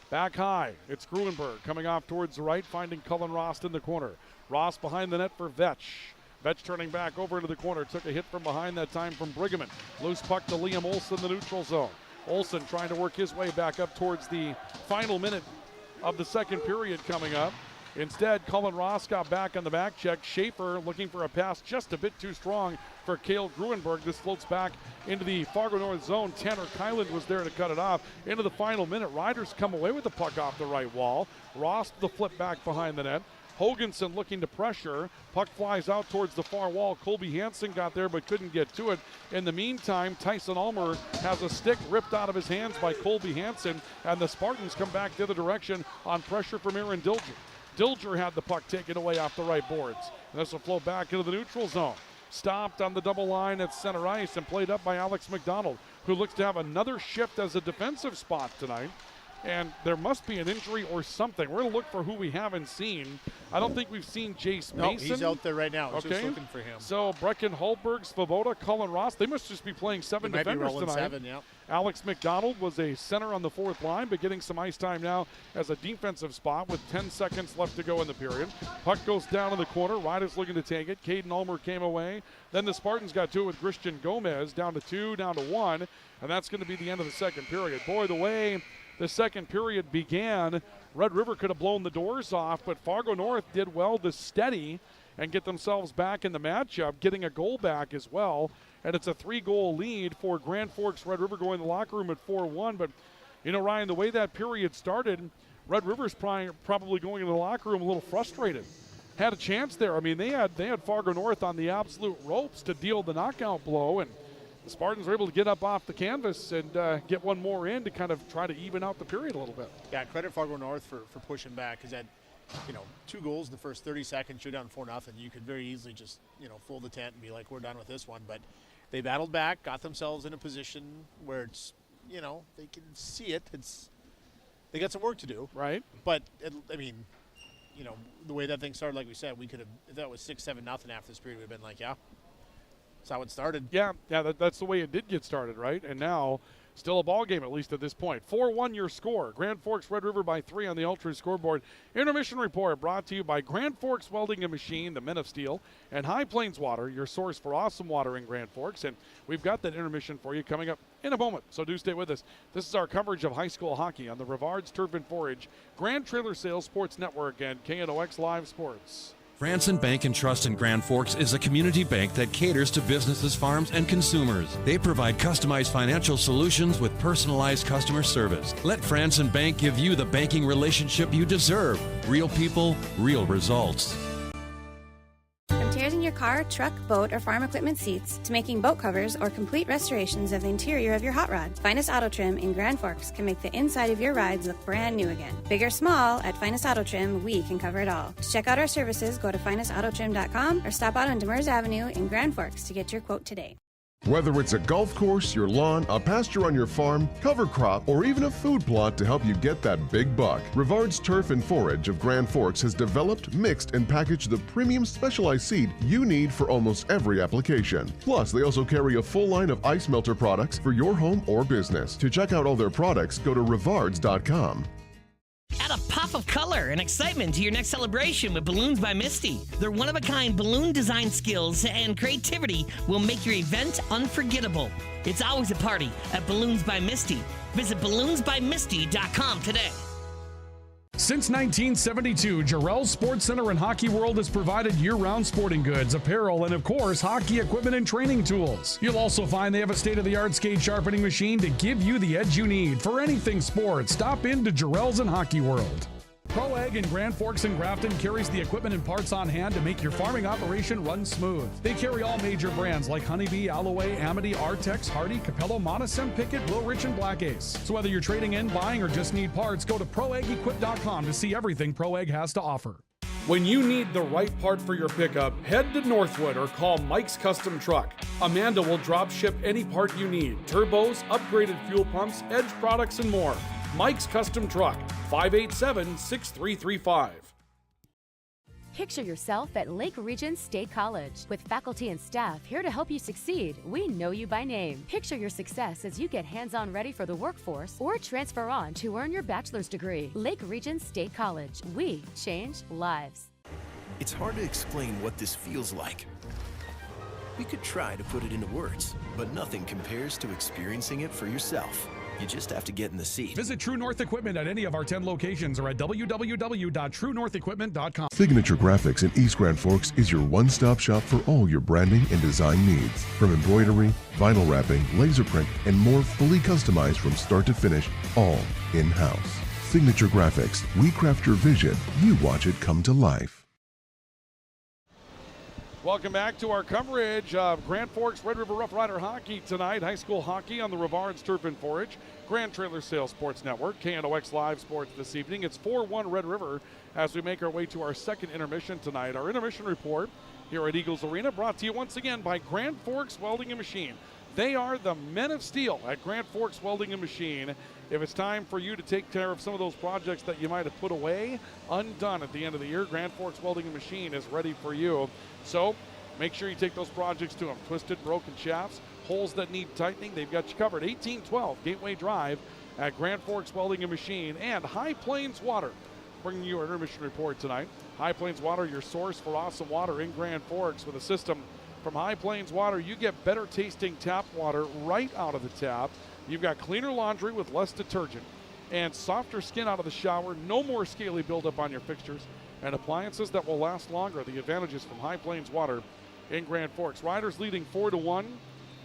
S2: Back high. It's Gruenberg coming off towards the right, finding Cullen Ross in the corner. Ross behind the net for Vetch. Vetch turning back over into the corner. Took a hit from behind that time from Pregame. Loose puck to Liam Olsen, the neutral zone. Olsen trying to work his way back up towards the final minute of the second period coming up. Instead, Cullen Ross got back on the back check. Schaefer looking for a pass just a bit too strong for Cale Gruenberg. This floats back into the Fargo North zone. Tanner Kyland was there to cut it off. Into the final minute, Riders come away with the puck off the right wall. Ross the flip back behind the net. Hoganson looking to pressure. Puck flies out towards the far wall. Colby Hansen got there but couldn't get to it. In the meantime, Tyson Ulmer has a stick ripped out of his hands by Colby Hansen, and the Spartans come back the other direction on pressure from Aaron Dilger. Dilger had the puck taken away off the right boards. And this will flow back into the neutral zone. Stopped on the double line at center ice and played up by Alex McDonald, who looks to have another shift as a defensive spot tonight. And there must be an injury or something. We're going to look for who we haven't seen. I don't think we've seen Jace Mason.
S3: No, he's out there right now. Just looking for him.
S2: So Brecken Holberg, Svoboda, Cullen Ross, they must just be playing 7 defenders tonight.
S3: 7, yeah.
S2: Alex McDonald was a center on the fourth line, but getting some ice time now as a defensive spot with 10 seconds left to go in the period. Puck goes down in the corner. Riders looking to take it. Caden Ulmer came away. Then the Spartans got to it with Christian Gomez, down to 2, down to 1, and that's going to be the end of the second period. Boy, the way the second period began, Red River could have blown the doors off, but Fargo North did well to steady and get themselves back in the matchup, getting a goal back as well. And it's a 3-goal lead for Grand Forks. Red River going to the locker room at 4-1. But, you know, Ryan, the way that period started, Red River's probably going into the locker room a little frustrated. had a chance there. I mean, they had Fargo North on the absolute ropes to deal the knockout blow, and the Spartans were able to get up off the canvas and get one more in to kind of try to even out the period a little bit.
S3: Yeah, credit Fargo North for pushing back, because that, 2 goals in the first 30 seconds, you're down 4-0. You could very easily just, fold the tent and be like, we're done with this one. But they battled back, got themselves in a position where it's, they can see it. They got some work to do.
S2: Right.
S3: But, the way that thing started, like we said, we could have, if that was 6-7-0 after this period, we'd have been like, yeah, that's how it started.
S2: Yeah, that's the way it did get started, right? And now, still a ball game, at least at this point. 4-1 your score. Grand Forks Red River by 3 on the Ultra scoreboard. Intermission report brought to you by Grand Forks Welding and Machine, the Men of Steel, and High Plains Water, your source for awesome water in Grand Forks. And we've got that intermission for you coming up in a moment, so do stay with us. This is our coverage of high school hockey on the Rivards Turf and Forage, Grand Trailer Sales Sports Network, and KNOX Live Sports.
S8: Franson Bank and Trust in Grand Forks is a community bank that caters to businesses, farms, and consumers. They provide customized financial solutions with personalized customer service. Let Franson Bank give you the banking relationship you deserve. Real people, real results.
S9: From tears in your car, truck, boat, or farm equipment seats to making boat covers or complete restorations of the interior of your hot rod, Finest Auto Trim in Grand Forks can make the inside of your rides look brand new again. Big or small, at Finest Auto Trim, we can cover it all. To check out our services, go to finestautotrim.com or stop out on Demers Avenue in Grand Forks to get your quote today.
S15: Whether it's a golf course, your lawn, a pasture on your farm, cover crop, or even a food plot to help you get that big buck, Rivards Turf and Forage of Grand Forks has developed, mixed, and packaged the premium specialized seed you need for almost every application. Plus, they also carry a full line of ice melter products for your home or business. To check out all their products, go to rivards.com.
S20: Add a pop of color and excitement to your next celebration with Balloons by Misty. Their one-of-a-kind balloon design skills and creativity will make your event unforgettable. It's always a party at Balloons by Misty. Visit balloonsbymisty.com today.
S1: Since 1972, Jarrell's Sports Center and Hockey World has provided year-round sporting goods, apparel, and of course, hockey equipment and training tools. You'll also find they have a state-of-the-art skate sharpening machine to give you the edge you need for anything sports. Stop in to Jarrell's and Hockey World. Pro Ag in Grand Forks and Grafton carries the equipment and parts on hand to make your farming operation run smooth. They carry all major brands like Honeybee, Alloway, Amity, Artex, Hardy, Capello, Monosem, Pickett, Wilrich, and Black Ace. So whether you're trading in, buying, or just need parts, go to ProAgEquip.com to see everything Pro Ag has to offer.
S2: When you need the right part for your pickup, head to Northwood or call Mike's Custom Truck. Amanda will drop ship any part you need. Turbos, upgraded fuel pumps, Edge products, and more. Mike's Custom Truck, 587-6335.
S16: Picture yourself at Lake Region State College. With faculty and staff here to help you succeed, we know you by name. Picture your success as you get hands-on ready for the workforce or transfer on to earn your bachelor's degree. Lake Region State College. We change lives.
S18: It's hard to explain what this feels like. We could try to put it into words, but nothing compares to experiencing it for yourself. You just have to get in the seat.
S1: Visit True North Equipment at any of our 10 locations or at www.truenorthequipment.com.
S15: Signature Graphics in East Grand Forks is your one-stop shop for all your branding and design needs. From embroidery, vinyl wrapping, laser print, and more fully customized from start to finish, all in-house. Signature Graphics. We craft your vision. You watch it come to life.
S2: Welcome back to our coverage of Grand Forks Red River Rough Rider hockey tonight. High school hockey on the Rivards Turf and Forage, Grand Trailer Sales Sports Network, KNOX Live Sports this evening. It's 4-1 Red River as we make our way to our second intermission tonight. Our intermission report here at Eagles Arena brought to you once again by Grand Forks Welding and Machine. They are the men of steel at Grand Forks Welding and Machine. If it's time for you to take care of some of those projects that you might have put away, undone at the end of the year, Grand Forks Welding and Machine is ready for you. So make sure you take those projects to them. Twisted, broken shafts, holes that need tightening, they've got you covered. 1812 Gateway Drive at Grand Forks Welding and Machine, and High Plains Water, bringing you our intermission report tonight. High Plains Water, your source for awesome water in Grand Forks. With a system from High Plains Water, you get better tasting tap water right out of the tap. You've got cleaner laundry with less detergent and softer skin out of the shower, no more scaly buildup on your fixtures, and appliances that will last longer. The advantages from High Plains Water in Grand Forks. Riders leading 4-1.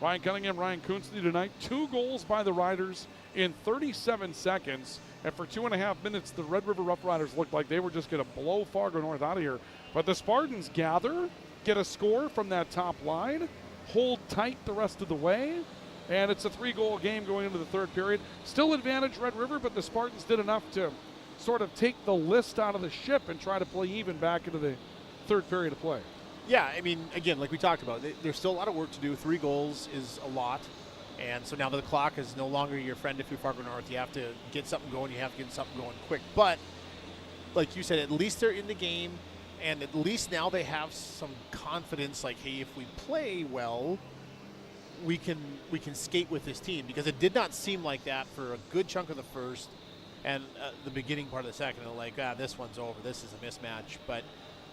S2: Ryan Cunningham, Ryan Kunsley tonight. 2 goals by the Riders in 37 seconds. And for 2.5 minutes, the Red River Rough Riders looked like they were just going to blow Fargo North out of here. But the Spartans gather, get a score from that top line, hold tight the rest of the way, and it's a 3-goal game going into the third period. Still advantage Red River, but the Spartans did enough to sort of take the list out of the ship and try to play even back into the third period of play.
S3: Yeah, I mean, again, like we talked about, there's still a lot of work to do. 3 goals is a lot. And so now the clock is no longer your friend if you're Fargo North. You have to get something going. You have to get something going quick. But like you said, at least they're in the game, and at least now they have some confidence. Like, hey, if we play well, we can skate with this team, because it did not seem like that for a good chunk of the first and the beginning part of the second. They're like, this one's over. This is a mismatch. But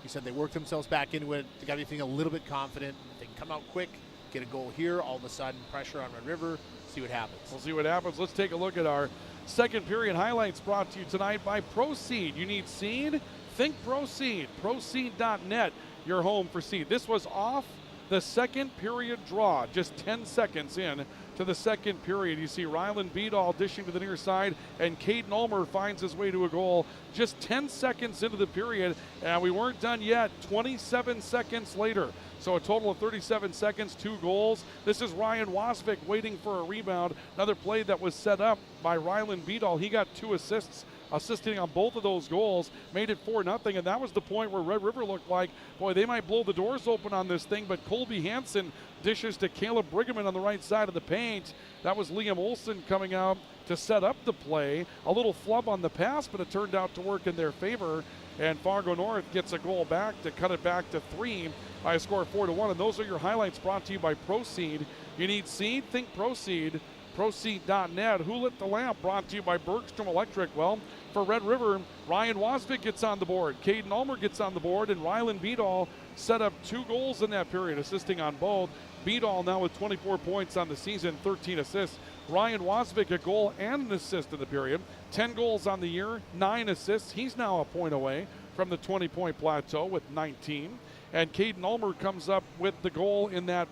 S3: you said they worked themselves back into it. They got to be feeling a little bit confident. They can come out quick, get a goal here, all of a sudden pressure on Red River, see what happens.
S2: We'll see what happens. Let's take a look at our second period highlights brought to you tonight by Proseed. You need seed? Think Proseed. Proseed.net, your home for seed. This was off the second period draw, just 10 seconds in to the second period. You see Rylan Beadall dishing to the near side, and Caden Ulmer finds his way to a goal just 10 seconds into the period, and we weren't done yet. 27 seconds later. So a total of 37 seconds, 2 goals. This is Ryan Wasvik waiting for a rebound. Another play that was set up by Rylan Beadall. He got 2 assists, assisting on both of those goals, made it 4-0, and that was the point where Red River looked like, boy, they might blow the doors open on this thing, but Colby Hansen dishes to Caleb Brigham on the right side of the paint. That was Liam Olsen coming out to set up the play. A little flub on the pass, but it turned out to work in their favor, and Fargo North gets a goal back to cut it back to 3 by a score of 4-1, and those are your highlights brought to you by Proseed. You need seed? Think Proseed. Proseed.net. Who Lit the Lamp brought to you by Bergstrom Electric. Well, for Red River, Ryan Wasvik gets on the board, Caden Ulmer gets on the board, and Rylan Beadall set up 2 goals in that period, assisting on both. Beadall now with 24 points on the season, 13 assists. Ryan Wasvik a goal and an assist in the period. 10 goals on the year, 9 assists. He's now a point away from the 20-point plateau with 19. And Caden Ulmer comes up with the goal in that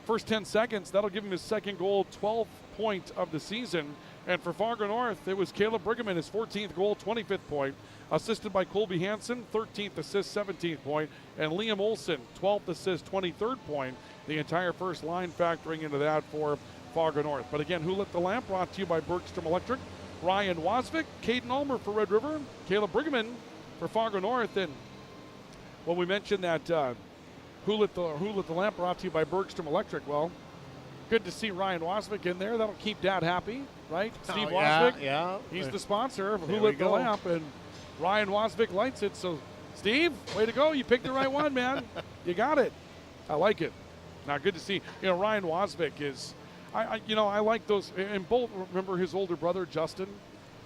S2: first 10 seconds. That'll give him his second goal, 12th point of the season. And for Fargo North, it was Caleb Brigham, his 14th goal, 25th point, assisted by Colby Hansen, 13th assist, 17th point, and Liam Olsen, 12th assist, 23rd point. The entire first line factoring into that for Fargo North. But again, Who Lit the Lamp brought to you by Bergstrom Electric. Ryan Wasvik, Caden Ulmer for Red River, Caleb Brigham for Fargo North. And when we mentioned that Who Lit the Lamp brought to you by Bergstrom Electric, well, good to see Ryan Wasvik in there. That'll keep Dad happy, right? Steve Wasvik,
S3: yeah.
S2: He's the sponsor of Who
S3: There
S2: Lit
S3: we
S2: the
S3: go.
S2: Lamp, and Ryan Wasvik lights it. So, Steve, way to go. You picked the right one, man. You got it. I like it. Now, good to see. You know, Ryan Wasvik is, I like those. And both, remember his older brother, Justin?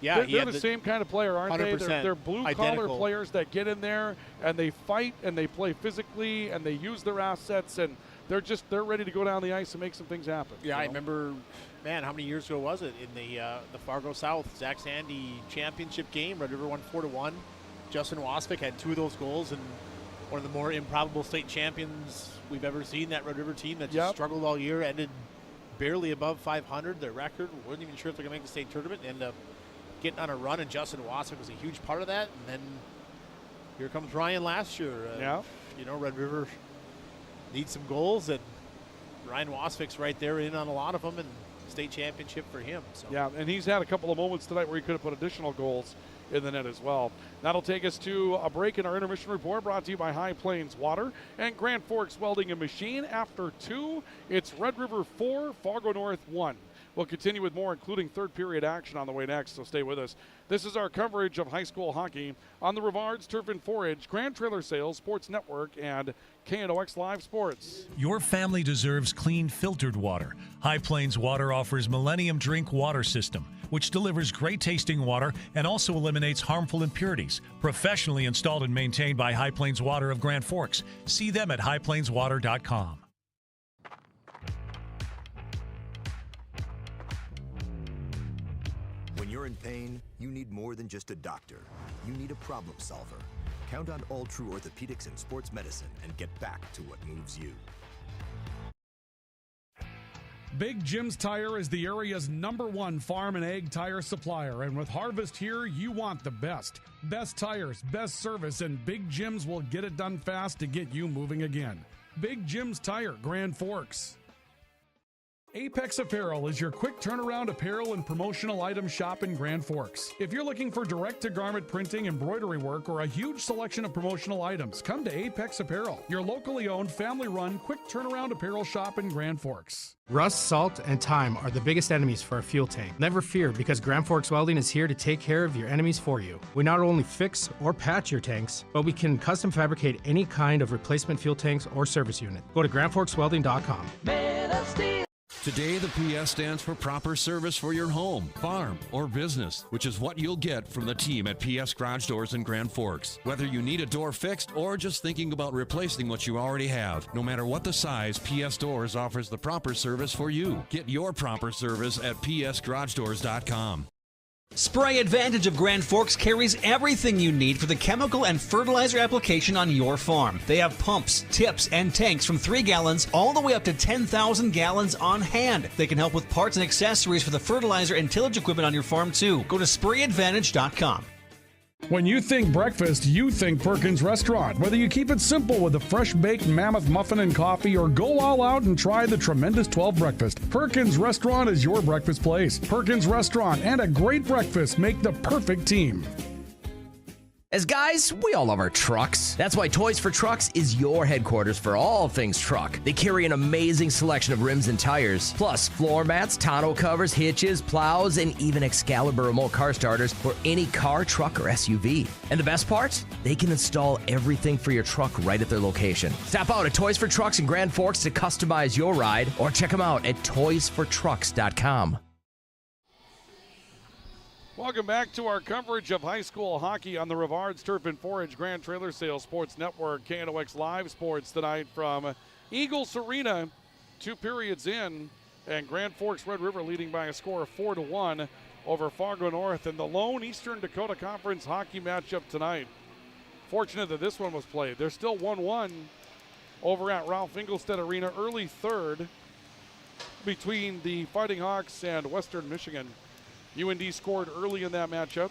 S3: Yeah,
S2: they're the same kind of player, aren't they?
S3: 100%
S2: They're blue-collar
S3: identical.
S2: players that get in there and they fight and they play physically and they use their assets, and they're ready to go down the ice and make some things happen.
S3: Yeah, I remember, man, how many years ago was it in the Fargo South Zach Sandy championship game? Red River won 4-1. Justin Wasvik had 2 of those goals, and one of the more improbable state champions we've ever seen. That Red River team that just struggled all year, ended barely above 500. Their record, wasn't even sure if they're going to make the state tournament, and ended up getting on a run, and Justin Wasvik was a huge part of that. And then here comes Ryan last year. You know, Red River needs some goals, and Ryan Wasvik's right there in on a lot of them, and state championship for him. So.
S2: Yeah, and he's had a couple of moments tonight where he could have put additional goals in the net as well. That'll take us to a break in our intermission report, brought to you by High Plains Water and Grand Forks Welding and Machine. After 2, it's Red River 4, Fargo North 1. We'll continue with more, including third period action on the way next, so stay with us. This is our coverage of high school hockey on the Rivards Turf and Forage, Grand Trailer Sales, Sports Network, and KNOX Live Sports.
S6: Your family deserves clean, filtered water. High Plains Water offers Millennium Drink Water System, which delivers great tasting water and also eliminates harmful impurities. Professionally installed and maintained by High Plains Water of Grand Forks. See them at highplainswater.com.
S7: When you're in pain, you need more than just a doctor. You need a problem solver. Count on All True Orthopedics and Sports Medicine and get back to what moves you.
S1: Big Jim's Tire is the area's #1 farm and ag tire supplier, and with Harvest here, you want the best. Best tires, best service, and Big Jim's will get it done fast to get you moving again. Big Jim's Tire, Grand Forks. Apex Apparel is your quick turnaround apparel and promotional item shop in Grand Forks. If you're looking for direct-to-garment printing, embroidery work, or a huge selection of promotional items, come to Apex Apparel, your locally owned, family-run, quick turnaround apparel shop in Grand Forks.
S5: Rust, salt, and time are the biggest enemies for a fuel tank. Never fear, because Grand Forks Welding is here to take care of your enemies for you. We not only fix or patch your tanks, but we can custom fabricate any kind of replacement fuel tanks or service unit. Go to GrandForksWelding.com.
S8: Today, the PS stands for proper service for your home, farm, or business, which is what you'll get from the team at PS Garage Doors in Grand Forks. Whether you need a door fixed or just thinking about replacing what you already have, no matter what the size, PS Doors offers the proper service for you. Get your proper service at psgaragedoors.com.
S17: Spray Advantage of Grand Forks carries everything you need for the chemical and fertilizer application on your farm. They have pumps, tips, and tanks from 3 gallons all the way up to 10,000 gallons on hand. They can help with parts and accessories for the fertilizer and tillage equipment on your farm too. Go to sprayadvantage.com.
S1: When you think breakfast, you think Perkins Restaurant. Whether you keep it simple with a fresh baked mammoth muffin and coffee or go all out and try the tremendous 12 breakfast, Perkins Restaurant is your breakfast place. Perkins Restaurant and a great breakfast make the perfect team.
S10: As guys, we all love our trucks. That's why Toys for Trucks is your headquarters for all things truck. They carry an amazing selection of rims and tires, plus floor mats, tonneau covers, hitches, plows, and even Excalibur remote car starters for any car, truck, or SUV. And the best part? They can install everything for your truck right at their location. Stop out at Toys for Trucks in Grand Forks to customize your ride, or check them out at toysfortrucks.com.
S2: Welcome back to our coverage of high school hockey on the Rivards Turf and Forage Grand Trailer Sales Sports Network. KNOX Live Sports tonight from Eagles Arena. 2 periods in, and Grand Forks Red River leading by a score of 4-1 over Fargo North in the lone Eastern Dakota Conference hockey matchup tonight. Fortunate that this one was played. They're still 1-1 over at Ralph Engelstad Arena, early third between the Fighting Hawks and Western Michigan. UND scored early in that matchup.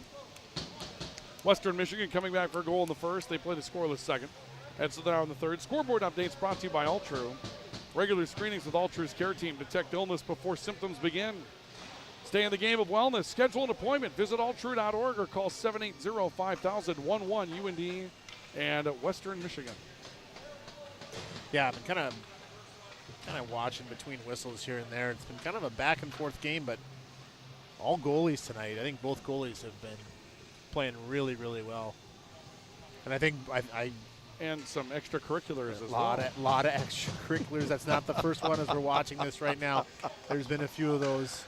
S2: Western Michigan coming back for a goal in the first. They played a scoreless second. And so now in the third. Scoreboard updates brought to you by Altru. Regular screenings with Altru's care team detect illness before symptoms begin. Stay in the game of wellness. Schedule an appointment. Visit altru.org or call 780-5000-11 UND and Western Michigan.
S3: Yeah, I've been kind of watching between whistles here and there. It's been kind of a back and forth game, but all goalies tonight. I think both goalies have been playing really, really well. And I think
S2: and some extracurriculars as
S3: well.
S2: A
S3: lot of extracurriculars. That's not the first one as we're watching this right now. There's been a few of those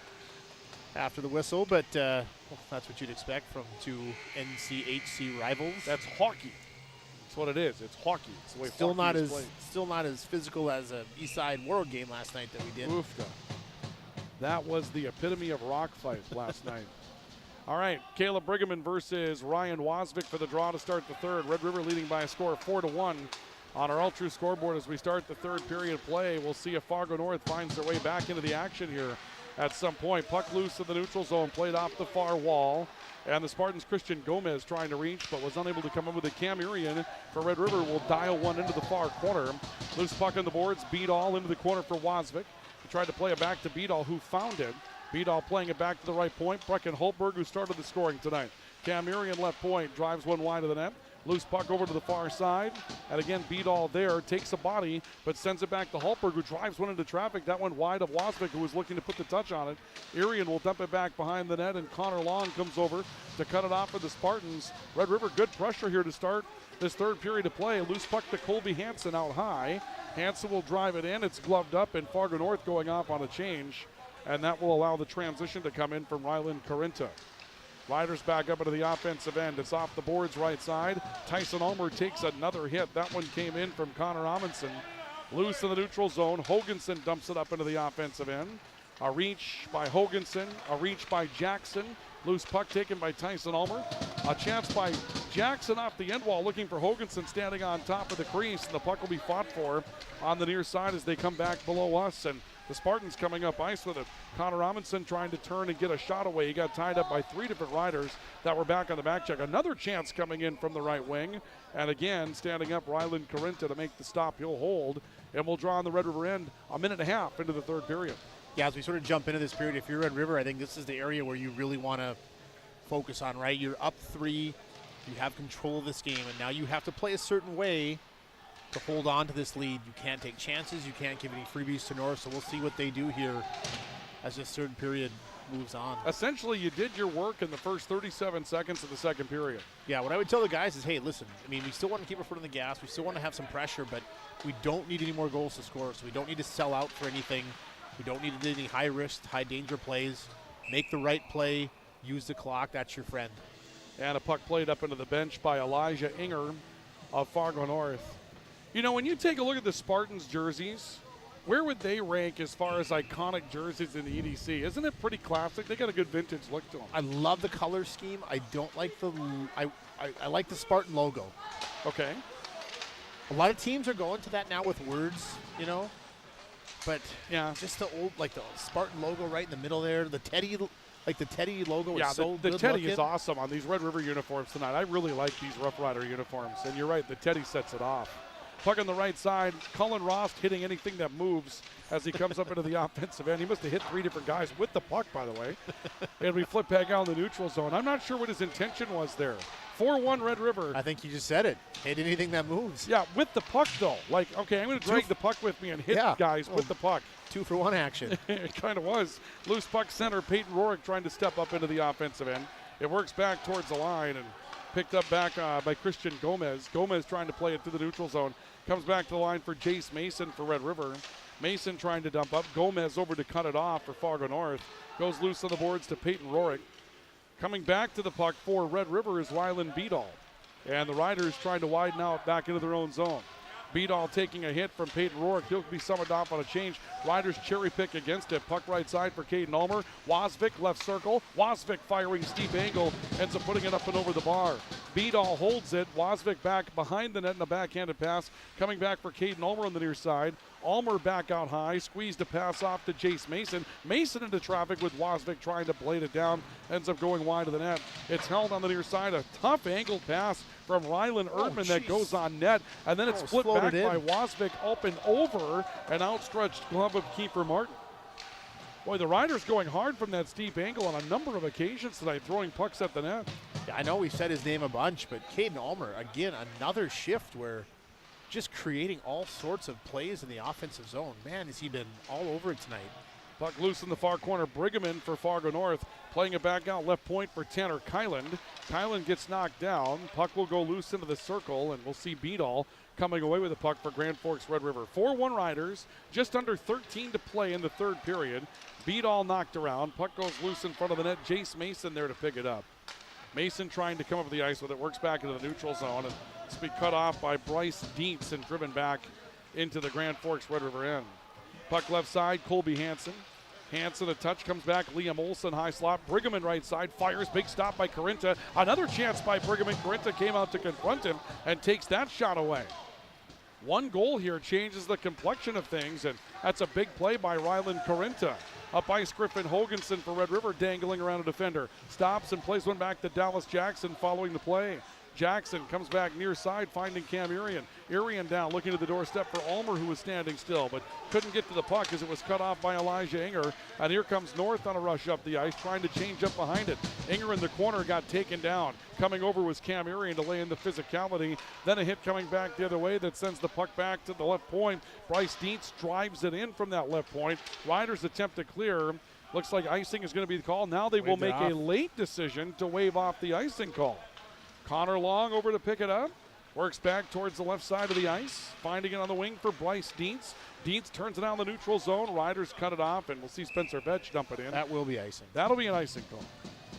S3: after the whistle, but well, that's what you'd expect from 2 NCHC rivals.
S2: That's hockey. That's what it is. It's hockey. It's the way
S3: still
S2: hockey
S3: not
S2: is
S3: as
S2: played.
S3: Still not as physical as a Eastside World game last night that we did.
S2: Oofda. That was the epitome of rock fight last night. All right, Caleb Brigham versus Ryan Wasvik for the draw to start the third. Red River leading by a score of 4-1 on our Ultra scoreboard as we start the third period play. We'll see if Fargo North finds their way back into the action here at some point. Puck loose in the neutral zone, played off the far wall. And the Spartans' Christian Gomez trying to reach, but was unable to come up with it. Cam Urian for Red River will dial one into the far corner. Loose puck on the boards, beat all into the corner for Wasvik. He tried to play it back to Beadall, who found it. Beadall playing it back to the right point. Brecken Holtberg, who started the scoring tonight. Cam Urian left point, drives one wide of the net. Loose puck over to the far side. And again, Beadall there, takes a body, but sends it back to Holtberg, who drives one into traffic. That went wide of Wasvik, who was looking to put the touch on it. Urian will dump it back behind the net, and Connor Long comes over to cut it off for the Spartans. Red River, good pressure here to start this third period of play. A loose puck to Colby Hansen out high. Hansen will drive it in. It's gloved up, and Fargo North going off on a change. And that will allow the transition to come in from Rylan Carinta. Riders back up into the offensive end. It's off the boards right side. Tyson Ulmer takes another hit. That one came in from Connor Amundsen. Loose in the neutral zone. Hoganson dumps it up into the offensive end. A reach by Hoganson. A reach by Jackson. Loose puck taken by Tyson Ulmer. A chance by Jackson off the end wall looking for Hoganson standing on top of the crease. And the puck will be fought for on the near side as they come back below us. And The Spartans coming up ice with it. Connor Amundsen trying to turn and get a shot away. He got tied up by 3 different riders that were back on the back check. Another chance coming in from the right wing. And again, standing up, Rylan Corinta to make the stop. He'll hold, and we'll draw on the Red River end a minute and a half into the third period.
S3: Yeah, as we sort of jump into this period, if you're Red River, I think this is the area where you really want to focus on, right? You're up 3, you have control of this game, and now you have to play a certain way to hold on to this lead. You can't take chances, you can't give any freebies to North, so we'll see what they do here as this third period moves on.
S2: Essentially, you did your work in the first 37 seconds of the second period.
S3: Yeah, what I would tell the guys is, hey, listen, I mean, we still want to keep our foot on the gas, we still want to have some pressure, but we don't need any more goals to score, so we don't need to sell out for anything. We don't need to do any high-risk, high-danger plays. Make the right play, use the clock, that's your friend.
S2: And a puck played up into the bench by Elijah Inger of Fargo North. You know, when you take a look at the Spartans jerseys, where would they rank as far as iconic jerseys in the EDC? Isn't it pretty classic? They got a good vintage look to them.
S3: I love the color scheme. I don't like the I like the Spartan logo.
S2: Okay.
S3: A lot of teams are going to that now with words, you know. But yeah, just the old, like the Spartan logo right in the middle there. The Teddy, like the Teddy logo is so good.
S2: The Teddy
S3: looking.
S2: is awesome on these Red River uniforms tonight. I really like these Rough Rider uniforms. And you're right, the Teddy sets it off. Puck on the right side. Cullen Rost hitting anything that moves as he comes up into the offensive end. He must have hit 3 different guys with the puck, by the way. And we flip back out in the neutral zone. I'm not sure what his intention was there. 4-1 Red River.
S3: I think you just said it. Hit anything that moves.
S2: Yeah, with the puck, though. Like, okay, I'm going to drag the puck with me and hit guys with the puck.
S3: 2-for-1 action.
S2: It kind of was. Loose puck center. Peyton Rorick trying to step up into the offensive end. It works back towards the line and picked up back by Christian Gomez. Gomez trying to play it to the neutral zone. Comes back to the line for Jace Mason for Red River. Mason trying to dump up. Gomez over to cut it off for Fargo North. Goes loose on the boards to Peyton Rorick. Coming back to the puck for Red River is Rylan Beadall. And the Riders trying to widen out back into their own zone. Beadall taking a hit from Peyton Rorick. He'll be summoned off on a change. Riders cherry pick against it. Puck right side for Caden Ulmer. Wasvik left circle. Wasvik firing steep angle. Ends up putting it up and over the bar. Beadall holds it. Wasvik back behind the net in a backhanded pass. Coming back for Caden Ulmer on the near side. Ulmer back out high. Squeezed a pass off to Jace Mason. Mason into traffic with Wasvik trying to blade it down. Ends up going wide of the net. It's held on the near side. A tough angled pass from Rylan Erdman that goes on net. And then it's split back by Wasvik up and over an outstretched glove of Kiefer Martin. Boy, the Riders going hard from that steep angle on a number of occasions tonight, throwing pucks at the net.
S3: Yeah, I know we've said his name a bunch, but Caden Ulmer, again, another shift where just creating all sorts of plays in the offensive zone. Man, has he been all over it tonight.
S2: Puck loose in the far corner. Brigham for Fargo North. Playing it back out left point for Tanner Kyland. Kyland gets knocked down. Puck will go loose into the circle, and we'll see Beadall coming away with the puck for Grand Forks Red River. 4-1 Riders, just under 13 to play in the third period. Beadall knocked around. Puck goes loose in front of the net. Jace Mason there to pick it up. Mason trying to come up the ice with it. Works back into the neutral zone. And it's been cut off by Bryce Dietz and driven back into the Grand Forks Red River end. Puck left side, Colby Hansen. Hansen, a touch, comes back. Liam Olsen, high slot. Brigham right side, fires. Big stop by Corinta. Another chance by Brigham. Corinta came out to confront him and takes that shot away. One goal here changes the complexion of things, and that's a big play by Rylan Corinta. Up ice, Griffin Hoganson for Red River, dangling around a defender. Stops and plays one back to Dallas Jackson following the play. Jackson comes back near side, finding Cam Irian. Irian down, looking to the doorstep for Ulmer, who was standing still, but couldn't get to the puck as it was cut off by Elijah Inger. And here comes North on a rush up the ice, trying to change up behind it. Inger in the corner got taken down. Coming over was Cam Irian to lay in the physicality. Then a hit coming back the other way that sends the puck back to the left point. Bryce Dietz drives it in from that left point. Riders attempt to clear. Looks like icing is going to be the call. Now they will make a late decision to waive off the icing call. Connor Long over to pick it up. Works back towards the left side of the ice. Finding it on the wing for Bryce Dietz. Dietz turns it down the neutral zone. Riders cut it off, and we'll see Spencer Betch dump it in.
S3: That will be icing.
S2: That'll be an icing call.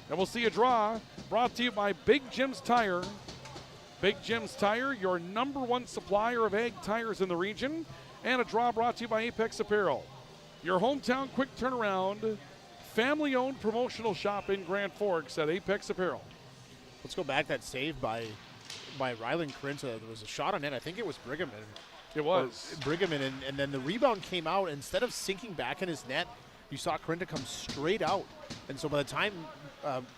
S2: And we'll see a draw brought to you by Big Jim's Tire. Big Jim's Tire, your #1 supplier of ag tires in the region. And a draw brought to you by Apex Apparel. Your hometown quick turnaround, family-owned promotional shop in Grand Forks at Apex Apparel.
S3: Let's go back. That save by Rylan Corinta. There was a shot on it. I think it was Brigham.
S2: It was.
S3: Pregame, and then the rebound came out. Instead of sinking back in his net, you saw Corinta come straight out. And so by the time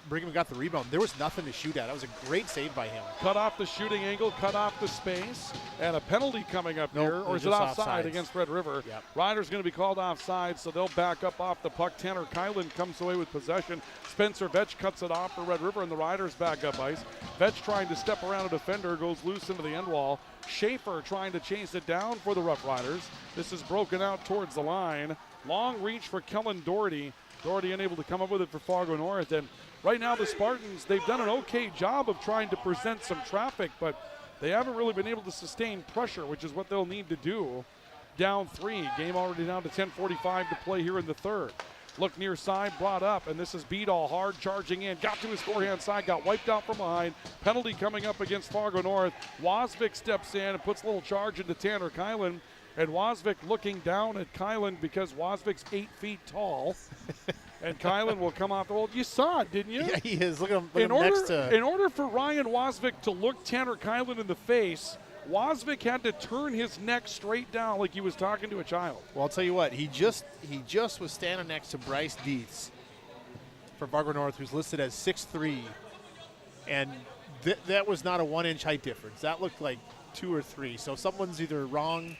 S3: Pregame got the rebound, there was nothing to shoot at. That was a great save by him.
S2: Cut off the shooting angle, cut off the space, and a penalty coming up here. Or is it offside against Red River?
S3: Yep.
S2: Riders going to be called offside, so they'll back up off the puck. Tanner Kylan comes away with possession. Spencer Vetch cuts it off for Red River, and the Riders back up ice. Vetch trying to step around a defender, goes loose into the end wall. Schaefer trying to chase it down for the Rough Riders. This is broken out towards the line. Long reach for Kellen Doherty. Doherty unable to come up with it for Fargo North. And right now the Spartans, they've done an okay job of trying to present some traffic, but they haven't really been able to sustain pressure, which is what they'll need to do. Down 3. Game already down to 10:45 to play here in the third. Look near side, brought up, and this is Beadall hard charging in. Got to his forehand side, got wiped out from behind. Penalty coming up against Fargo North. Wasvik steps in and puts a little charge into Tanner Kylan. And Wasvik looking down at Kylan because Wasvik's 8 feet tall. And Kylan will come off the wall. You saw it, didn't you?
S3: Yeah, he is. Look at him next to.
S2: In order for Ryan Wasvik to look Tanner Kylan in the face, Wasvik had to turn his neck straight down like he was talking to a child.
S3: Well, I'll tell you what. He just was standing next to Bryce Dietz for Fargo North, who's listed as 6'3", and that was not a 1-inch height difference. That looked like 2 or 3. So someone's either wrong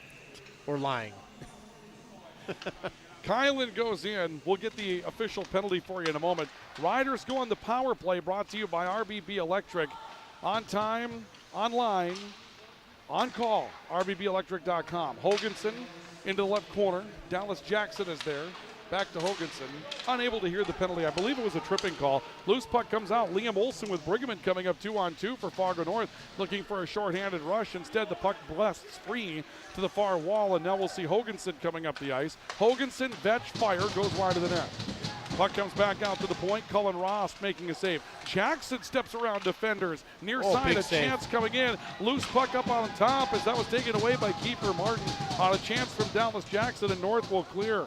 S3: or lying.
S2: Kylan goes in. We'll get the official penalty for you in a moment. Riders go on the power play, brought to you by RBB Electric. On time, online, on call, RBBelectric.com. Hoganson into the left corner. Dallas Jackson is there. Back to Hoganson. Unable to hear the penalty. I believe it was a tripping call. Loose puck comes out. Liam Olsen with Pregame coming up 2-on-2 for Fargo North, looking for a shorthanded rush. Instead, the puck blasts free to the far wall, and now we'll see Hoganson coming up the ice. Hoganson, Vetch, fire, goes wide of the net. Puck comes back out to the point. Cullen Ross making a save. Jackson steps around defenders. Near side, a chance coming in. Loose puck up on top as that was taken away by keeper Martin on a chance from Dallas Jackson, and North will clear.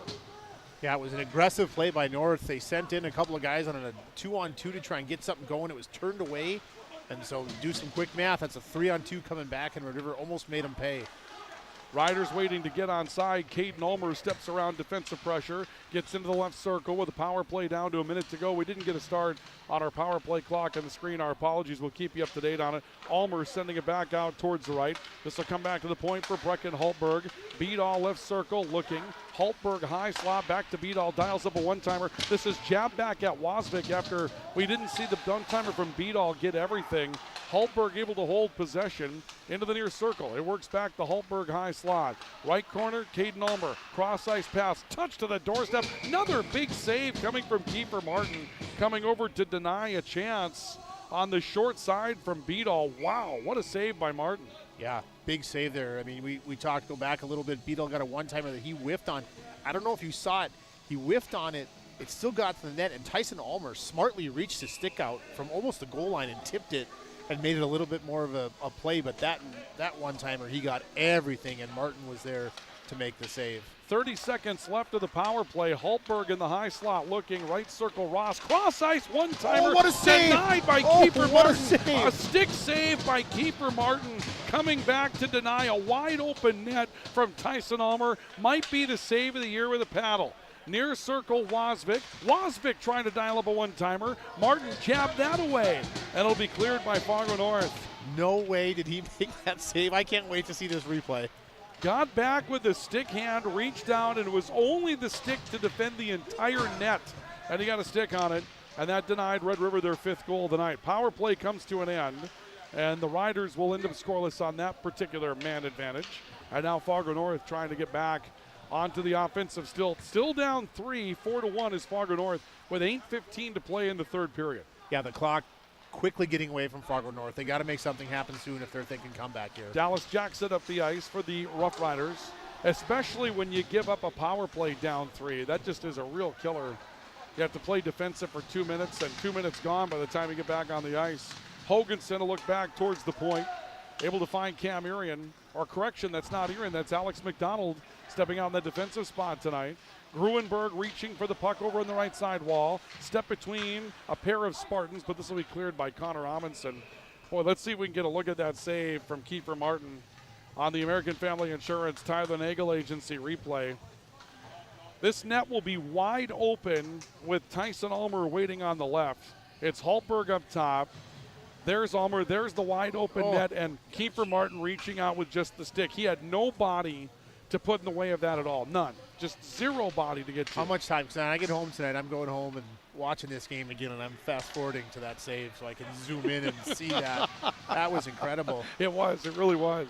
S3: Yeah, it was an aggressive play by North. They sent in a couple of guys on a 2-on-2 to try and get something going. It was turned away, and so do some quick math. That's a 3-on-2 coming back, and Red River almost made them pay.
S2: Riders waiting to get onside. Caden Ulmer steps around defensive pressure, gets into the left circle with a power play down to a minute to go. We didn't get a start on our power play clock on the screen. Our apologies. We'll keep you up to date on it. Ulmer sending it back out towards the right. This will come back to the point for Brecken Hultberg. Beadall left circle looking. Hultberg high slot back to Beadall. Dials up a one-timer. This is jab back at Wasvik after we didn't see the one-timer from Beadall get everything. Hultberg able to hold possession into the near circle. It works back the Hultberg high slot. Right corner, Caden Ulmer. Cross ice pass. Touch to the doorstep. Another big save coming from Kiefer Martin. Coming over to deny a chance on the short side from Beadall. Wow, what a save by Martin.
S3: Yeah, big save there. I mean, we talked, go back a little bit. Beadall got a one-timer that he whiffed on. I don't know if you saw it. He whiffed on it. It still got to the net, and Tyson Ulmer smartly reached his stick out from almost the goal line and tipped it and made it a little bit more of a play. But that one-timer, he got everything, and Martin was there to make the save.
S2: 30 seconds left of the power play. Hultberg in the high slot looking. Right circle, Ross. Cross ice, one-timer.
S3: Oh, what a save!
S2: Denied by Keeper Martin.
S3: Save.
S2: A stick save by Keeper Martin. Coming back to deny a wide open net from Tyson Ulmer. Might be the save of the year with a paddle. Near circle, Wasvik. Wasvik trying to dial up a one-timer. Martin jabbed that away, and it'll be cleared by Fargo North.
S3: No way did he make that save. I can't wait to see this replay.
S2: Got back with the stick hand, reached down, and it was only the stick to defend the entire net. And he got a stick on it, and that denied Red River their 5th goal of the night. Power play comes to an end, and the Riders will end up scoreless on that particular man advantage. And now Fargo North trying to get back onto the offensive still down 3, 4-1 is Fargo North with 8:15 to play in the third period.
S3: Yeah, the clock quickly getting away from Fargo North. They got to make something happen soon if they're thinking comeback here.
S2: Dallas Jackson up the ice for the Rough Riders, especially when you give up a power play down 3. That just is a real killer. You have to play defensive for 2 minutes, and 2 minutes gone by the time you get back on the ice. Hoganson will look back towards the point, able to find Cam Irian, or correction, that's not Irian, that's Alex McDonald stepping out in the defensive spot tonight. Gruenberg reaching for the puck over on the right side wall. Step between a pair of Spartans, but this will be cleared by Connor Amundsen. Boy, let's see if we can get a look at that save from Kiefer Martin on the American Family Insurance Tyler Nagel Agency replay. This net will be wide open with Tyson Ulmer waiting on the left. It's Hultberg up top. There's Ulmer. There's the wide open net, and Kiefer Martin reaching out with just the stick. He had no body to put in the way of that at all. None. Just zero body to get to.
S3: How much time? Because when I get home tonight, I'm going home and watching this game again, and I'm fast-forwarding to that save so I can zoom in and see that. That was incredible.
S2: It was. It really was.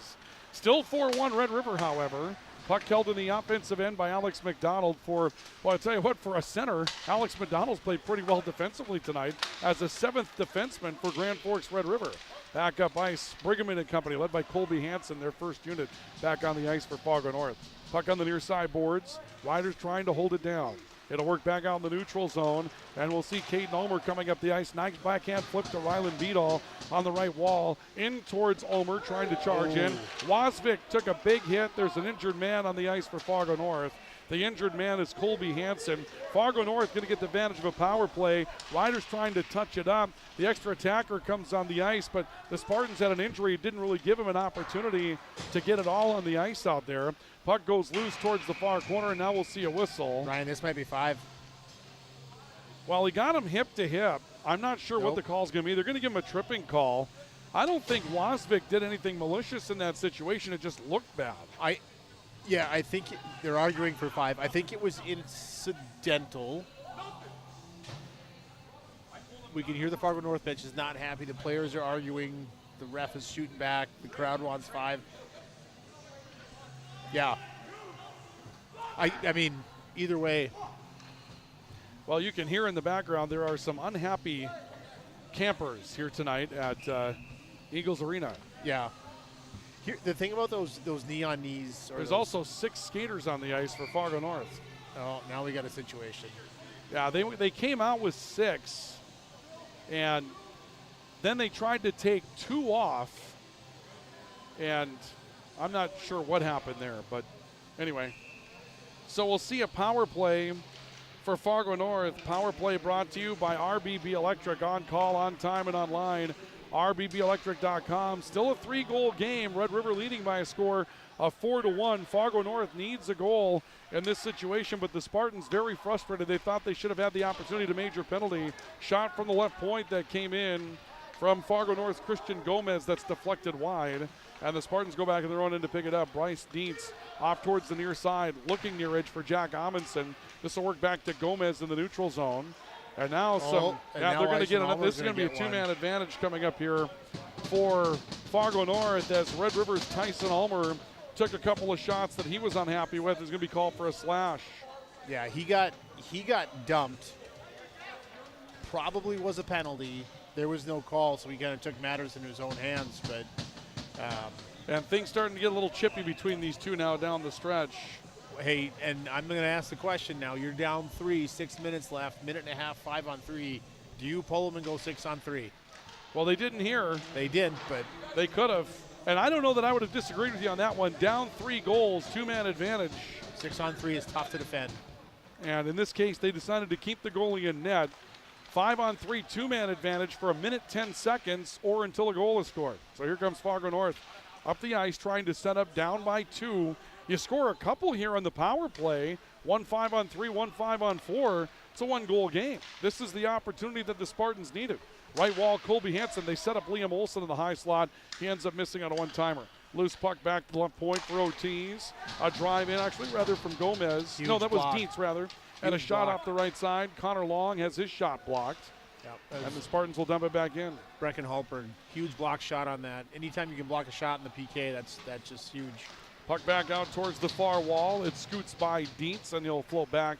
S2: Still 4-1 Red River, however. Puck held in the offensive end by Alex McDonald well, I tell you what, for a center, Alex McDonald's played pretty well defensively tonight as a 7th defenseman for Grand Forks Red River. Back up ice, Pregame and company, led by Colby Hansen, their first unit, back on the ice for Fargo North. Puck on the near side boards. Riders trying to hold it down. It'll work back out in the neutral zone, and we'll see Caden Ulmer coming up the ice. Nice backhand flip to Rylan Beadall on the right wall. In towards Ulmer, trying to charge in. Wasvik took a big hit. There's an injured man on the ice for Fargo North. The injured man is Colby Hansen. Fargo North going to get the advantage of a power play. Riders trying to touch it up. The extra attacker comes on the ice, but the Spartans had an injury. It didn't really give him an opportunity to get it all on the ice out there. Puck goes loose towards the far corner, and now we'll see a whistle.
S3: Ryan, this might be 5.
S2: Well, he got him hip to hip. I'm not sure what the call's going to be. They're going to give him a tripping call. I don't think Wasvik did anything malicious in that situation. It just looked bad.
S3: Yeah, I think they're arguing for 5. I think it was incidental. We can hear the Fargo North bench is not happy. The players are arguing. The ref is shooting back. The crowd wants 5. Yeah. I mean, either way.
S2: Well, you can hear in the background there are some unhappy campers here tonight at Eagles Arena.
S3: Yeah. Here, the thing about those neon knees.
S2: There's also 6 skaters on the ice for Fargo North.
S3: Oh, now we got a situation.
S2: Yeah, they came out with 6, and then they tried to take 2 off, and I'm not sure what happened there, but anyway. So we'll see a power play for Fargo North. Power play brought to you by RBB Electric, on call, on time, and online. RBBelectric.com. Still a 3-goal game. Red River leading by a score of 4-1. Fargo North needs a goal in this situation, but the Spartans very frustrated. They thought they should have had the opportunity to major penalty. Shot from the left point that came in from Fargo North's Christian Gomez that's deflected wide. And the Spartans go back in their own end to pick it up. Bryce Dietz off towards the near side, looking near edge for Jack Amundsen. This will work back to Gomez in the neutral zone. And now they're going to get another. This is going to be a 2-man advantage coming up here for Fargo North as Red River's Tyson Ulmer took a couple of shots that he was unhappy with. Is going to be called for a slash.
S3: Yeah, he got dumped. Probably was a penalty. There was no call, so he kind of took matters into his own hands. But
S2: and things starting to get a little chippy between these two now down the stretch.
S3: Hey, and I'm going to ask the question now. You're down 3, 6 minutes left, minute and a half, 5 on 3. Do you pull them and go 6 on 3?
S2: Well, they didn't here.
S3: They did, but
S2: they could have. And I don't know that I would have disagreed with you on that one. Down 3 goals, 2-man advantage.
S3: 6 on 3 is tough to defend.
S2: And in this case, they decided to keep the goalie in net. 5 on 3, 2-man advantage for a minute, 10 seconds, or until a goal is scored. So here comes Fargo North up the ice, trying to set up down by 2. You score a couple here on the power play. 1 5 on 3, 1 5 on 4. It's a 1-goal game. This is the opportunity that the Spartans needed. Right wall, Colby Hansen. They set up Liam Olson in the high slot. He ends up missing on a 1-timer. Loose puck back to the left point for OTs. A drive in, actually, rather, from Gomez.
S3: Huge
S2: no, that was
S3: block.
S2: Dietz, rather. And a shot off the right side. Connor Long has his shot blocked.
S3: Yep.
S2: And the Spartans will dump it back in.
S3: Brecken Halpern, huge block shot on that. Anytime you can block a shot in the PK, that's just huge.
S2: Puck back out towards the far wall. It scoots by Dietz, and he'll float back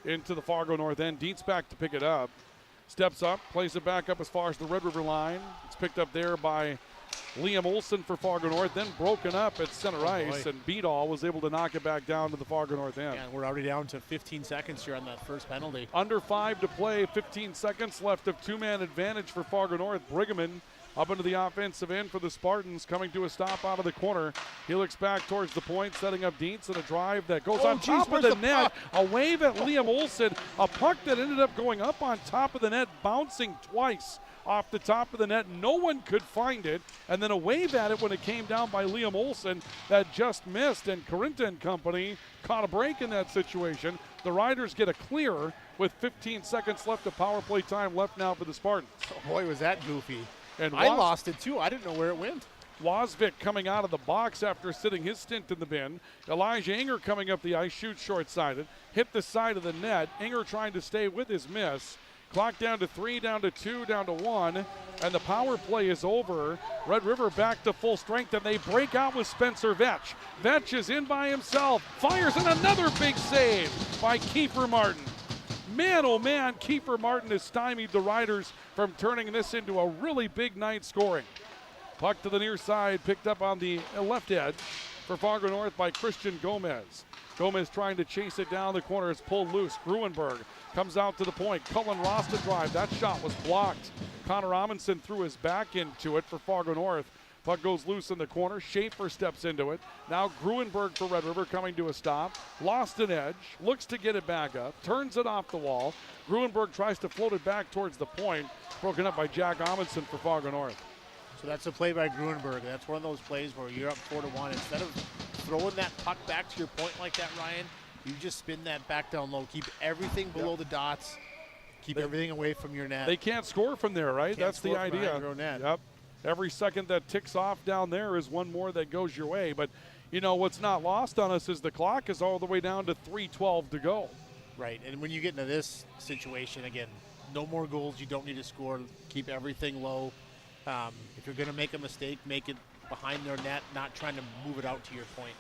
S2: into the Fargo North end. Dietz back to pick it up. Steps up, plays it back up as far as the Red River line. It's picked up there by Liam Olson for Fargo North, then broken up at center ice, and Beadall was able to knock it back down to the Fargo North end.
S3: Yeah, we're already down to 15 seconds here on that first penalty.
S2: Under 5 to play, 15 seconds left of 2-man advantage for Fargo North. Pregame Up into the offensive end for the Spartans, coming to a stop out of the corner. He looks back towards the point, setting up Dietz, and a drive that goes on top of the net. A wave at Liam Olson. A puck that ended up going up on top of the net, bouncing twice off the top of the net. No one could find it. And then a wave at it when it came down by Liam Olson that just missed. And Corinta and company caught a break in that situation. The Riders get a clear with 15 seconds left of power play time left now for the Spartans.
S3: Oh boy, was that goofy.
S2: And
S3: I lost it too. I didn't know where it went.
S2: Wasvik coming out of the box after sitting his stint in the bin. Elijah Inger coming up the ice, shoots short-sided. Hit the side of the net. Inger trying to stay with his miss. Clock down to 3, down to 2, down to 1. And the power play is over. Red River back to full strength, and they break out with Spencer Vetch. Vetch is in by himself. Fires, and another big save by Kiefer Martin. Man, oh man, Kiefer Martin has stymied the Riders from turning this into a really big night scoring. Puck to the near side, picked up on the left edge for Fargo North by Christian Gomez. Gomez trying to chase it down the corner. It's pulled loose. Gruenberg comes out to the point. Cullen Ross to drive. That shot was blocked. Connor Amundsen threw his back into it for Fargo North. Puck goes loose in the corner. Schaefer steps into it. Now Gruenberg for Red River coming to a stop. Lost an edge. Looks to get it back up. Turns it off the wall. Gruenberg tries to float it back towards the point. Broken up by Jack Amundsen for Fargo North.
S3: So that's a play by Gruenberg. That's one of those plays where you're up 4-1. Instead of throwing that puck back to your point like that, Ryan, you just spin that back down low. Keep everything below the dots. Keep everything away from your net.
S2: They can't score from there, right?
S3: Can't
S2: That's the idea. Yep. Every second that ticks off down there is one more that goes your way. But, you know, what's not lost on us is the clock is all the way down to 3:12 to go.
S3: Right, and when you get into this situation, again, no more goals. You don't need to score. Keep everything low. If you're going to make a mistake, make it behind their net, not trying to move it out to your point.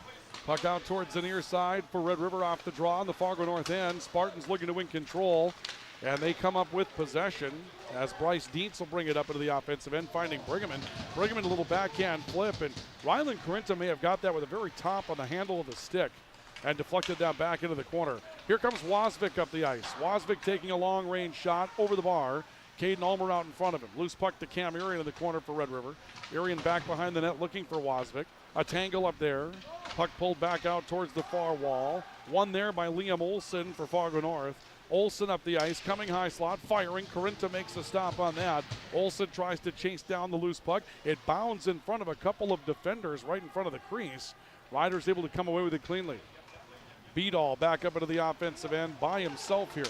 S2: Puck out towards the near side for Red River off the draw on the Fargo North end. Spartans looking to win control, and they come up with possession as Bryce Dietz will bring it up into the offensive end, finding Pregame. Pregame a little backhand flip, and Rylan Corinta may have got that with the very top on the handle of the stick and deflected that back into the corner. Here comes Wasvik up the ice. Wasvik taking a long-range shot over the bar. Caden Ulmer out in front of him. Loose puck to Cam Urian in the corner for Red River. Urian back behind the net looking for Wasvik. A tangle up there. Puck pulled back out towards the far wall. One there by Liam Olson for Fargo North. Olson up the ice, coming high slot, firing. Corinta makes a stop on that. Olson tries to chase down the loose puck. It bounds in front of a couple of defenders right in front of the crease. Riders able to come away with it cleanly. Beadall back up into the offensive end by himself here.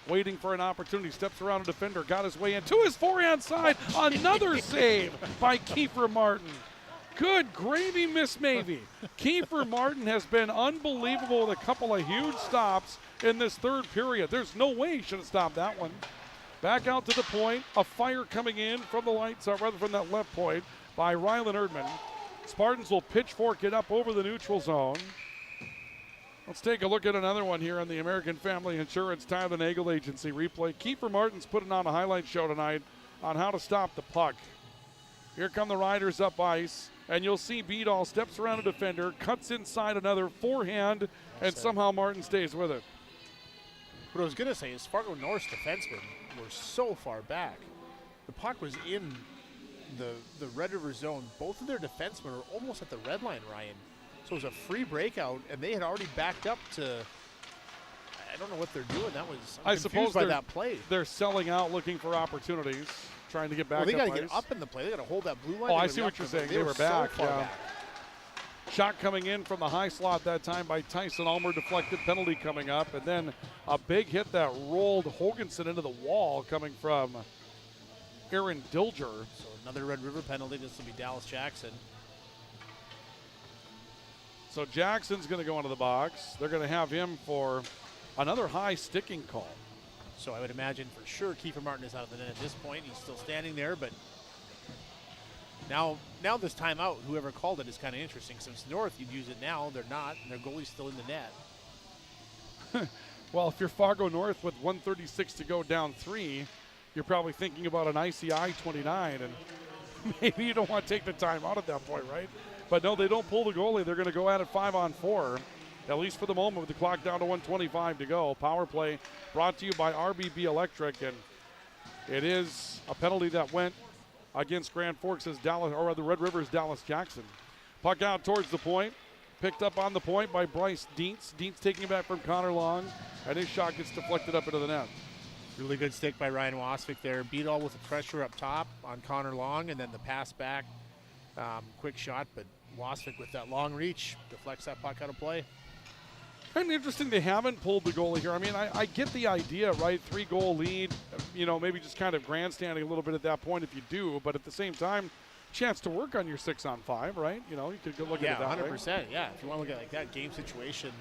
S2: Waiting for an opportunity, steps around a defender, got his way in to his forehand side. Another save by Kiefer Martin. Good gravy, Miss Mavie. Kiefer Martin has been unbelievable with a couple of huge stops in this third period. There's no way he should have stopped that one. Back out to the point, a fire coming in from the lights, rather from that left point by Rylan Erdman. Spartans will pitchfork it up over the neutral zone. Let's take a look at another one here on the American Family Insurance Tyler Nagel Agency replay. Kiefer Martin's putting on a highlight show tonight on how to stop the puck. Here come the Riders up ice, and you'll see Beadall steps around a defender, cuts inside another forehand, and somehow Martin stays with it.
S3: What I was going to say is Fargo North's defensemen were so far back. The puck was in the Red River zone. Both of their defensemen were almost at the red line, Ryan. So it was a free breakout, and they had already backed up to, I don't know what they're doing.
S2: I suppose
S3: by that play.
S2: They're selling out, looking for opportunities, trying to get back
S3: well, they
S2: up
S3: got to get up in the play. They got to hold that blue line.
S2: Oh, I see what you're saying. They were back.
S3: So far back.
S2: Shot coming in from the high slot that time by Tyson Ulmer, deflected penalty coming up, and then a big hit that rolled Hoganson into the wall coming from Aaron Dilger.
S3: So another Red River penalty. This will be Dallas Jackson.
S2: So Jackson's going to go into the box. They're going to have him for another high sticking call.
S3: So I would imagine for sure Kiefer Martin is out of the net at this point. He's still standing there, but now this timeout, whoever called it, is kind of interesting. Since North, you'd use it now. They're not, and their goalie's still in the net.
S2: Well, if you're Fargo North with 1:36 to go down 3, you're probably thinking about an icy I-29, and maybe you don't want to take the timeout at that point, right? But no, they don't pull the goalie. They're going to go at it 5-on-4, at least for the moment, with the clock down to 1:25 to go. Power play brought to you by RBB Electric, and it is a penalty that went against Grand Forks' Dallas, or the Red River's Dallas Jackson. Puck out towards the point. Picked up on the point by Bryce Dietz. Dietz taking it back from Connor Long, and his shot gets deflected up into the net.
S3: Really good stick by Ryan Wasvik there. Beat all with the pressure up top on Connor Long, and then the pass back. Quick shot, but Wasvik with that long reach deflects that puck out of play.
S2: Kind of interesting they haven't pulled the goalie here. I mean, I get the idea, right? 3-goal lead, maybe just kind of grandstanding a little bit at that point if you do, but at the same time, chance to work on your 6-on-5, right? You could go look at it that
S3: 100%.
S2: way.
S3: Yeah, if you want to look at like that game situation,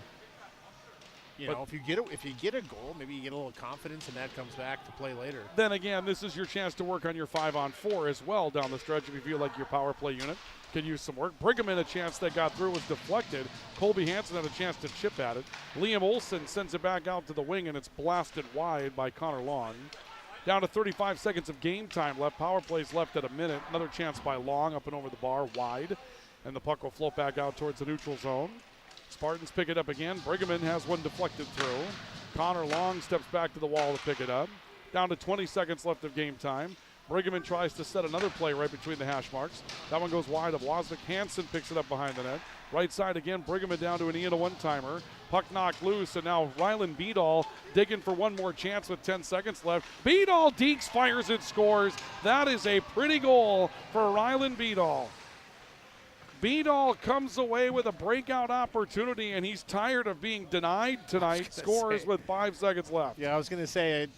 S3: if you get a goal, maybe you get a little confidence, and that comes back to play later.
S2: Then again, this is your chance to work on your 5-on-4 as well down the stretch if you feel like your power play unit can use some work. Pregame, a chance that got through, was deflected. Colby Hansen had a chance to chip at it. Liam Olsen sends it back out to the wing, and it's blasted wide by Connor Long. Down to 35 seconds of game time left. Power plays left at a minute. Another chance by Long up and over the bar, wide. And the puck will float back out towards the neutral zone. Spartans pick it up again. Brigham has one deflected through. Connor Long steps back to the wall to pick it up. Down to 20 seconds left of game time. Brigham tries to set another play right between the hash marks. That one goes wide of Wasvik. Hansen picks it up behind the net. Right side again, Brigham down to an Ian, a one-timer. Puck knocked loose, and now Rylan Beedall digging for one more chance with 10 seconds left. Beedall dekes, fires, and scores. That is a pretty goal for Rylan Beedall. Beedall comes away with a breakout opportunity, and he's tired of being denied tonight. Scores with 5 seconds left.
S3: Yeah, I was going to say,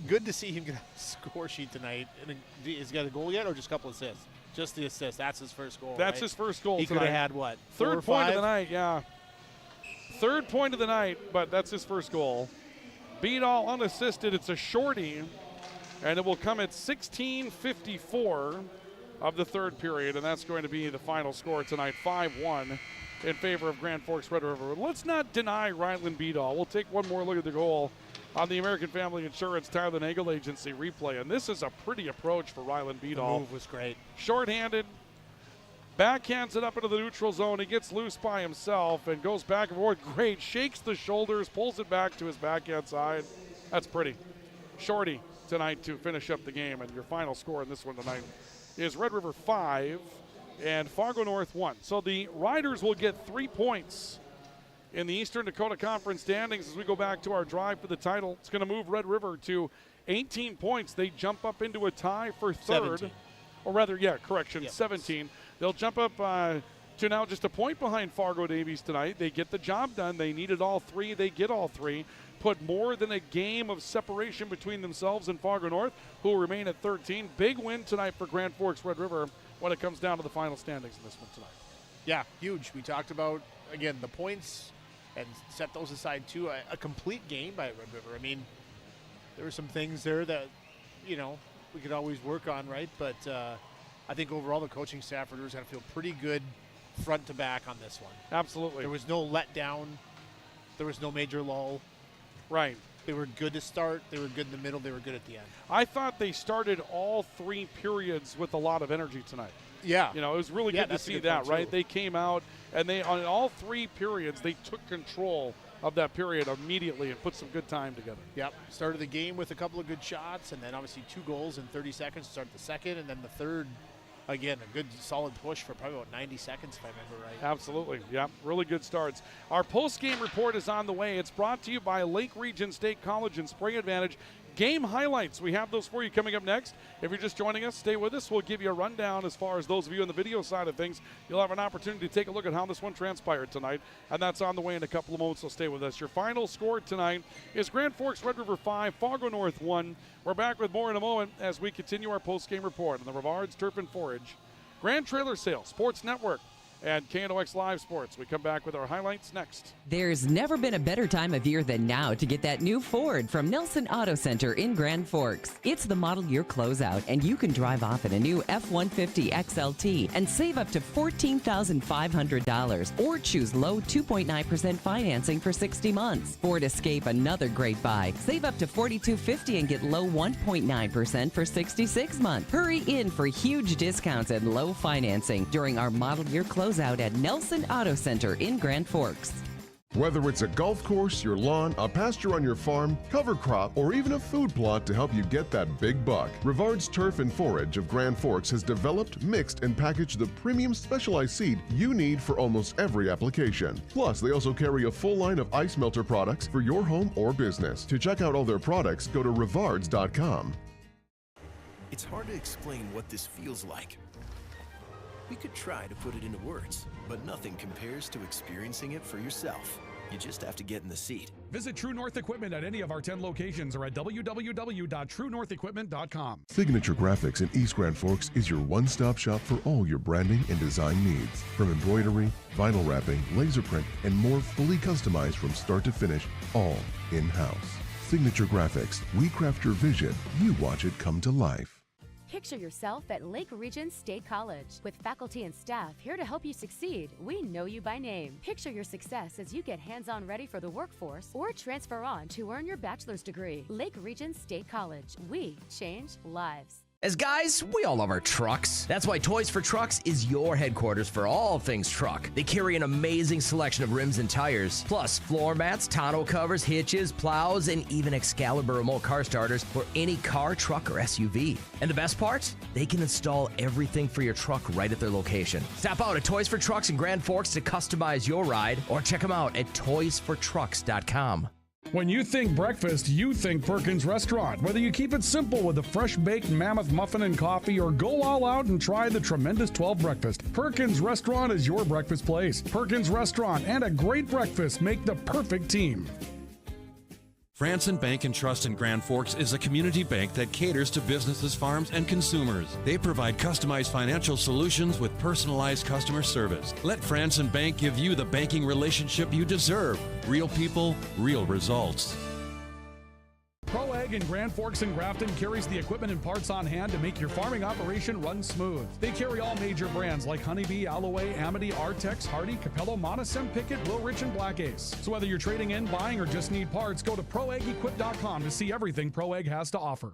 S3: good to see him get a score sheet tonight. And has he got a goal yet, or just a couple assists? Just the assist. That's his first goal.
S2: That's his first goal
S3: he
S2: tonight.
S3: He could have had what?
S2: Third point of the night, yeah. Third point of the night, but that's his first goal. Beedall unassisted. It's a shorty, and it will come at 16:54 of the third period, and that's going to be the final score tonight, 5-1 in favor of Grand Forks Red River. Let's not deny Rylan Beedall. We'll take one more look at the goal on the American Family Insurance Tyler Nagel Agency replay, and this is a pretty approach for Rylan Beedall.
S3: The move was great.
S2: Short-handed, backhands it up into the neutral zone. He gets loose by himself and goes back and forth. Great, shakes the shoulders, pulls it back to his backhand side. That's pretty. Shorty tonight to finish up the game, and your final score in this one tonight is Red River 5 and Fargo North 1. So the Riders will get 3 points in the Eastern Dakota Conference standings as we go back to our drive for the title. It's going to move Red River to 18 points. They jump up into a tie for third.
S3: 17.
S2: Or rather, correction, 17. They'll jump up to now just a point behind Fargo Davies tonight. They get the job done. They needed all three. They get all three. Put more than a game of separation between themselves and Fargo North, who will remain at 13. Big win tonight for Grand Forks Red River when it comes down to the final standings in this one tonight.
S3: Yeah, huge. We talked about, again, the points and set those aside too. A complete game by Red River. I mean, there were some things there that, we could always work on, right? But I think overall the coaching staff are going to feel pretty good front to back on this one.
S2: Absolutely.
S3: There was no letdown. There was no major lull.
S2: Right.
S3: They were good to start. They were good in the middle. They were good at the end.
S2: I thought they started all 3 periods with a lot of energy tonight.
S3: Yeah.
S2: It was really good to see that, right? They came out, and they on all 3 periods, they took control of that period immediately and put some good time together.
S3: Yep. Started the game with a couple of good shots, and then obviously 2 goals in 30 seconds to start the second, and then the third, again, a good solid push for probably about 90 seconds, if I remember right.
S2: Absolutely. Yeah, really good starts. Our post-game report is on the way. It's brought to you by Lake Region State College and Spring Advantage. Game highlights. We have those for you coming up next. If you're just joining us, stay with us. We'll give you a rundown as far as those of you on the video side of things. You'll have an opportunity to take a look at how this one transpired tonight, and that's on the way in a couple of moments, so stay with us. Your final score tonight is Grand Forks Red River 5, Fargo North 1. We're back with more in a moment as we continue our post-game report on the Rivards Turf and Forage, Grand Trailer Sales, Sports Network, and KNOX Live Sports. We come back with our highlights next.
S11: There's never been a better time of year than now to get that new Ford from Nelson Auto Center in Grand Forks. It's the model year closeout, and you can drive off in a new F-150 XLT and save up to $14,500 or choose low 2.9% financing for 60 months. Ford Escape, another great buy. Save up to $4,250 and get low 1.9% for 66 months. Hurry in for huge discounts and low financing during our model year closeout at Nelson Auto Center in Grand Forks.
S15: Whether it's a golf course, your lawn, a pasture on your farm, cover crop, or even a food plot to help you get that big buck, Rivard's Turf and Forage of Grand Forks has developed, mixed, and packaged the premium specialized seed you need for almost every application. Plus, they also carry a full line of ice melter products for your home or business. To check out all their products, go to rivards.com.
S18: It's hard to explain what this feels like. We could try to put it into words, but nothing compares to experiencing it for yourself. You just have to get in the seat.
S1: Visit True North Equipment at any of our 10 locations or at www.truenorthequipment.com.
S15: Signature Graphics in East Grand Forks is your one-stop shop for all your branding and design needs. From embroidery, vinyl wrapping, laser print, and more fully customized from start to finish, all in-house. Signature Graphics. We craft your vision. You watch it come to life.
S16: Picture yourself at Lake Region State College. With faculty and staff here to help you succeed, we know you by name. Picture your success as you get hands-on ready for the workforce or transfer on to earn your bachelor's degree. Lake Region State College. We change lives.
S10: As guys, we all love our trucks. That's why Toys for Trucks is your headquarters for all things truck. They carry an amazing selection of rims and tires, plus floor mats, tonneau covers, hitches, plows, and even Excalibur remote car starters for any car, truck, or SUV. And the best part? They can install everything for your truck right at their location. Stop out at Toys for Trucks in Grand Forks to customize your ride, or check them out at toysfortrucks.com.
S1: When you think breakfast, you think Perkins Restaurant. Whether you keep it simple with a fresh baked mammoth muffin and coffee or go all out and try the tremendous 12 breakfast, Perkins Restaurant is your breakfast place. Perkins Restaurant and a great breakfast make the perfect team.
S8: Franson Bank and Trust in Grand Forks is a community bank that caters to businesses, farms, and consumers. They provide customized financial solutions with personalized customer service. Let Franson Bank give you the banking relationship you deserve. Real people, real results.
S1: Pro Ag in Grand Forks and Grafton carries the equipment and parts on hand to make your farming operation run smooth. They carry all major brands like Honeybee, Alloway, Amity, Artex, Hardy, Capello, Monosem, Pickett, Wilrich, and Black Ace. So whether you're trading in, buying, or just need parts, go to ProAgEquip.com to see everything Pro Ag has to offer.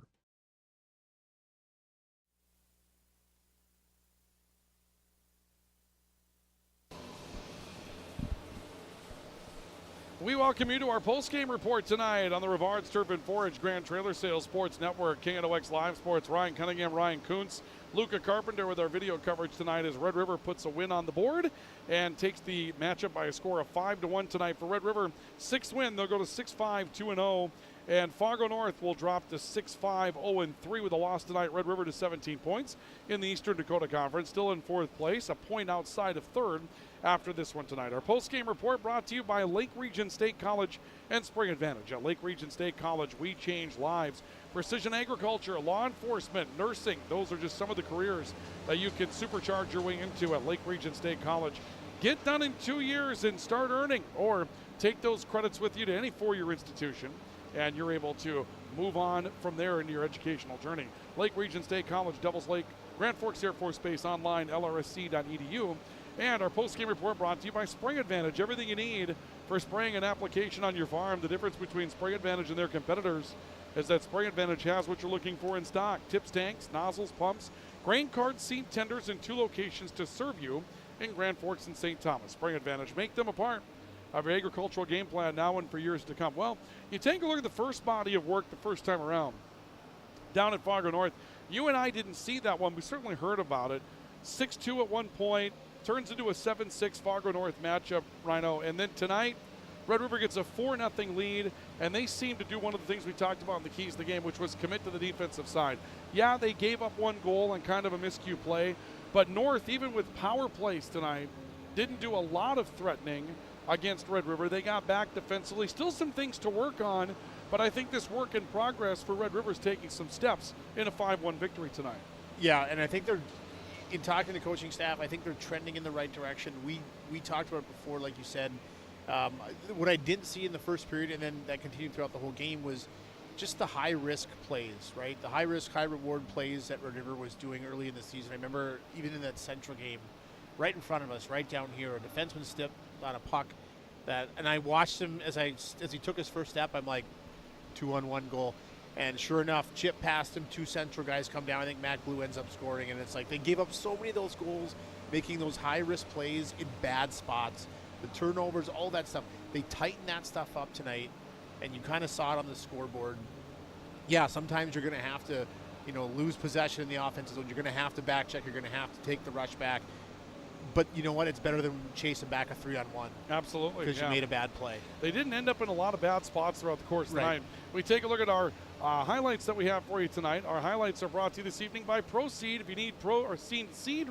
S2: We welcome you to our post-game report tonight on the Rivard's Turf and Forage Grand Trailer Sales Sports Network, KNOX Live Sports. Ryan Cunningham, Ryan Kuntz, Luca Carpenter with our video coverage tonight as Red River puts a win on the board and takes the matchup by a score of 5-1 tonight for Red River. 6th win, they'll go to 6-5, 2-0. And Fargo North will drop to 6-5, 0-3 with a loss tonight. Red River to 17 points in the Eastern Dakota Conference, still in 4th place, a point outside of 3rd after this one tonight. Our post-game report brought to you by Lake Region State College and Spring Advantage. At Lake Region State College, we change lives. Precision agriculture, law enforcement, nursing, those are just some of the careers that you can supercharge your way into at Lake Region State College. Get done in 2 years and start earning, or take those credits with you to any four-year institution, and you're able to move on from there into your educational journey. Lake Region State College, Devils Lake, Grand Forks Air Force Base, online, lrsc.edu. And our post-game report brought to you by Spring Advantage. Everything you need for spraying an application on your farm. The difference between Spring Advantage and their competitors is that Spring Advantage has what you're looking for in stock. Tips, tanks, nozzles, pumps, grain cart, seed tenders in 2 locations to serve you in Grand Forks and St. Thomas. Spring Advantage, make them a part of your agricultural game plan now and for years to come. Well, you take a look at the first body of work the first time around down at Fargo North. You and I didn't see that one. We certainly heard about it. 6-2 at one point, turns into a 7-6 Fargo North matchup, Rhino. And then tonight, Red River gets a 4-0 lead, and they seem to do one of the things we talked about in the keys of the game, which was commit to the defensive side. Yeah, they gave up 1 goal and kind of a miscue play, but North, even with power plays tonight, didn't do a lot of threatening against Red River. They got back defensively. Still some things to work on, but I think this work in progress for Red River is taking some steps in a 5-1 victory tonight.
S3: Yeah, and I think they're, in talking to the coaching staff, I think they're trending in the right direction. We talked about it before, like you said. What I didn't see in the first period, and then that continued throughout the whole game, was just the high-risk plays, right? The high-risk, high-reward plays that Red River was doing early in the season. I remember even in that Central game, right in front of us, right down here, a defenseman stepped on a puck, and I watched him as he took his first step. I'm like, 2-on-1 goal. And sure enough, chip past him, 2 Central guys come down. I think Matt Blue ends up scoring, and it's like they gave up so many of those goals, making those high-risk plays in bad spots, the turnovers, all that stuff. they tightened that stuff up tonight, and you kind of saw it on the scoreboard. Yeah, sometimes you're going to have to, lose possession in the offensive zone. You're going to have to back check. You're going to have to take the rush back. But you know what? It's better than chasing back a 3-on-1.
S2: Absolutely.
S3: Because you made a bad play.
S2: They didn't end up in a lot of bad spots throughout the course of the
S3: Right.
S2: night. We take a look at our highlights that we have for you tonight. Our highlights are brought to you this evening by Proceed. If you need seed,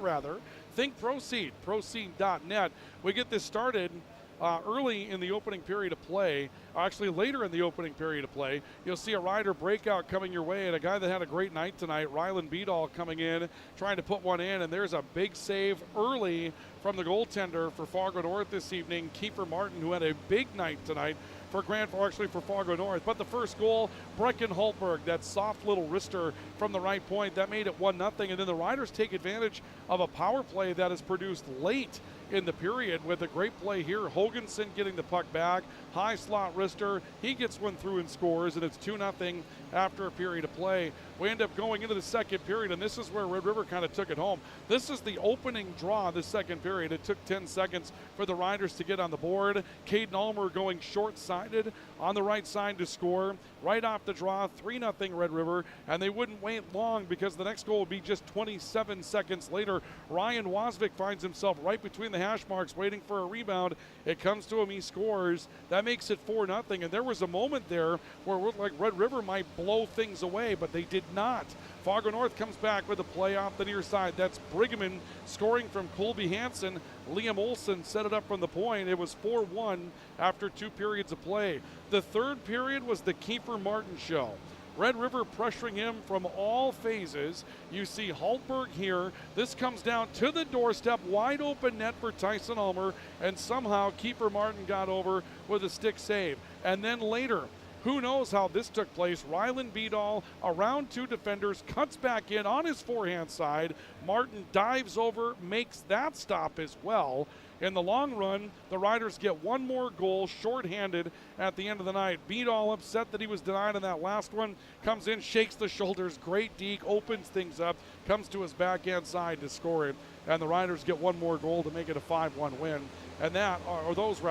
S2: think Proceed. Proceed.net. We get this started early in the opening period of play, actually later in the opening period of play. You'll see a rider breakout coming your way, and a guy that had a great night tonight, Rylan Beadall, coming in, trying to put one in, and there's a big save early from the goaltender for Fargo North this evening, Kiefer Martin, who had a big night tonight for Fargo North. But the first goal, Brecken Holtberg, that soft little wrister from the right point, that made it 1-0, and then the Riders take advantage of a power play that is produced late in the period with a great play here. Hoganson getting the puck back, high slot wrister, he gets one through and scores, and it's 2-0 after a period of play. We end up going into the second period, and this is where Red River kind of took it home. This is the opening draw of the second period. It took 10 seconds for the Riders to get on the board. Caden Ulmer going short-sided on the right side to score. Right off the draw, 3-0 Red River, and they wouldn't wait long because the next goal would be just 27 seconds later. Ryan Wasvik finds himself right between the hash marks waiting for a rebound. It comes to him, he scores. That makes it 4-0, and there was a moment there where it looked like Red River might blow things away, but they did not. Fargo North comes back with a play off the near side. That's Pregame scoring from Colby Hansen. Liam Olsen set it up from the point. It was 4-1 after 2 periods of play. The third period was the Kiefer Martin show. Red River pressuring him from all phases. You see Holtberg here. This comes down to the doorstep. Wide open net for Tyson Ulmer. And somehow Kiefer Martin got over with a stick save. And then later, who knows how this took place? Rylan Beadall around 2 defenders, cuts back in on his forehand side. Martin dives over, makes that stop as well. In the long run, the Riders get one more goal shorthanded at the end of the night. Beadall upset that he was denied on that last one. Comes in, shakes the shoulders, great deke, opens things up, comes to his backhand side to score it. And the Riders get one more goal to make it a 5-1 win. And those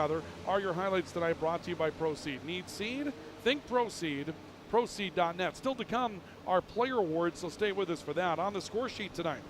S2: are your highlights tonight, brought to you by Proceed. Need seed? Think Proceed. Proceed.net. Still to come, our player awards, so stay with us for that. On the score sheet tonight,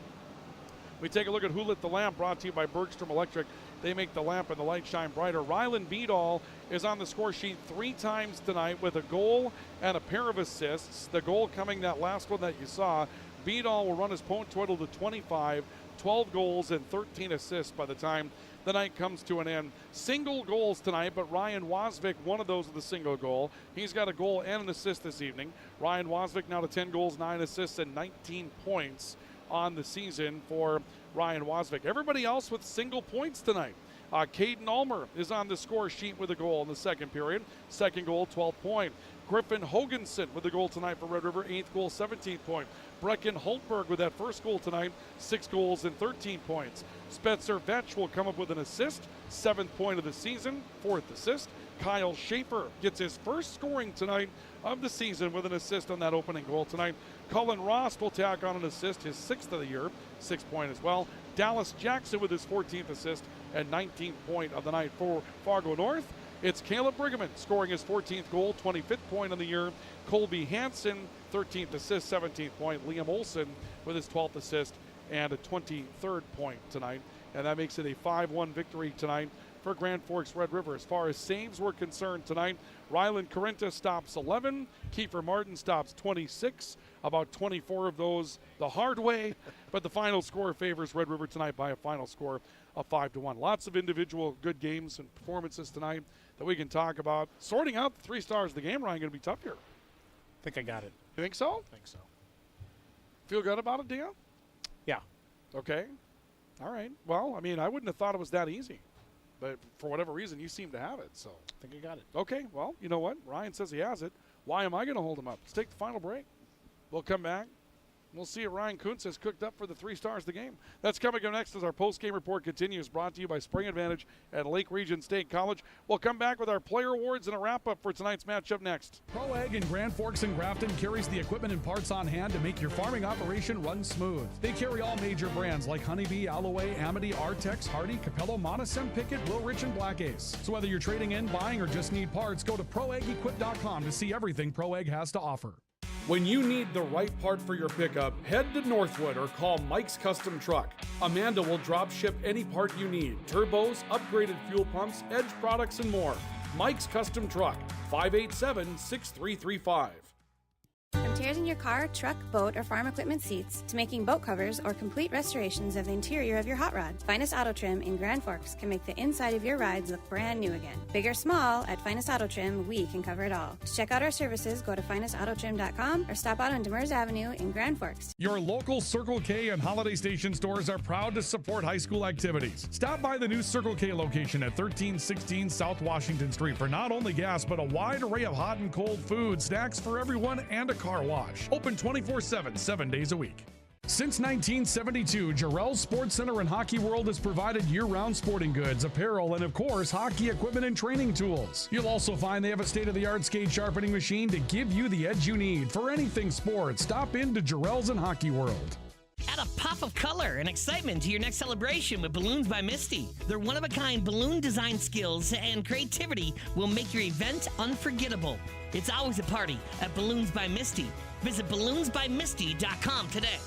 S2: we take a look at Who Lit the Lamp, brought to you by Bergstrom Electric. They make the lamp and the light shine brighter. Rylan Beadall is on the score sheet 3 times tonight with a goal and a pair of assists. The goal coming, that last one that you saw. Beadall will run his point total to 25, 12 goals and 13 assists by the time the night comes to an end. Single goals tonight, but Ryan Wasvik, one of those with a single goal. He's got a goal and an assist this evening. Ryan Wasvik now to 10 goals, 9 assists, and 19 points on the season for Ryan Wasvik. Everybody else with single points tonight. Caden Ulmer is on the score sheet with a goal in the second period. Second goal, 12th point. Griffin Hoganson with a goal tonight for Red River, 8th goal, 17th point. Brecken Holtberg with that first goal tonight, 6 goals and 13 points. Spencer Vetch will come up with an assist, 7th point of the season, 4th assist. Kyle Schaefer gets his first scoring tonight of the season with an assist on that opening goal tonight. Cullen Ross will tack on an assist, his 6th of the year, 6th point as well. Dallas Jackson with his 14th assist and 19th point of the night for Fargo North. It's Caleb Pregame scoring his 14th goal, 25th point on the year. Colby Hansen, 13th assist, 17th point. Liam Olsen with his 12th assist and a 23rd point tonight. And that makes it a 5-1 victory tonight for Grand Forks Red River. As far as saves were concerned tonight, Rylan Carenta stops 11. Kiefer Martin stops 26. About 24 of those the hard way. But the final score favors Red River tonight by a final score of 5-1. Lots of individual good games and performances tonight that we can talk about. Sorting out the 3 stars of the game, Ryan, going to be tough here.
S3: I think I got it.
S2: You think so?
S3: I think so.
S2: Feel good about it, Dan?
S3: Yeah.
S2: Okay. All right. Well, I mean, I wouldn't have thought it was that easy. But for whatever reason, you seem to have it. So
S3: I think I got it.
S2: Okay. Well, you know what? Ryan says he has it. Why am I going to hold him up? Let's take the final break. We'll come back. We'll see if Ryan Kuntz has cooked up for the 3 stars of the game. That's coming up next as our post-game report continues, brought to you by Spring Advantage at Lake Region State College. We'll come back with our player awards and a wrap-up for tonight's matchup next.
S1: Pro Ag in Grand Forks and Grafton carries the equipment and parts on hand to make your farming operation run smooth. They carry all major brands like Honeybee, Alloway, Amity, Artex, Hardy, Capello, Monosem, Pickett, Wilrich, and Black Ace. So whether you're trading in, buying, or just need parts, go to ProAgEquip.com to see everything Pro Ag has to offer.
S2: When you need the right part for your pickup, head to Northwood or call Mike's Custom Truck. Amanda will drop ship any part you need. Turbos, upgraded fuel pumps, Edge products, and more. Mike's Custom Truck, 587-6335.
S9: From tears in your car, truck, boat, or farm equipment seats to making boat covers or complete restorations of the interior of your hot rod, Finest Auto Trim in Grand Forks can make the inside of your rides look brand new again. Big or small, at Finest Auto Trim, we can cover it all. To check out our services, go to finestautotrim.com or stop out on Demers Avenue in Grand Forks.
S1: Your local Circle K and Holiday Station stores are proud to support high school activities. Stop by the new Circle K location at 1316 South Washington Street for not only gas, but a wide array of hot and cold food, snacks for everyone, and a car wash. Open 24/7, 7 days a week. Since 1972, Jarrell's Sports Center and Hockey World has provided year-round sporting goods, apparel, and of course, hockey equipment and training tools. You'll also find they have a state-of-the-art skate sharpening machine to give you the edge you need. For anything sports, stop into Jarrell's and Hockey World.
S20: Add a pop of color and excitement to your next celebration with Balloons by Misty. Their one-of-a-kind balloon design skills and creativity will make your event unforgettable. It's always a party at Balloons by Misty. Visit balloonsbymisty.com today.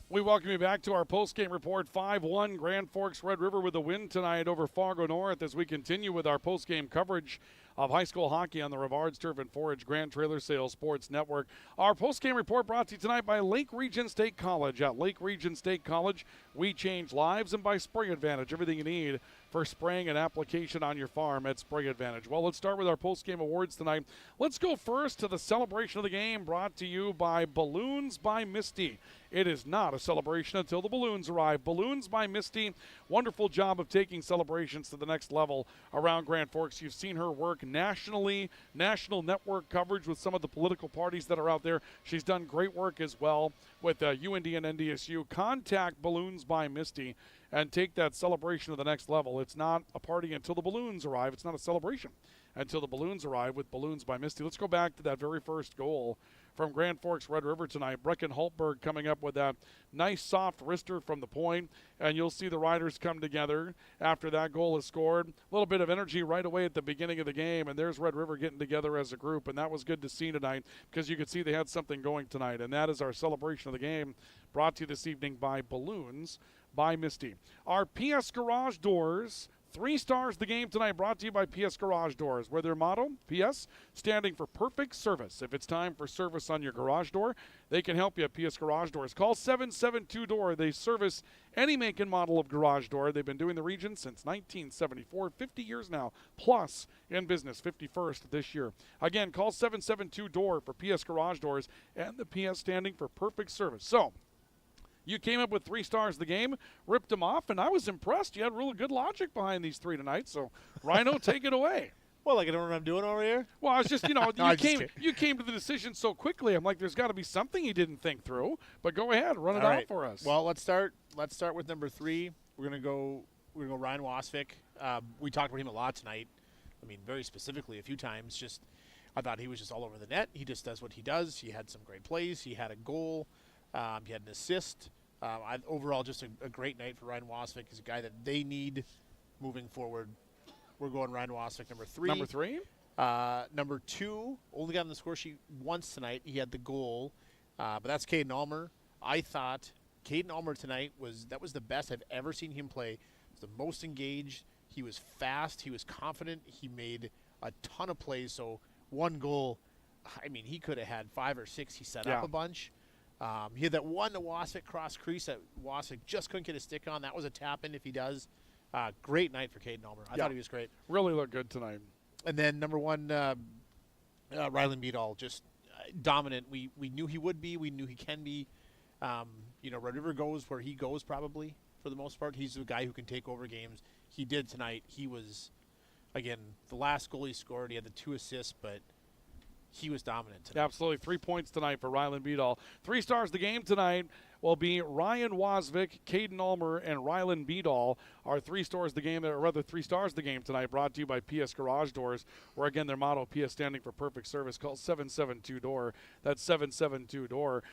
S2: We welcome you back to our post-game report. 5-1 Grand Forks Red River with a win tonight over Fargo North as we continue with our post-game coverage of high school hockey on the Rivards Turf and Forage Grand Trailer Sales Sports Network. Our post-game report brought to you tonight by Lake Region State College. At Lake Region State College, we change lives, and by Spring Advantage, everything you need for spraying and application on your farm at Spring Advantage. Well, let's start with our post-game awards tonight. Let's go first to the celebration of the game brought to you by Balloons by Misty. It is not a celebration until the balloons arrive. Balloons by Misty, wonderful job of taking celebrations to the next level around Grand Forks. You've seen her work nationally, national network coverage with some of the political parties that are out there. She's done great work as well with UND and NDSU. Contact Balloons by Misty and take that celebration to the next level. It's not a party until the balloons arrive. It's not a celebration until the balloons arrive with Balloons by Misty. Let's go back to that very first goal from Grand Forks Red River tonight. Brecken Holtberg coming up with that nice soft wrister from the point, and you'll see the Riders come together after that goal is scored. A little bit of energy right away at the beginning of the game, and there's Red River getting together as a group, and that was good to see tonight because you could see they had something going tonight, and that is our celebration of the game brought to you this evening by Balloons by Misty. Our PS Garage Doors 3 stars the game tonight brought to you by PS Garage Doors, where their motto, PS, standing for perfect service. If it's time for service on your garage door, they can help you at PS Garage Doors. Call 772-DOOR. They service any make and model of garage door. They've been doing the region since 1974, 50 years now, plus in business, 51st this year. Again, call 772-DOOR for PS Garage Doors, and the PS standing for perfect service. So, you came up with 3 stars the game, ripped them off, and I was impressed. You had really good logic behind these 3 tonight. So, Rhino, take it away.
S3: Well, like I don't know what I'm doing over here?
S2: Well, I was just, no, you came to the decision so quickly. I'm like, there's got to be something you didn't think through. But go ahead, run it out for us.
S3: Well, let's start with number 3. We're gonna go Ryan Wasvik. We talked about him a lot tonight. I mean, very specifically a few times. I thought he was just all over the net. He just does what he does. He had some great plays. He had a goal. He had an assist. Overall, just a great night for Ryan Wasvik. He's a guy that they need moving forward. We're going Ryan Wasvik, number 3.
S2: Number 3?
S3: Number 2, only got on the score sheet once tonight. He had the goal, but that's Caden Ulmer. I thought Caden Ulmer tonight was the best I've ever seen him play. He was the most engaged. He was fast. He was confident. He made a ton of plays. So 1 goal, I mean, he could have had 5 or 6. He set up a bunch. He had that one to Wasvik cross crease that Wasvik just couldn't get a stick on. That was a tap-in if he does. Great night for Caden Ulmer. I thought he was great.
S2: Really looked good tonight.
S3: And then number 1, Rylan Beadall, just dominant. We knew he would be. We knew he can be. Red River goes where he goes probably for the most part. He's the guy who can take over games. he did tonight. He was, again, the last goal he scored, he had the 2 assists, but he was dominant tonight.
S2: Absolutely. 3 points tonight for Rylan Beadall. 3 stars the game tonight will be Ryan Wasvik, Caden Ulmer, and Rylan Beadall. Our 3 stars the game, or rather 3 stars the game tonight, brought to you by PS Garage Doors, where again their motto, PS standing for perfect service, call 772-DOOR. That's 772-DOOR.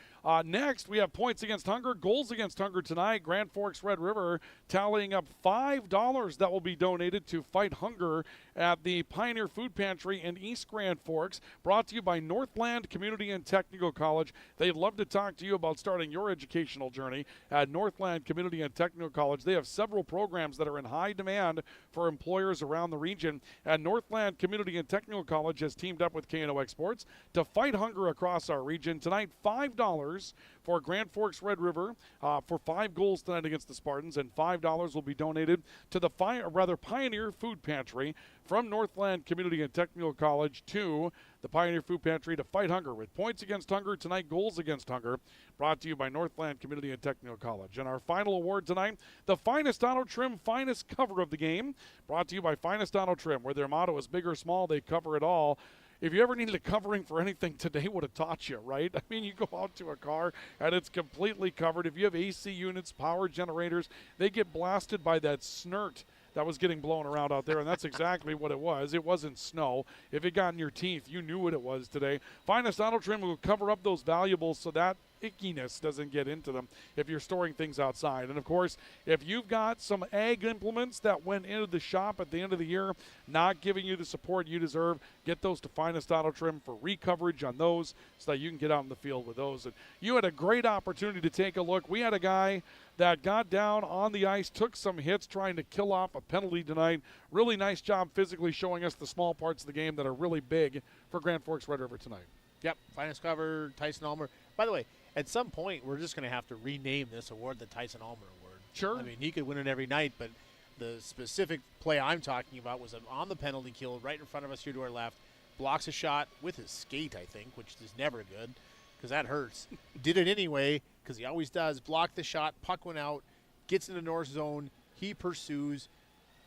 S2: Next, we have points against hunger, goals against hunger tonight. Grand Forks Red River tallying up $5 that will be donated to fight hunger at the Pioneer Food Pantry in East Grand Forks, brought to you by Northland Community and Technical College. They'd love to talk to you about starting your educational journey at Northland Community and Technical College. They have several programs that are in high demand for employers around the region, and Northland Community and Technical College has teamed up with KNOX Sports to fight hunger across our region. Tonight, $5 for Grand Forks Red River for 5 goals tonight against the Spartans, and $5 will be donated to the Pioneer Food Pantry from Northland Community and Technical College to the Pioneer Food Pantry to fight hunger. With points against hunger tonight, goals against hunger, brought to you by Northland Community and Technical College. And our final award tonight, the Finest Auto Trim Finest Cover of the Game, brought to you by Finest Auto Trim, where their motto is big or small, they cover it all. If you ever needed a covering for anything, today would have taught you, right? I mean, you go out to a car and it's completely covered. If you have AC units, power generators, they get blasted by that snort that was getting blown around out there, and that's exactly what it was. It wasn't snow. If it got in your teeth, you knew what it was today. Finest Auto Trim will cover up those valuables so that ickiness doesn't get into them if you're storing things outside. And of course, if you've got some ag implements that went into the shop at the end of the year not giving you the support you deserve, get those to Finest Auto Trim for recoverage on those so that you can get out in the field with those. And you had a great opportunity to take a look. We had a guy that got down on the ice, took some hits trying to kill off a penalty tonight. Really nice job physically showing us the small parts of the game that are really big for Grand Forks Red River tonight.
S3: Yep, finest cover, Tyson Ulmer. By the way, at some point, we're just going to have to rename this award the Tyson Ulmer Award.
S2: Sure.
S3: I mean, he could win it every night, but the specific play I'm talking about was on the penalty kill right in front of us here to our left. Blocks a shot with his skate, I think, which is never good because that hurts. Did it anyway because he always does. Blocked the shot, puck went out, gets in the north zone. He pursues,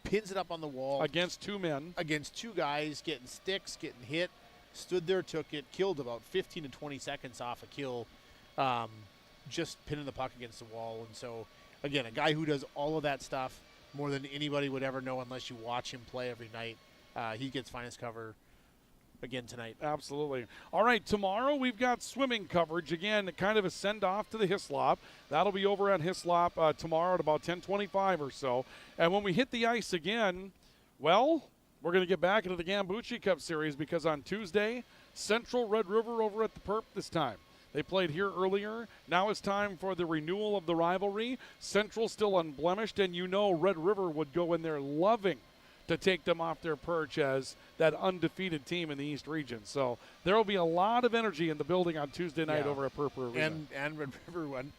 S3: pins it up on the wall.
S2: Against 2 men.
S3: Against 2 guys, getting sticks, getting hit. Stood there, took it, killed about 15 to 20 seconds off a kill. Just pinning the puck against the wall. And so, again, a guy who does all of that stuff more than anybody would ever know unless you watch him play every night. He gets finest cover again tonight.
S2: Absolutely. All right, tomorrow we've got swimming coverage. Again, kind of a send-off to the Hislop. That'll be over at Hislop tomorrow at about 10:25 or so. And when we hit the ice again, well, we're going to get back into the Gambucci Cup Series because on Tuesday, Central Red River over at the Perp this time. They played here earlier. Now it's time for the renewal of the rivalry. Central still unblemished, and you know Red River would go in there loving to take them off their perch as that undefeated team in the East region. So there will be a lot of energy in the building on Tuesday night over at Perp Arena.
S3: And Red River won.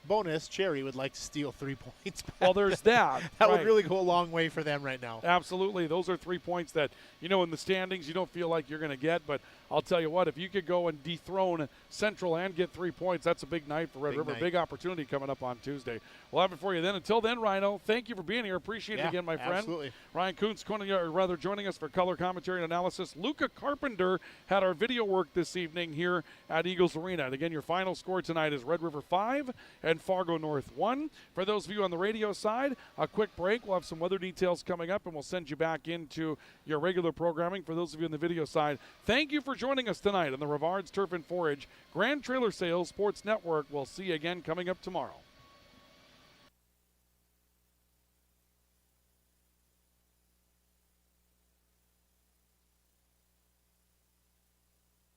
S3: Bonus, Cherry would like to steal 3 points back.
S2: Well, there's that.
S3: That
S2: right.
S3: would really go a long way for them right now.
S2: Absolutely. Those are 3 points that, you know, in the standings you don't feel like you're going to get. But I'll tell you what, if you could go and dethrone Central and get 3 points, that's a big night for Red River.
S3: Night.
S2: Big opportunity coming up on Tuesday. We'll have it for you then. Until then, Rhino, thank you for being here. Appreciate it again, my friend.
S3: Absolutely.
S2: Ryan Kuntz, joining us for color commentary and analysis. Luca Carpenter had our video work this evening here at Eagles Arena. And again, your final score tonight is Red River 5 and Fargo North 1. For those of you on the radio side, a quick break. We'll have some weather details coming up, and we'll send you back into your regular programming. For those of you on the video side, thank you for joining us tonight on the Rivards Turf and Forage Grand Trailer Sales Sports Network. We'll see you again coming up tomorrow.